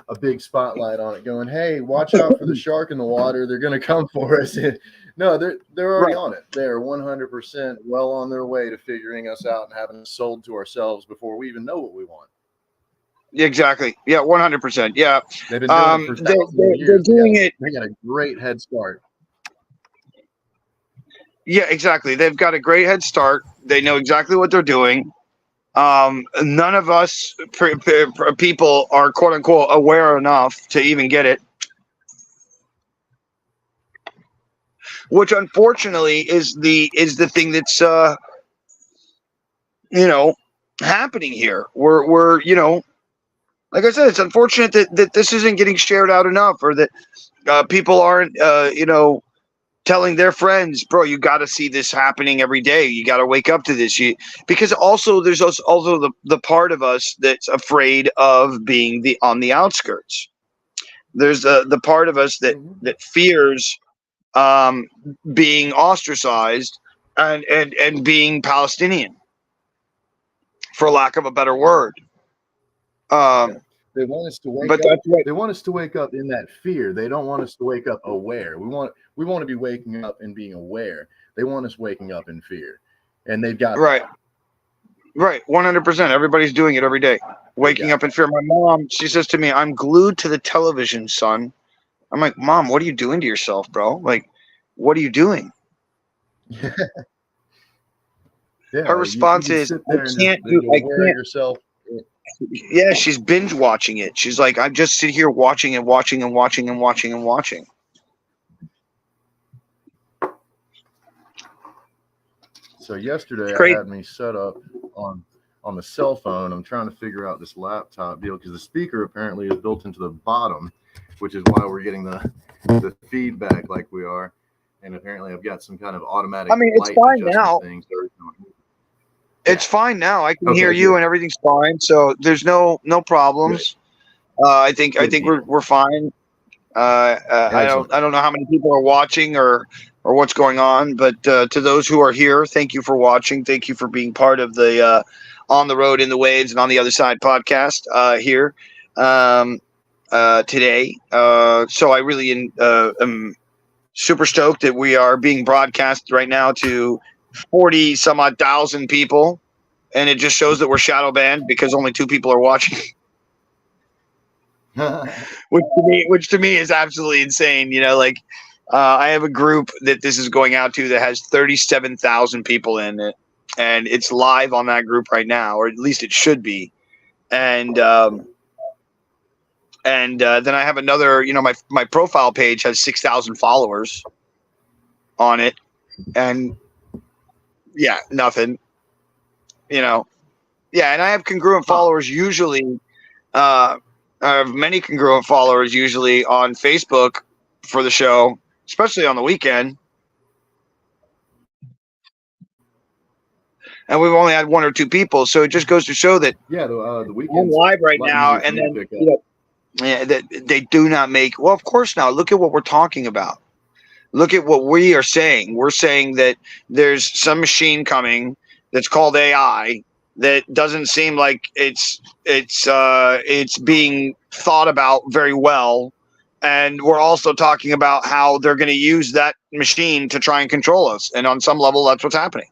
a big spotlight on it, going, "Hey, watch out for the shark in the water. They're going to come for us." No, they're already on it. They're 100% well on their way to figuring us out and having us sold to ourselves before we even know what we want. Exactly. Yeah, 100%. Yeah. They've been doing it for thousands of years. They're doing it. They got a great head start. Yeah, exactly. They've got a great head start. They know exactly what they're doing. None of us people are quote unquote aware enough to even get it, which unfortunately is the thing that's happening here. We're like I said, it's unfortunate that this isn't getting shared out enough, or that people aren't telling their friends, bro, you got to see this happening every day. You got to wake up to this. Because also there's also the part of us that's afraid of being on the outskirts. There's the part of us that fears being ostracized and being Palestinian, for lack of a better word. They want us to wake up. Right. They want us to wake up in that fear. They don't want us to wake up aware. We want to be waking up and being aware. They want us waking up in fear, and they've got right. 100%. Everybody's doing it every day, waking up in fear. My mom, she says to me, "I'm glued to the television, son." I'm like, "Mom, what are you doing to yourself, bro? Like, what are you doing?" Yeah, her response is, "I can't yourself." Yeah, she's binge watching it. She's like, I just sit here watching and watching and watching and watching and watching. So yesterday I had me set up on the cell phone. I'm trying to figure out this laptop deal because the speaker apparently is built into the bottom, which is why we're getting the feedback like we are. And apparently I've got some kind of automatic. I mean, it's fine now. Thing. It's fine now. I can hear you and everything's fine. So there's no problems. I think we're fine. I don't know how many people are watching or what's going on, but to those who are here, thank you for watching. Thank you for being part of the On the Road in the Waves and On the Other Side podcast here today. So I really am super stoked that we are being broadcast right now to 40 some odd thousand people, and it just shows that we're shadow banned because only 2 people are watching. which to me is absolutely insane. Like I have a group that this is going out to that has 37,000 people in it, and it's live on that group right now, or at least it should be. And then I have another, my profile page has 6,000 followers on it, and yeah, nothing. Yeah, and I have congruent followers usually. I have many congruent followers usually on Facebook for the show, especially on the weekend. And we've only had 1 or 2 people, so it just goes to show that the weekend I'm live right now, and then that they do not make. Well, of course now. Look at what we're talking about. Look at what we are saying. We're saying that there's some machine coming that's called AI that doesn't seem like it's being thought about very well. And we're also talking about how they're going to use that machine to try and control us. And on some level, that's what's happening.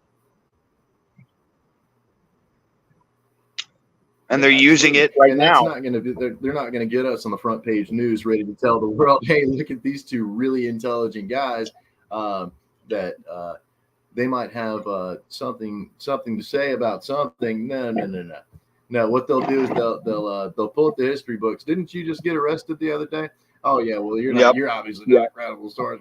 And they're using it right now. Not going to be. They're not going to get us on the front page news, ready to tell the world, "Hey, look at these 2 really intelligent guys that they might have something to say about something." No. What they'll do is they'll pull up the history books. Didn't you just get arrested the other day? Oh yeah, well you're not. You're obviously not a credible source.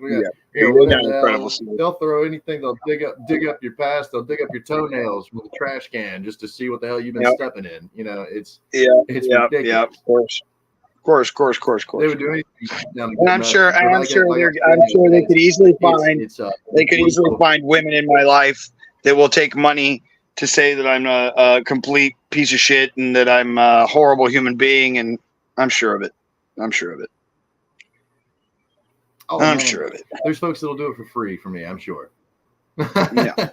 They'll throw anything. They'll dig up your past. They'll dig up your toenails with a trash can just to see what the hell you've been stepping in. It's ridiculous. Yeah, of course. They would do anything. And I'm sure they could easily find women in my life that will take money to say that I'm a complete piece of shit and that I'm a horrible human being, and I'm sure of it. Oh, I'm sure of it. There's folks that'll do it for free for me, I'm sure. Yeah.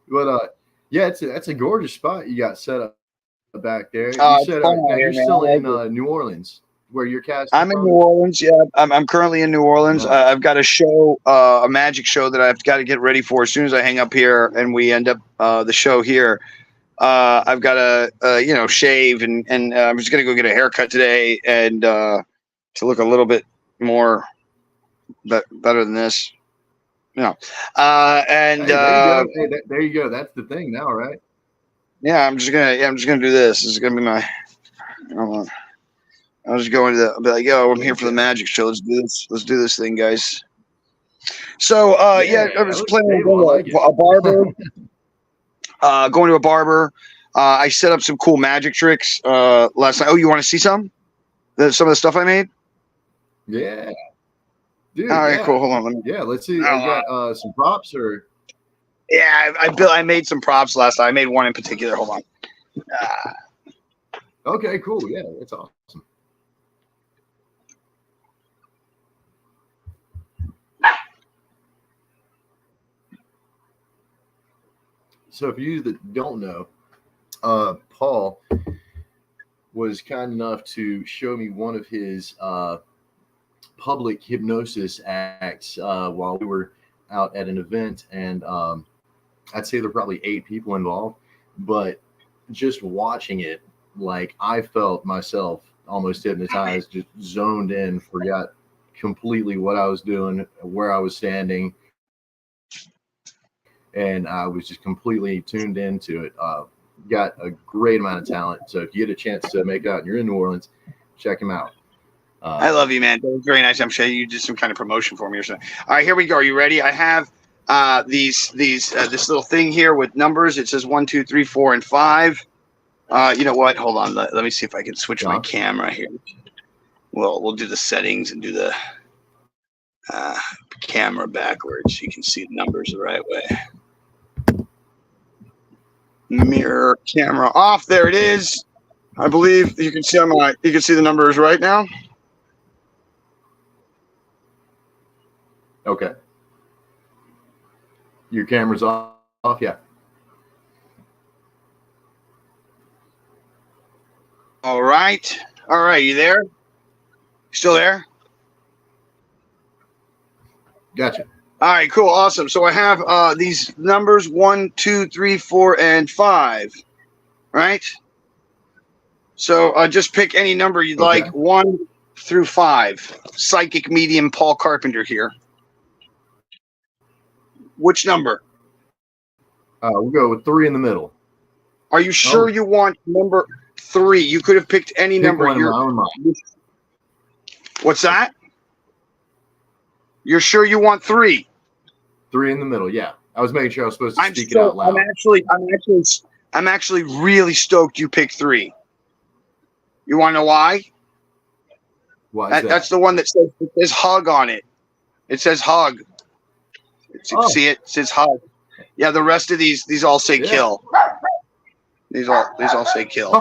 But that's a gorgeous spot you got set up back there. You're still in New Orleans, where you're casting. I'm in New Orleans. Yeah, I'm currently in New Orleans. I've got a show, a magic show that I've got to get ready for as soon as I hang up here and we end up the show here. I've got to shave and I'm just gonna go get a haircut today and to look a little bit more better than this. There you go. That's the thing now, right? Yeah, I'm just gonna do this. This is gonna be my. Hold on. I'll just go into I'll be like, yo, I'm here for the magic show. Let's do this. Let's do this thing, guys. So I was planning on a barber. Going to a barber. I set up some cool magic tricks last night. Oh, you want to see some of the stuff I made? Yeah. Dude, all right, cool. Hold on. Let's see. I got some props or. Yeah, I made some props last night. I made one in particular. Hold on. Okay, cool. Yeah, that's awesome. So if you that don't know, Paul was kind enough to show me one of his public hypnosis acts while we were out at an event, and I'd say there were probably 8 people involved, but just watching it, like I felt myself almost hypnotized, just zoned in, forgot completely what I was doing, where I was standing, and I was just completely tuned into it. Got a great amount of talent. So if you get a chance to make out and you're in New Orleans, check him out. I love you, man. That was very nice. I'm sure you did some kind of promotion for me or something. All right, here we go. Are you ready? I have this little thing here with numbers. It says 1, 2, 3, 4, and 5. You know what? Hold on. Let me see if I can switch my camera here. Well, we'll do the settings and do the camera backwards so you can see the numbers the right way. Mirror camera off. There it is. I believe you can see you can see the numbers right now. Okay. Your camera's off. Yeah. All right. You there? Still there? Gotcha. All right, cool, awesome. So I have these numbers 1, 2, 3, 4, and 5. Right. So just pick any number you'd like, 1 through 5. Psychic medium Paul Carpenter here. Which number? We'll go with 3 in the middle. Are you sure you want number 3? You could have picked any number. One in my own mind. What's that? You're sure you want 3? 3 in the middle. Yeah, I was making sure I was supposed to speak it out loud. I'm actually really stoked you picked 3. You want to know why? Why is that? That's the one that says hug on it. It says hug. See it? It says hug. Yeah, the rest of these all say kill. These all say kill.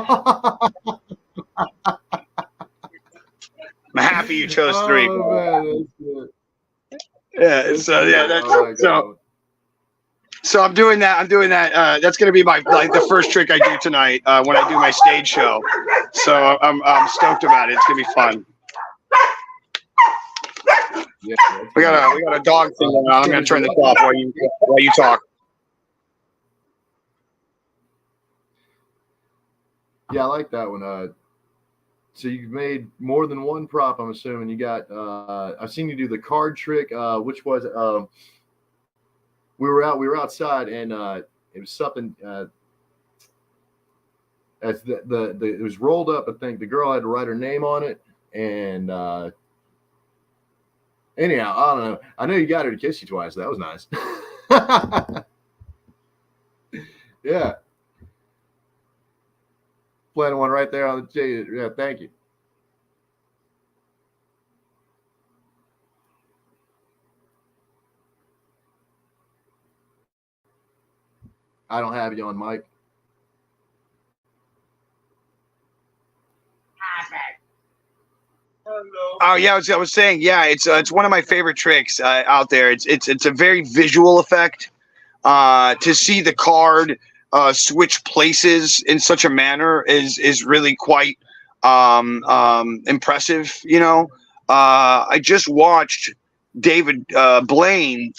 I'm happy you chose 3. Man, that's good. So I'm doing that. That's gonna be my the first trick I do tonight when I do my stage show. So I'm stoked about it. It's gonna be fun. Yeah, we got a dog thing going on. I'm gonna turn this off while you talk. Yeah, I like that one. So you've made more than one prop, I'm assuming. You got I've seen you do the card trick, which was we were outside and it was something as it was rolled up. I think the girl had to write her name on it, and anyhow, I don't know. I know you got her to kiss you twice. That was nice. Yeah. Playing one right there on the J. Yeah, thank you. I don't have you on mic. Oh yeah, I was saying, yeah, it's one of my favorite tricks out there. It's a very visual effect. To see the card switch places in such a manner is really quite impressive. You know, I just watched David Blaine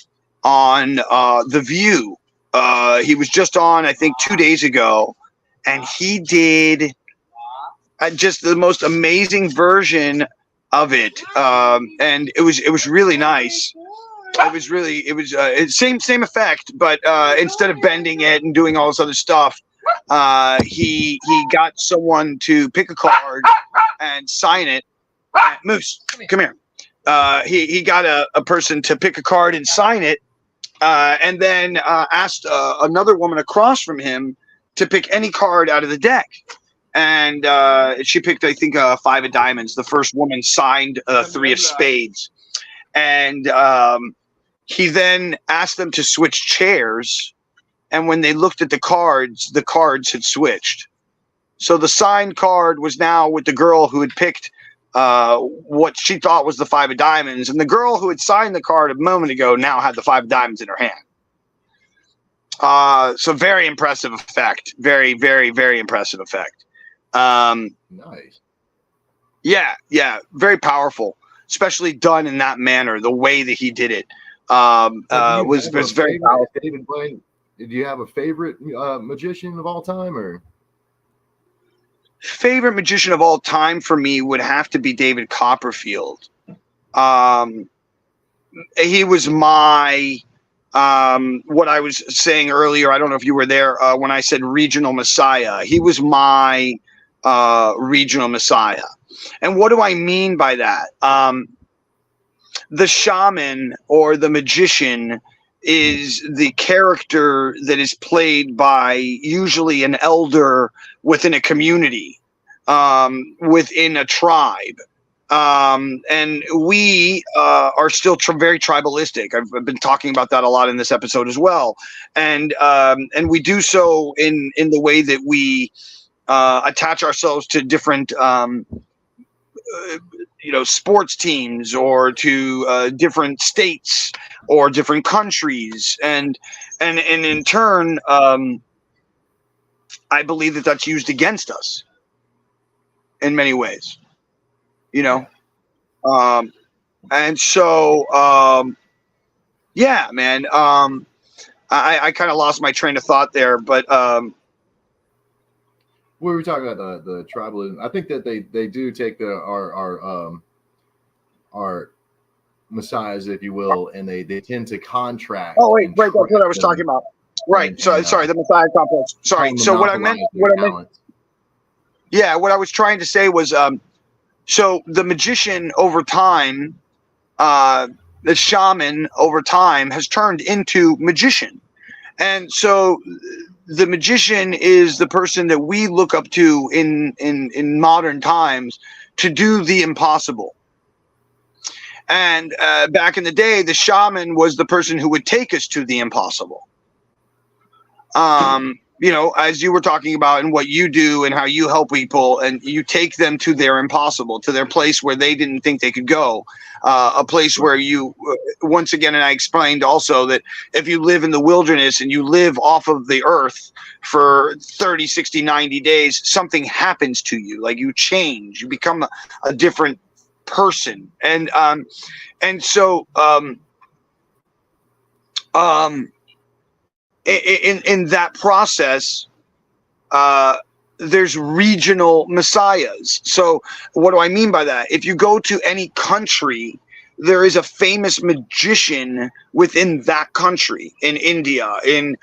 on The View. He was just on, I think, 2 days ago, and he did just the most amazing version of it, and it was really nice. It's same effect, but instead of bending it and doing all this other stuff, he got someone to pick a card and sign it. Moose, come here. He got a person to pick a card and sign it, and then asked another woman across from him to pick any card out of the deck. And she picked, I think, 5 of diamonds. The first woman signed 3 of spades. And he then asked them to switch chairs. And when they looked at the cards had switched. So the signed card was now with the girl who had picked what she thought was the 5 of diamonds. And the girl who had signed the card a moment ago now had the 5 of diamonds in her hand. So very impressive effect. Very, very, very impressive effect. Nice. Yeah, very powerful, especially done in that manner. The way that he did it was very powerful. David Blaine, do you have a favorite magician of all time, or favorite magician of all time? For me, would have to be David Copperfield. He was my what I was saying earlier. I don't know if you were there when I said regional messiah. He was my regional messiah. And what do I mean by that? The shaman or the magician is the character that is played by usually an elder within a community, within a tribe. And we are still very tribalistic. I've been talking about that a lot in this episode as well. And we do so in the way that we attach ourselves to different sports teams, or to different states or different countries, and in turn I believe that that's used against us in many ways, and so yeah, man, I kind of lost my train of thought there, but we were talking about the tribalism. I think that they do take our messiahs, if you will, and they tend to contract. Oh wait, that's what I was talking about. Right. Sorry, the Messiah complex. Sorry. So what I meant. Yeah, what I was trying to say was, so the magician over time, the shaman over time has turned into magician, and so the magician is the person that we look up to in modern times to do the impossible. And back in the day, the shaman was the person who would take us to the impossible. You know, as you were talking about and what you do and how you help people and you take them to their impossible, to their place where they didn't think they could go, a place where you, once again, and I explained also that if you live in the wilderness and you live off of the earth for 30, 60, 90 days, something happens to you. Like you change, you become a different person. And so, in that process, there's regional messiahs. So what do I mean by that? If you go to any country, there is a famous magician within that country. In India, in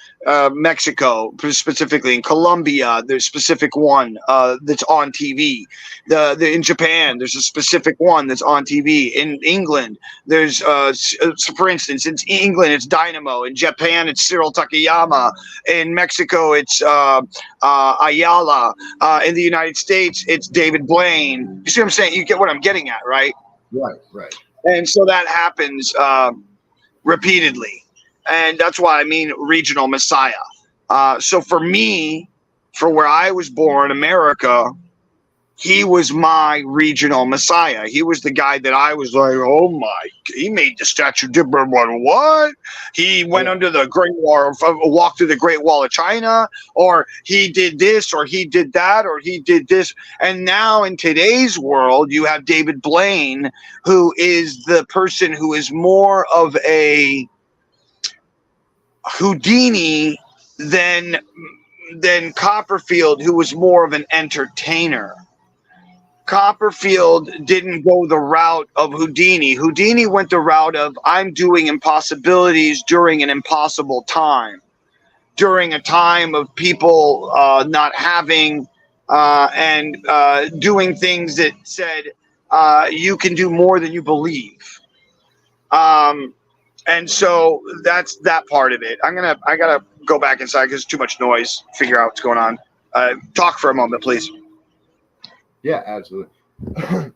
Mexico, specifically in Colombia, there's a specific one that's on TV. In Japan, there's a specific one that's on TV. In England, there's, for instance, in England, it's Dynamo. In Japan, it's Cyril Takayama. In Mexico, it's Ayala. In the United States, it's David Blaine. You see what I'm saying? You get what I'm getting at, right? Right. And so that happens repeatedly. And that's why I mean regional messiah. So for me, for where I was born, America, he was my regional messiah. He was the guy that I was like, oh my, he made the Statue of Liberty. What? He went under the Great Wall, walked through the Great Wall of China, or he did this, or he did that, or he did this. And now in today's world, you have David Blaine, who is the person who is more of a Houdini than Copperfield, who was more of an entertainer. Copperfield didn't go the route of Houdini. Houdini went the route of, I'm doing impossibilities during an impossible time, during a time of people not having and doing things that said you can do more than you believe. And so that's that part of it. I gotta go back inside because there's too much noise. Figure out what's going on. Talk for a moment, please. Yeah, absolutely. I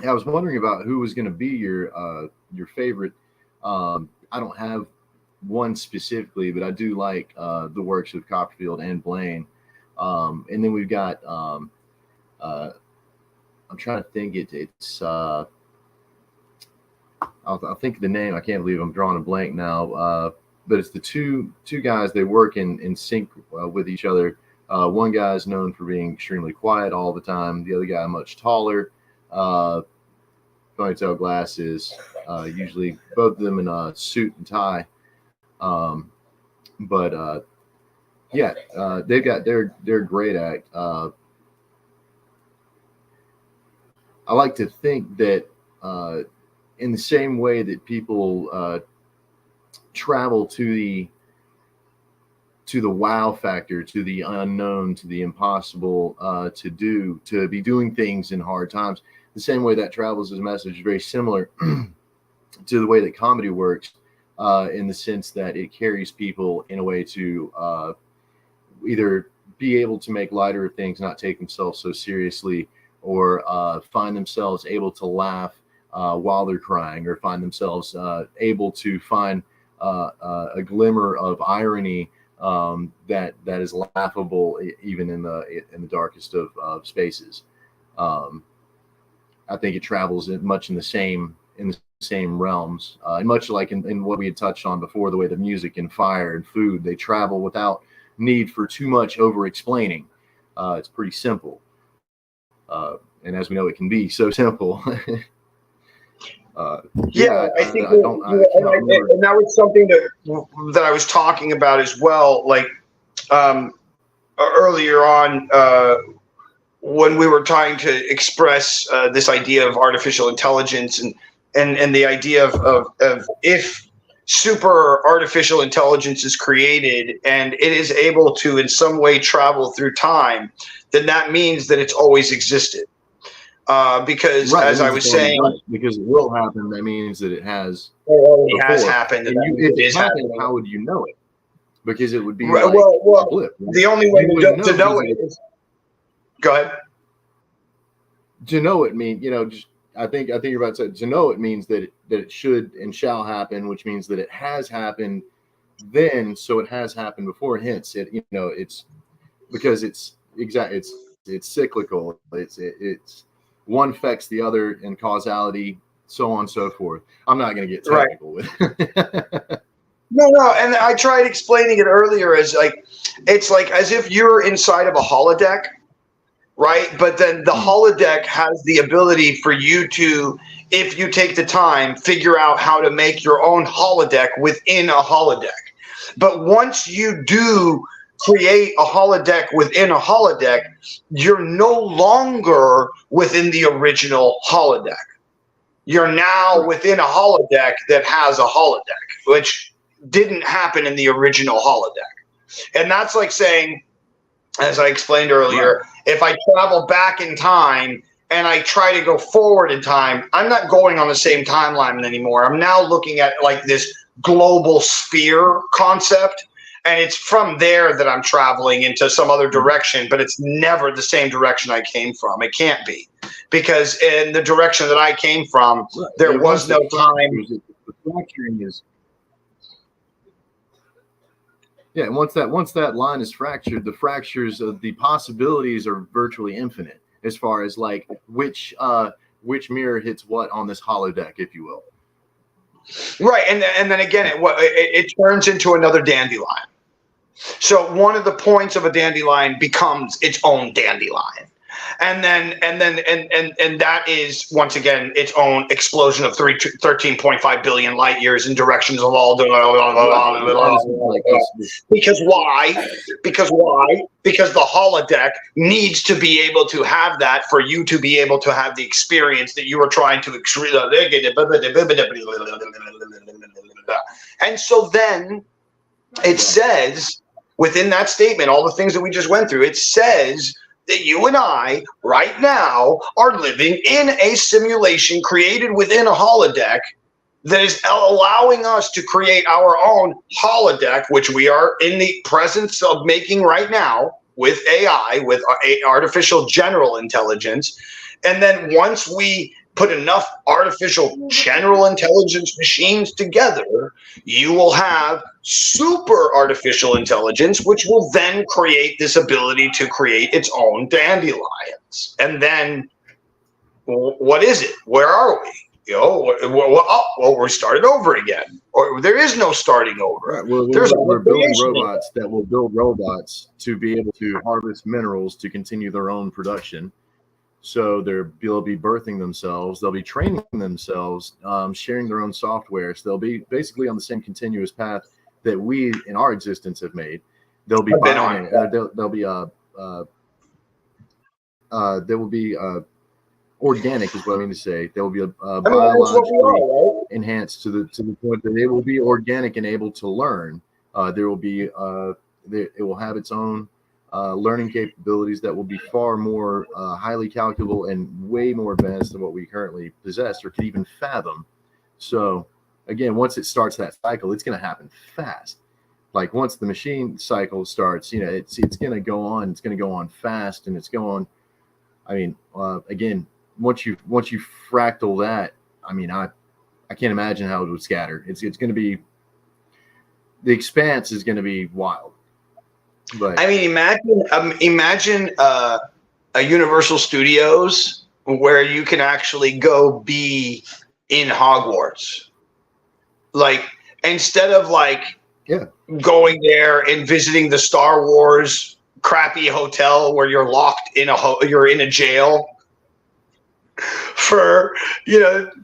was wondering about who was going to be your favorite. I don't have one specifically, but I do like the works of Copperfield and Blaine. And then we've got I'm trying to think. It's I'll think of the name. I can't believe I'm drawing a blank now. But it's the two guys. They work in sync with each other. One guy is known for being extremely quiet all the time. The other guy, much taller, ponytail, glasses, usually both of them in a suit and tie. But they're a great act. I like to think that in the same way that people travel to the wow factor, to the unknown, to the impossible, to be doing things in hard times, the same way that travels as a message is very similar to the way that comedy works, in the sense that it carries people in a way to either be able to make lighter of things, not take themselves so seriously, or find themselves able to laugh while they're crying, or find themselves able to find a glimmer of irony that is laughable even in the darkest of spaces. I think it travels much in the same realms, and much like in what we had touched on before, the way that music and fire and food, they travel without need for too much over explaining. It's pretty simple, and as we know, it can be so simple. I think and that was something that I was talking about as well. Like, earlier on when we were trying to express this idea of artificial intelligence and the idea of if super artificial intelligence is created and it is able to in some way travel through time, then that means that it's always existed. Because Right, as I was saying, right, because it will happen. That means that it has. it has before. happened. And And if it it is happened, happening. how would you know it? Because it would be Right, like well, a blip. Right? the only way You to wouldn't know because it is. Go ahead. To know it mean, just I think you're about to say to know it means that it should and shall happen, which means that it has happened then, so it has happened before. Hence, it's because it's cyclical. It's one affects the other in causality, so on and so forth. I'm not going to get technical with it. No, and I tried explaining it earlier as it's like as if you're inside of a holodeck, right? But then the holodeck has the ability for you to, if you take the time, figure out how to make your own holodeck within a holodeck. But once you do create a holodeck within a holodeck, you're no longer within the original holodeck. You're now within a holodeck that has a holodeck, which didn't happen in the original holodeck. And that's like saying, as I explained earlier, if I travel back in time and I try to go forward in time, I'm not going on the same timeline anymore. I'm now looking at like this global sphere concept. And it's from there that I'm traveling into some other direction, but it's never the same direction I came from. It can't be. Because in the direction that I came from, there was no time. The fracturing is. Yeah, and once that line is fractured, the fractures of the possibilities are virtually infinite as far as like which mirror hits what on this holodeck, if you will. Right, and then again, it turns into another dandelion. So one of the points of a dandelion becomes its own dandelion. And that is once again its own explosion of 13.5 billion light years in directions of all. Because why? Because the holodeck needs to be able to have that for you to be able to have the experience that you were trying to. And so then it says within that statement, all the things that we just went through, it says that you and I right now are living in a simulation created within a holodeck that is allowing us to create our own holodeck, which we are in the presence of making right now with AI, with artificial general intelligence. And then once we put enough artificial general intelligence machines together, you will have super artificial intelligence, which will then create this ability to create its own dandelions. And then what is it? Where are we? We started over again. Or there is no starting over. Right. We're building robots that will build robots to be able to harvest minerals to continue their own production. So they'll be birthing themselves. They'll be training themselves, sharing their own software. So they'll be basically on the same continuous path that we in our existence have made. They'll be buying. There will be organic, is what I mean to say. There will be biologically enhanced to the point that they will be organic and able to learn. There will be it will have its own learning capabilities that will be far more highly calculable and way more advanced than what we currently possess or could even fathom. So again, once it starts that cycle, it's going to happen fast. Like once the machine cycle starts, it's going to go on. It's going to go on fast, and it's going. I mean, again, once you fractal that, I mean, I can't imagine how it would scatter. It's going to be, the expanse is going to be wild. But I mean, imagine a Universal Studios where you can actually go be in Hogwarts. Like instead of going there and visiting the Star Wars crappy hotel where you're locked you're in a jail for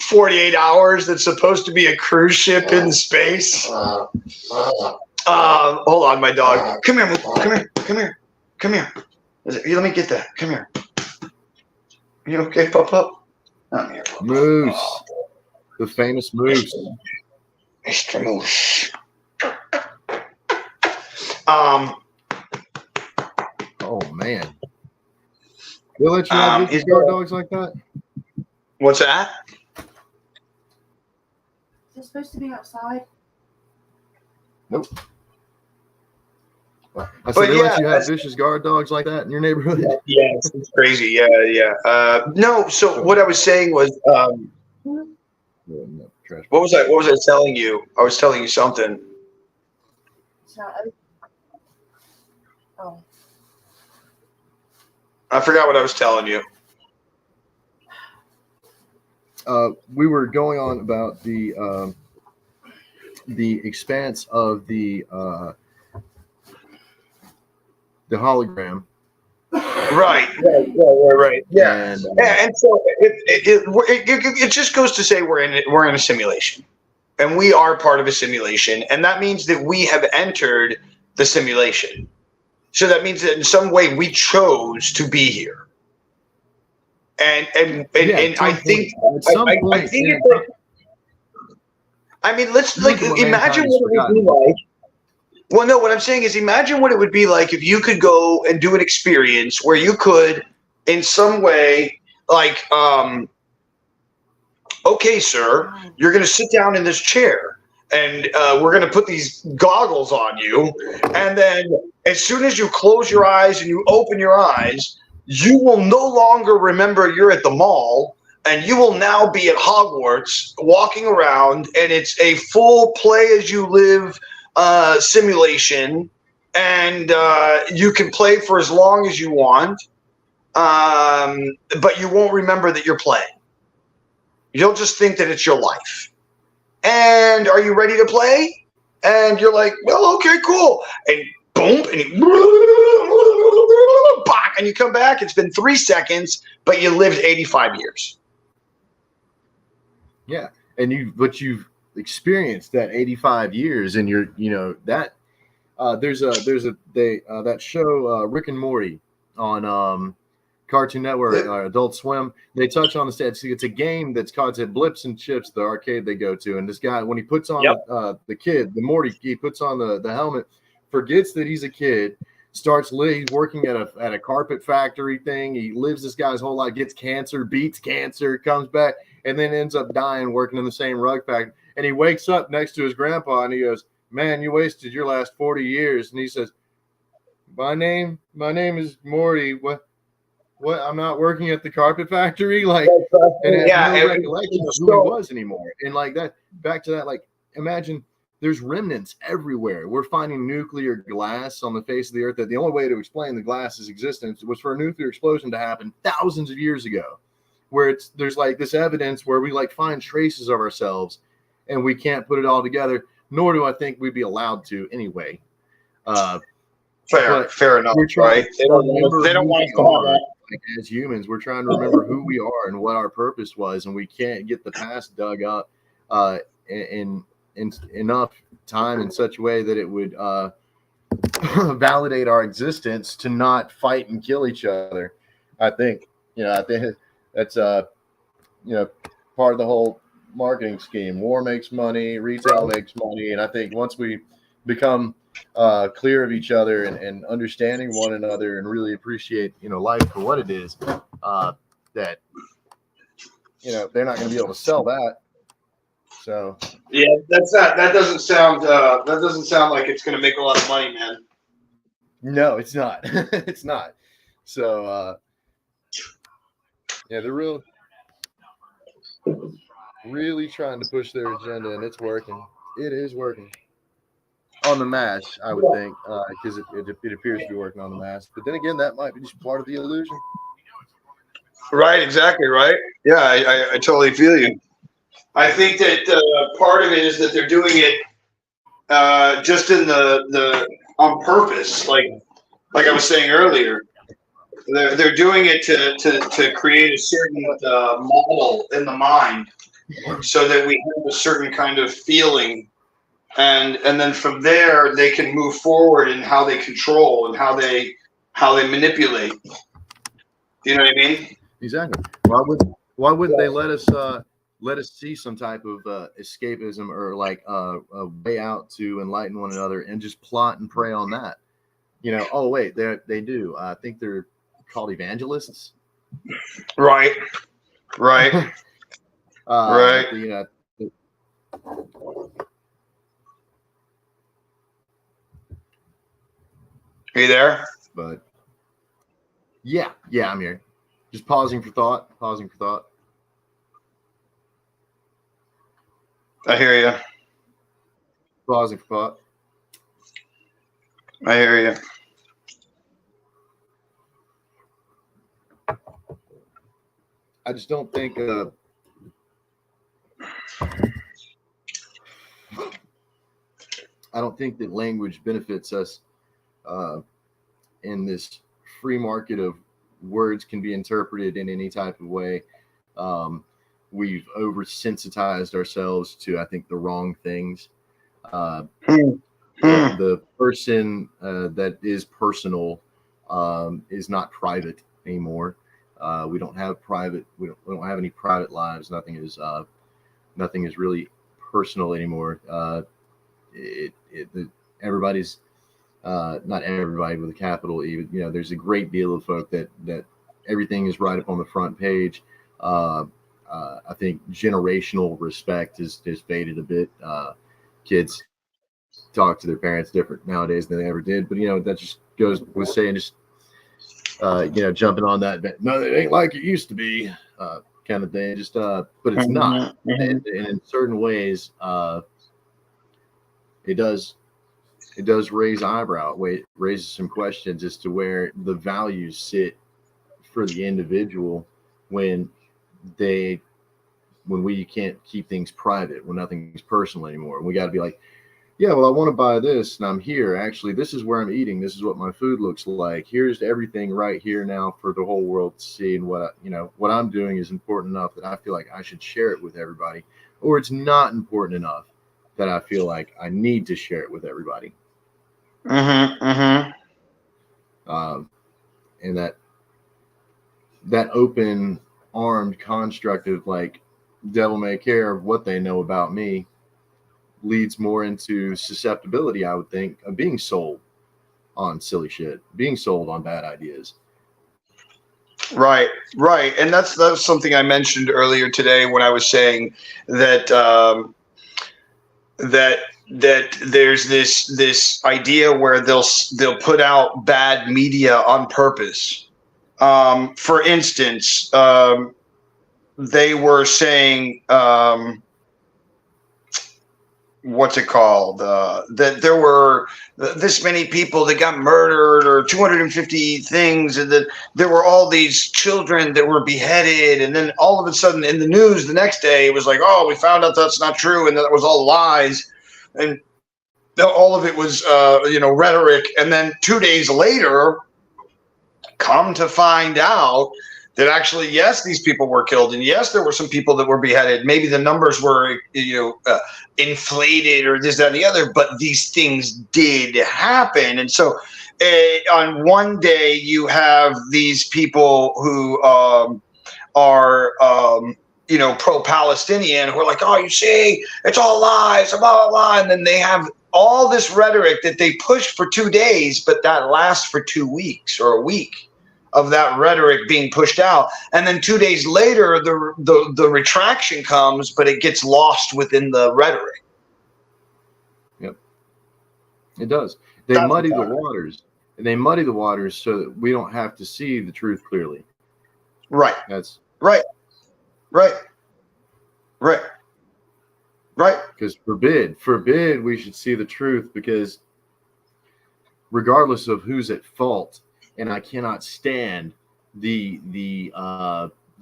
48 hours. That's supposed to be a cruise ship in space. Hold on, my dog. Come here. Come here. Let me get that. Come here. You okay, Pop? I'm here, Pop. Moose. Oh, The famous Moose. Mr. Moose. Oh, man. They let you have vicious guard dogs like that? What's that? Is it supposed to be outside? Nope. I said, they let you have vicious guard dogs like that in your neighborhood? Yeah, it's crazy. Yeah. No, so what I was saying was, what was I telling you? I was telling you something. It's not open. Oh. I forgot what I was telling you. We were going on about the expanse of the hologram. Right. Yeah, And so it just goes to say we're in a simulation, and we are part of a simulation, and that means that we have entered the simulation. So that means that in some way we chose to be here, and I think at some point, I think it's like, I mean, let's like imagine what it would be like. Well, no, what I'm saying is imagine what it would be like if you could go and do an experience where you could, in some way, like, okay, sir, you're going to sit down in this chair and we're going to put these goggles on you. And then as soon as you close your eyes and you open your eyes, you will no longer remember you're at the mall. And you will now be at Hogwarts walking around, and it's a full play as you live simulation, and you can play for as long as you want, but you won't remember that you're playing. You'll just think that it's your life. And are you ready to play? And you're like, well, okay, cool. And boom, and you come back. It's been 3 seconds, but you lived 85 years. yeah, and you've experienced that 85 years, and that there's that show Rick and Morty on Cartoon Network, Adult Swim. They touch on the stats. It's a game that's called Blips and Chips, the arcade they go to, and this guy, when he puts on the Morty, he puts on the helmet, forgets that he's a kid, he's working at a carpet factory thing. He lives this guy's whole life, gets cancer, beats cancer, comes back, and then ends up dying working in the same rug factory. And he wakes up next to his grandpa and he goes, man, you wasted your last 40 years. And he says, my name is Morty. What? I'm not working at the carpet factory. Like, and it has no recollection of who he was anymore. And like that, back to that, like, imagine there's remnants everywhere. We're finding nuclear glass on the face of the earth. That the only way to explain the glass's existence was for a nuclear explosion to happen thousands of years ago, where there's like this evidence where we like find traces of ourselves and we can't put it all together, nor do I think we'd be allowed to anyway. Fair enough, right? They don't want us to have that. Like, as humans, we're trying to remember who we are and what our purpose was, and we can't get the past dug up in enough time in such a way that it would validate our existence to not fight and kill each other. I think that's part of the whole marketing scheme. War makes money, retail makes money, and I think once we become clear of each other and understanding one another and really appreciate life for what it is, that they're not going to be able to sell that. So yeah, that doesn't sound like it's going to make a lot of money, man. No, it's not. It's not. So they're really trying to push their agenda, and it's working. It is working on the mass, I would think, because it appears to be working on the mass. But then again, that might be just part of the illusion. Right, exactly, right. Yeah, I totally feel you. I think that part of it is that they're doing it just in the on purpose, like I was saying earlier. They're doing it to create a certain model in the mind, so that we have a certain kind of feeling, and then from there they can move forward in how they control and how they how they manipulate. You know what I mean? Exactly. Why wouldn't they let us see some type of escapism or like a way out to enlighten one another and just plot and prey on that? You know, oh wait, they do. I think they're called evangelists. Right. Right. Right. You know, Are you there? but yeah, I'm here. Just pausing for thought. I hear you. Pausing for thought. I hear you. I just don't think that language benefits us in this free market of words can be interpreted in any type of way. We've oversensitized ourselves to, I think, the wrong things. The person that is personal is not private anymore. We don't have any private lives. Nothing is really personal anymore. Everybody's not everybody with a capital E. You know, there's a great deal of folk that everything is right up on the front page. I think generational respect has faded a bit. Kids talk to their parents different nowadays than they ever did. But, you know, that just goes with saying just, jumping on that. No, it ain't like it used to be kind of thing. Just, but it's not. And in certain ways, it does raise raises some questions as to where the values sit for the individual when we can't keep things private, when nothing's personal anymore. We got to be like, yeah, well, I want to buy this and I'm here. Actually, this is where I'm eating. This is what my food looks like. Here's everything right here now for the whole world to see. And what I'm doing is important enough that I feel like I should share it with everybody, or it's not important enough that I feel like I need to share it with everybody. And that open armed construct of like devil may care of what they know about me leads more into susceptibility, I would think, of being sold on silly shit, being sold on bad ideas. Right. And that's something I mentioned earlier today when I was saying that that there's this idea where they'll put out bad media on purpose. For instance, they were saying, what's it called? That there were this many people that got murdered, or 250 things, and that there were all these children that were beheaded, and then all of a sudden in the news the next day it was like, oh, we found out that's not true, and that was all lies, and all of it was rhetoric. And then 2 days later, come to find out that actually, yes, these people were killed, and yes, there were some people that were beheaded. Maybe the numbers were, inflated, or this, that, and the other, but these things did happen. And so, on one day, you have these people who are, pro-Palestinian, who are like, oh, you see, it's all lies, blah, blah, blah. And then they have all this rhetoric that they push for 2 days, but that lasts for 2 weeks or a week of that rhetoric being pushed out. And then 2 days later, the retraction comes, but it gets lost within the rhetoric. Yep. It does. They muddy the waters. They muddy the waters so that we don't have to see the truth clearly. Right. That's right. Because forbid we should see the truth, because regardless of who's at fault, and I cannot stand the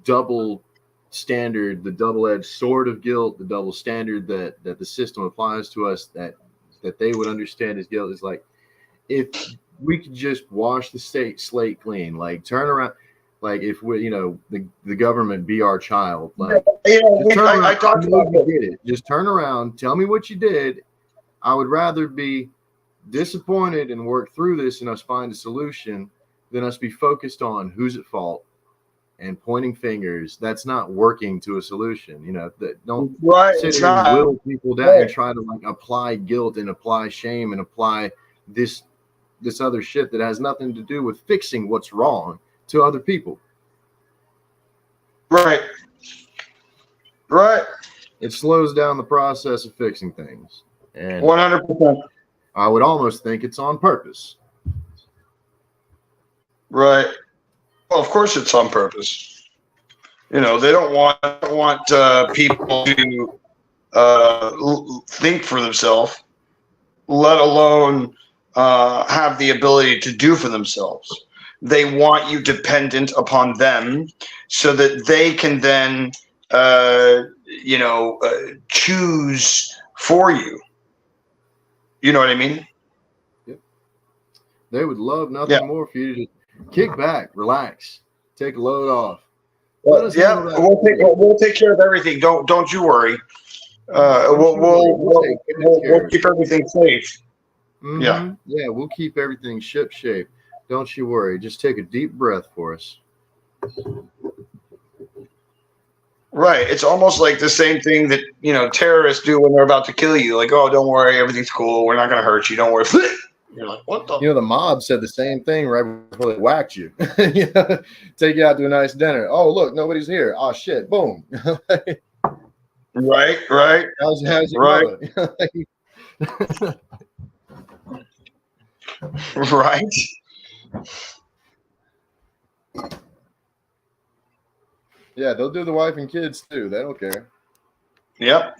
double standard, the double-edged sword of guilt, the double standard that the system applies to us, that they would understand as guilt. Is like, if we could just wash the slate clean, like turn around, like if we, the government be our child, like I talked about it. Just turn around, tell me what you did. I would rather be disappointed and work through this and us find a solution than us be focused on who's at fault and pointing fingers. That's not working to a solution. You know, that don't sit It's there and not. will people down and try to like apply guilt and apply shame and apply this other shit that has nothing to do with fixing what's wrong to other people. Right. It slows down the process of fixing things. And 100%. I would almost think it's on purpose. Right. Well, of course it's on purpose. You know, they don't want people to think for themselves, let alone have the ability to do for themselves. They want you dependent upon them so that they can then, choose for you. You know what I mean? Yep. They would love nothing more for you to just kick back, relax, take a load off. We'll take care of everything. Don't you worry. We'll keep everything safe. Mm-hmm. Yeah, we'll keep everything ship shape. Don't you worry. Just take a deep breath for us. Right. It's almost like the same thing that, terrorists do when they're about to kill you. Like, oh, don't worry, everything's cool. We're not going to hurt you. Don't worry. You're like, what the? The mob said the same thing right before they whacked you. Take you out to a nice dinner. Oh, look, nobody's here. Oh, shit. Boom. Right. How's your mother? Right. Yeah, they'll do the wife and kids too. They don't care. Yep.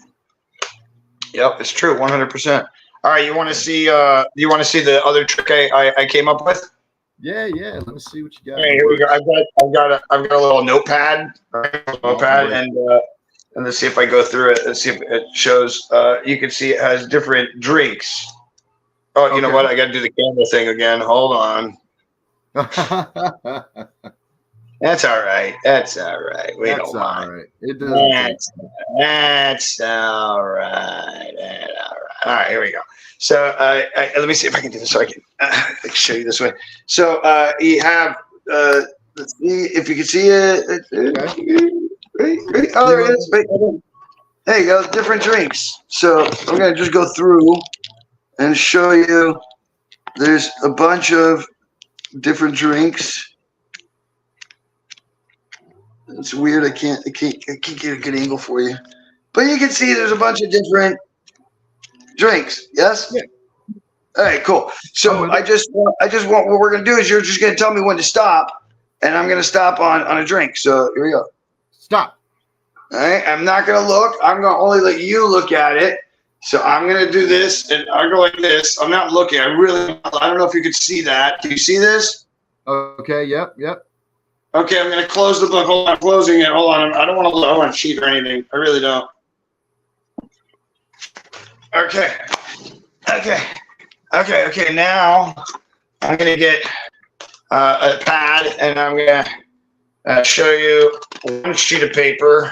It's true. 100%. All right. You want to see the other trick I came up with? Yeah. Let me see what you got. Hey, here we go. I've got a little notepad, and let's see if I go through it and see if it shows. You can see it has different drinks. Oh, you know what? I got to do the camera thing again. Hold on. That's all right. We don't mind. Right. It does. That's all right. All right, here we go. So let me see if I can do this so I can show you this way. So you have, let's see if you can see it. Right. Oh, there it is. There you go. Different drinks. So I'm going to just go through and show you. There's a bunch of different drinks. It's weird. I can't get a good angle for you, but you can see there's a bunch of different drinks. Yes. Yeah. All right. Cool. So I just want what we're gonna do is you're just gonna tell me when to stop, and I'm gonna stop on a drink. So here we go. Stop. All right. I'm not gonna look. I'm gonna only let you look at it. So I'm gonna do this, and I'll go like this. I'm not looking. I don't know if you could see that. Can you see this? Okay. Yep. Okay, I'm going to close the book. Hold on, I'm closing it. Hold on. I don't want to cheat or anything. I really don't. Okay. Now I'm going to get a pad, and I'm going to show you one sheet of paper.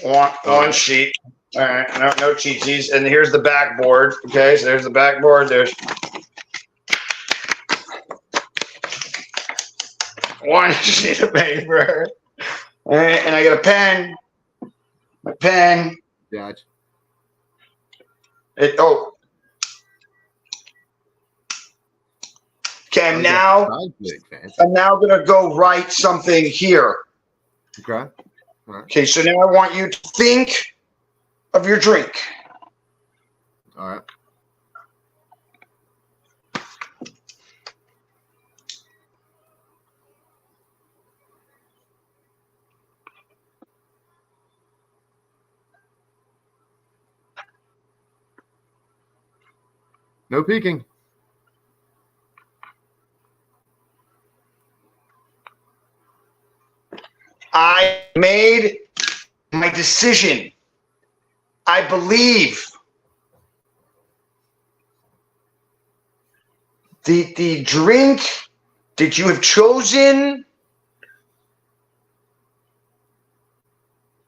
One sheet. All right, no cheatsies. And here's the backboard. Okay, so there's the backboard. There's one sheet of paper. All right, and I got a pen. My pen. Gotcha. Okay, I'm now gonna go write something here. Okay. All right. Okay, so now I want you to think of your drink. All right. No peeking. I made my decision. I believe the drink that you have chosen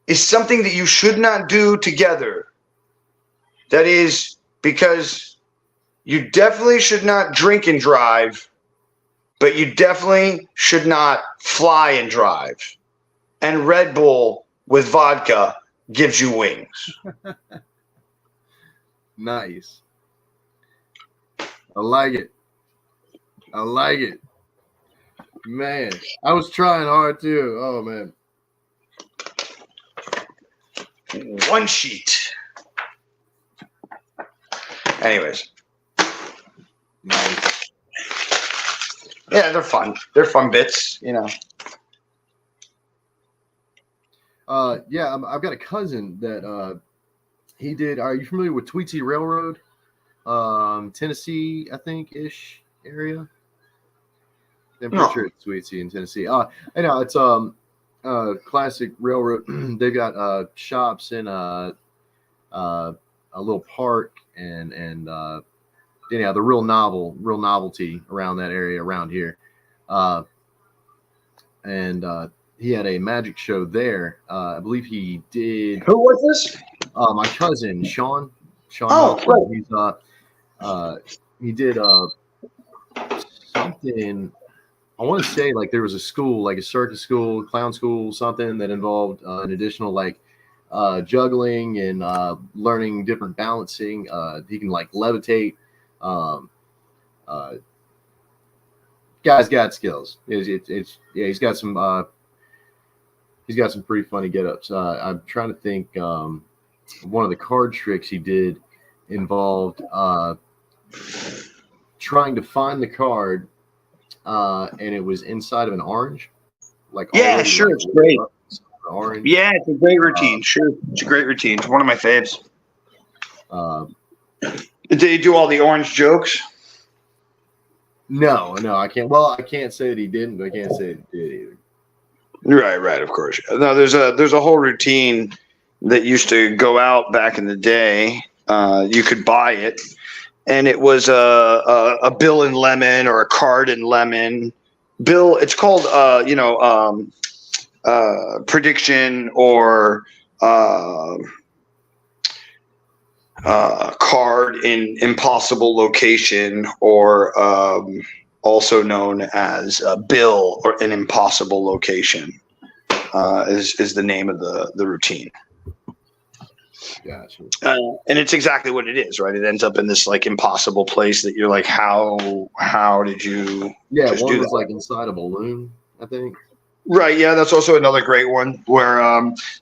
is something that you should not do together. That is because you definitely should not drink and drive, but you definitely should not fly and drive. And Red Bull with vodka gives you wings. Nice. I like it. I like it. Man, I was trying hard too. Oh, man. One sheet. Anyways. Nice. Yeah, they're fun. They're fun bits, you know. Yeah, I've got a cousin that he did. Are you familiar with Tweetsy Railroad? Tennessee, I think, ish area. I'm pretty sure it's Tweetsy in Tennessee. I know it's classic railroad. They've got shops in a little park and the real novelty around that area around here. And he had a magic show there. I believe he did. Who was this? My cousin Sean. Oh, Melton. right. He did something. I want to say like there was a school, like a circus school, clown school, something that involved an additional like juggling and learning different balancing. He can like levitate. Guy's got skills. He's got some. He's got some pretty funny get-ups. I'm trying to think. One of the card tricks he did involved trying to find the card. And it was inside of an orange. Like yeah, sure, it's great. Orange. Yeah, it's a great routine. Sure, it's a great routine. It's one of my faves. Did he do all the orange jokes? No, I can't. Well, I can't say that he didn't, but I can't say that he did either. Right, of course. No, there's a whole routine that used to go out back in the day. You could buy it. And it was a Bill and Lemon or a card and lemon. Bill, it's called prediction or card in impossible location, or also known as Bill or an impossible location is the name of the routine. Gotcha. And it's exactly what it is, right? It ends up in this like impossible place that you're like, how did you? Yeah, just one do was that? like inside a balloon, I think. Right. Yeah, that's also another great one where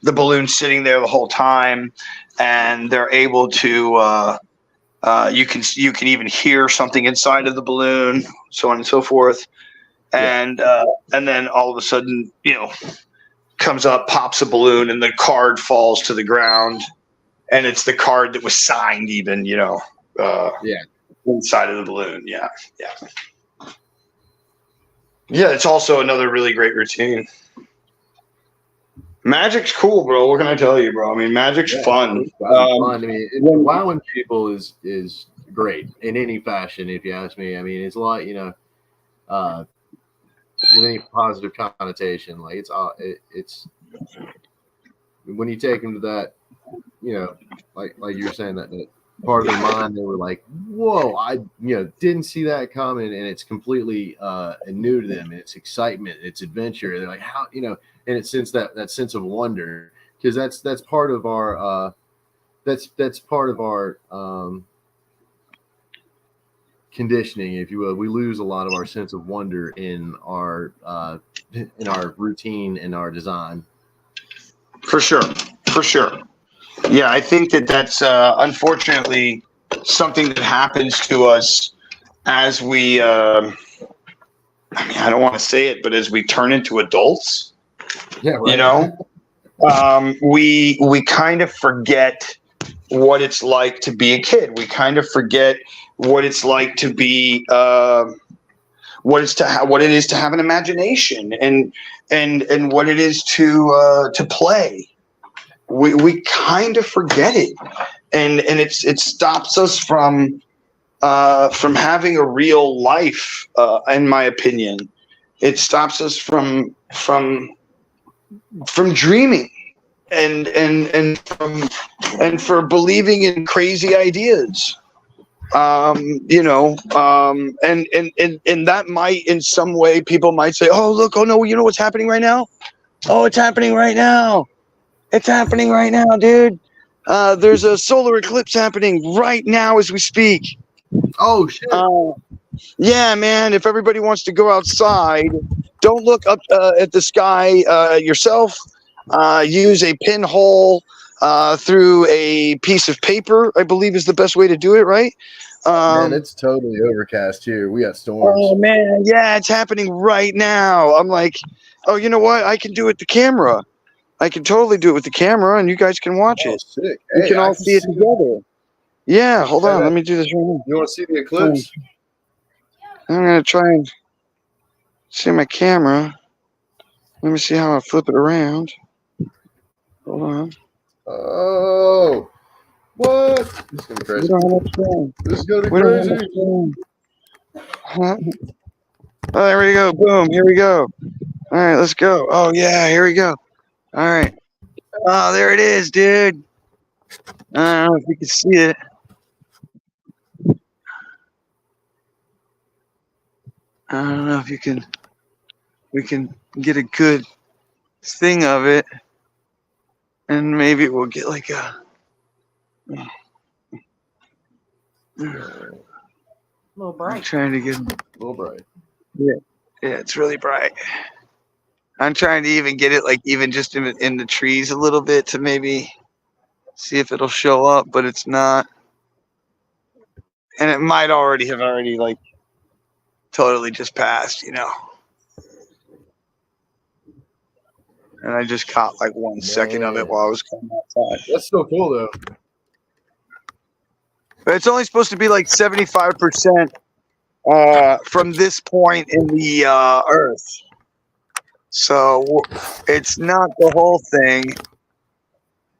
the balloon's sitting there the whole time, and they're able to. You can even hear something inside of the balloon, so on and so forth, and then all of a sudden, comes up, pops a balloon, and the card falls to the ground. And it's the card that was signed, even inside of the balloon. Yeah. It's also another really great routine. Magic's cool, bro. What can I tell you, bro? I mean, magic's fun. Fun. I mean, wowing people is great in any fashion, if you ask me. I mean, it's a lot, with any positive connotation. Like it's when you take them to that. Like you were saying that part of their mind, they were like, "Whoa, I didn't see that coming," and it's completely new to them. And it's excitement, it's adventure. They're like, "How?" And it's that sense of wonder, because that's part of our that's part of our conditioning, if you will. We lose a lot of our sense of wonder in our routine and our design. For sure. Yeah, I think that's unfortunately something that happens to us as we, I don't want to say it, but as we turn into adults, Yeah, right. We kind of forget what it's like to be a kid. We kind of forget what it's like to be, what it is to have an imagination and what it is to play. We kind of forget it, and it stops us from having a real life. In my opinion, it stops us from dreaming and for believing in crazy ideas. And that might, in some way, people might say, oh, look, oh no, you know what's happening right now? Oh, it's happening right now. It's happening right now, dude. There's a solar eclipse happening right now as we speak. Oh shit! Yeah, man. If everybody wants to go outside, don't look up at the sky yourself. Use a pinhole through a piece of paper, I believe is the best way to do it, right? Man, it's totally overcast here. We got storms. Oh, man. Yeah, it's happening right now. I'm like, oh, you know what? I can do it with the camera. I can totally do it with the camera, and you guys can watch Oh, it. sick. We Hey, can I all see it together. Yeah, hold on. Let me do this right now. You want to see the eclipse? I'm going to try and see my camera. Let me see how I flip it around. Hold on. Oh, what? This is gonna be We crazy. don't have much time. This is gonna be We don't have crazy. much time. Oh, there we go. Boom. Here we go. All right, let's go. Oh, yeah. Here we go. All right. Oh, there it is, dude. I don't know if you can see it. I don't know if you can. We can get a good thing of it, and maybe we'll get like a. A little I'm bright. trying to get. A little bright. Yeah, it's really bright. I'm trying to even get it like even just in the trees a little bit to maybe see if it'll show up, but it's not. And it might already have like totally just passed, you know. And I just caught like 1 second of it Man. while I was coming outside. That's so cool though. But it's only supposed to be like 75% from this point in the Earth. So it's not the whole thing.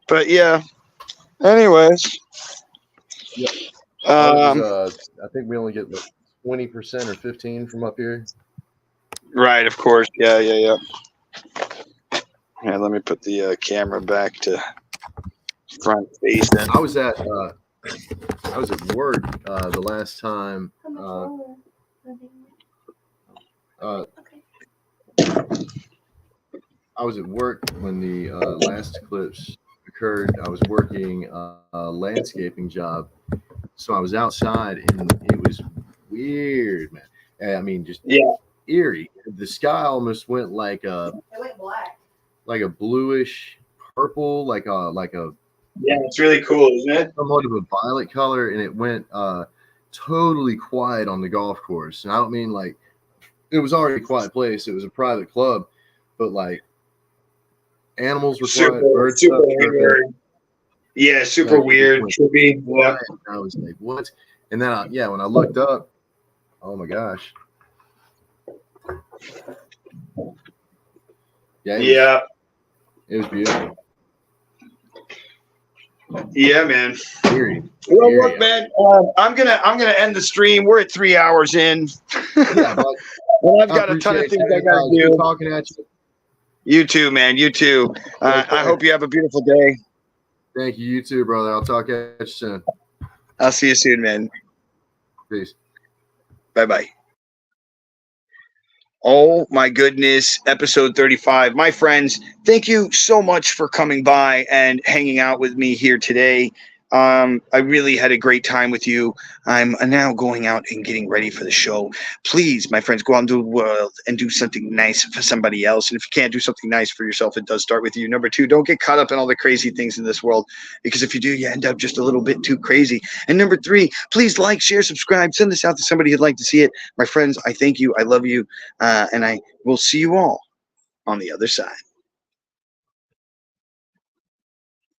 But yeah. Anyways. Yeah. I think we only get like 20% or 15 from up here. Right, of course. Yeah. Yeah, let me put the camera back to front facing. I was at work the last time. I was at work when the last eclipse occurred. I was working a landscaping job, so I was outside, and it was weird, man. I mean, just eerie. The sky almost went like It went black. like a bluish purple, like a Yeah, it's really cool, isn't it? somewhat of a violet color, and it went totally quiet on the golf course. And I don't mean like it was already a quiet place; it was a private club, but like animals were quiet, birds super stopped chirping. weird. Yeah, super Like, weird, it went trippy. Yeah. quiet, and I was like, "What?" And then, when I looked up, oh my gosh, Yeah. it was beautiful. Yeah, man. Eerie. Well, Eerie. look, man. I'm gonna end the stream. We're at 3 hours in. Yeah, but And I've I got a ton of appreciate things I you gotta guys. Good do. talking at you. You too, man. You too. I hope you have a beautiful day. Thank you. You too, brother. I'll talk at you soon. I'll see you soon, man. Peace. Bye-bye. Oh my goodness, episode 35. My friends, thank you so much for coming by and hanging out with me here today. I really had a great time with you. I'm now going out and getting ready for the show. Please, my friends, go out into the world and do something nice for somebody else. And if you can't do something nice for yourself, it does start with you. Number 2, don't get caught up in all the crazy things in this world, because if you do, you end up just a little bit too crazy. And number 3, please like, share, subscribe, send this out to somebody who'd like to see it. My friends, I thank you. I love you. And I will see you all on the other side.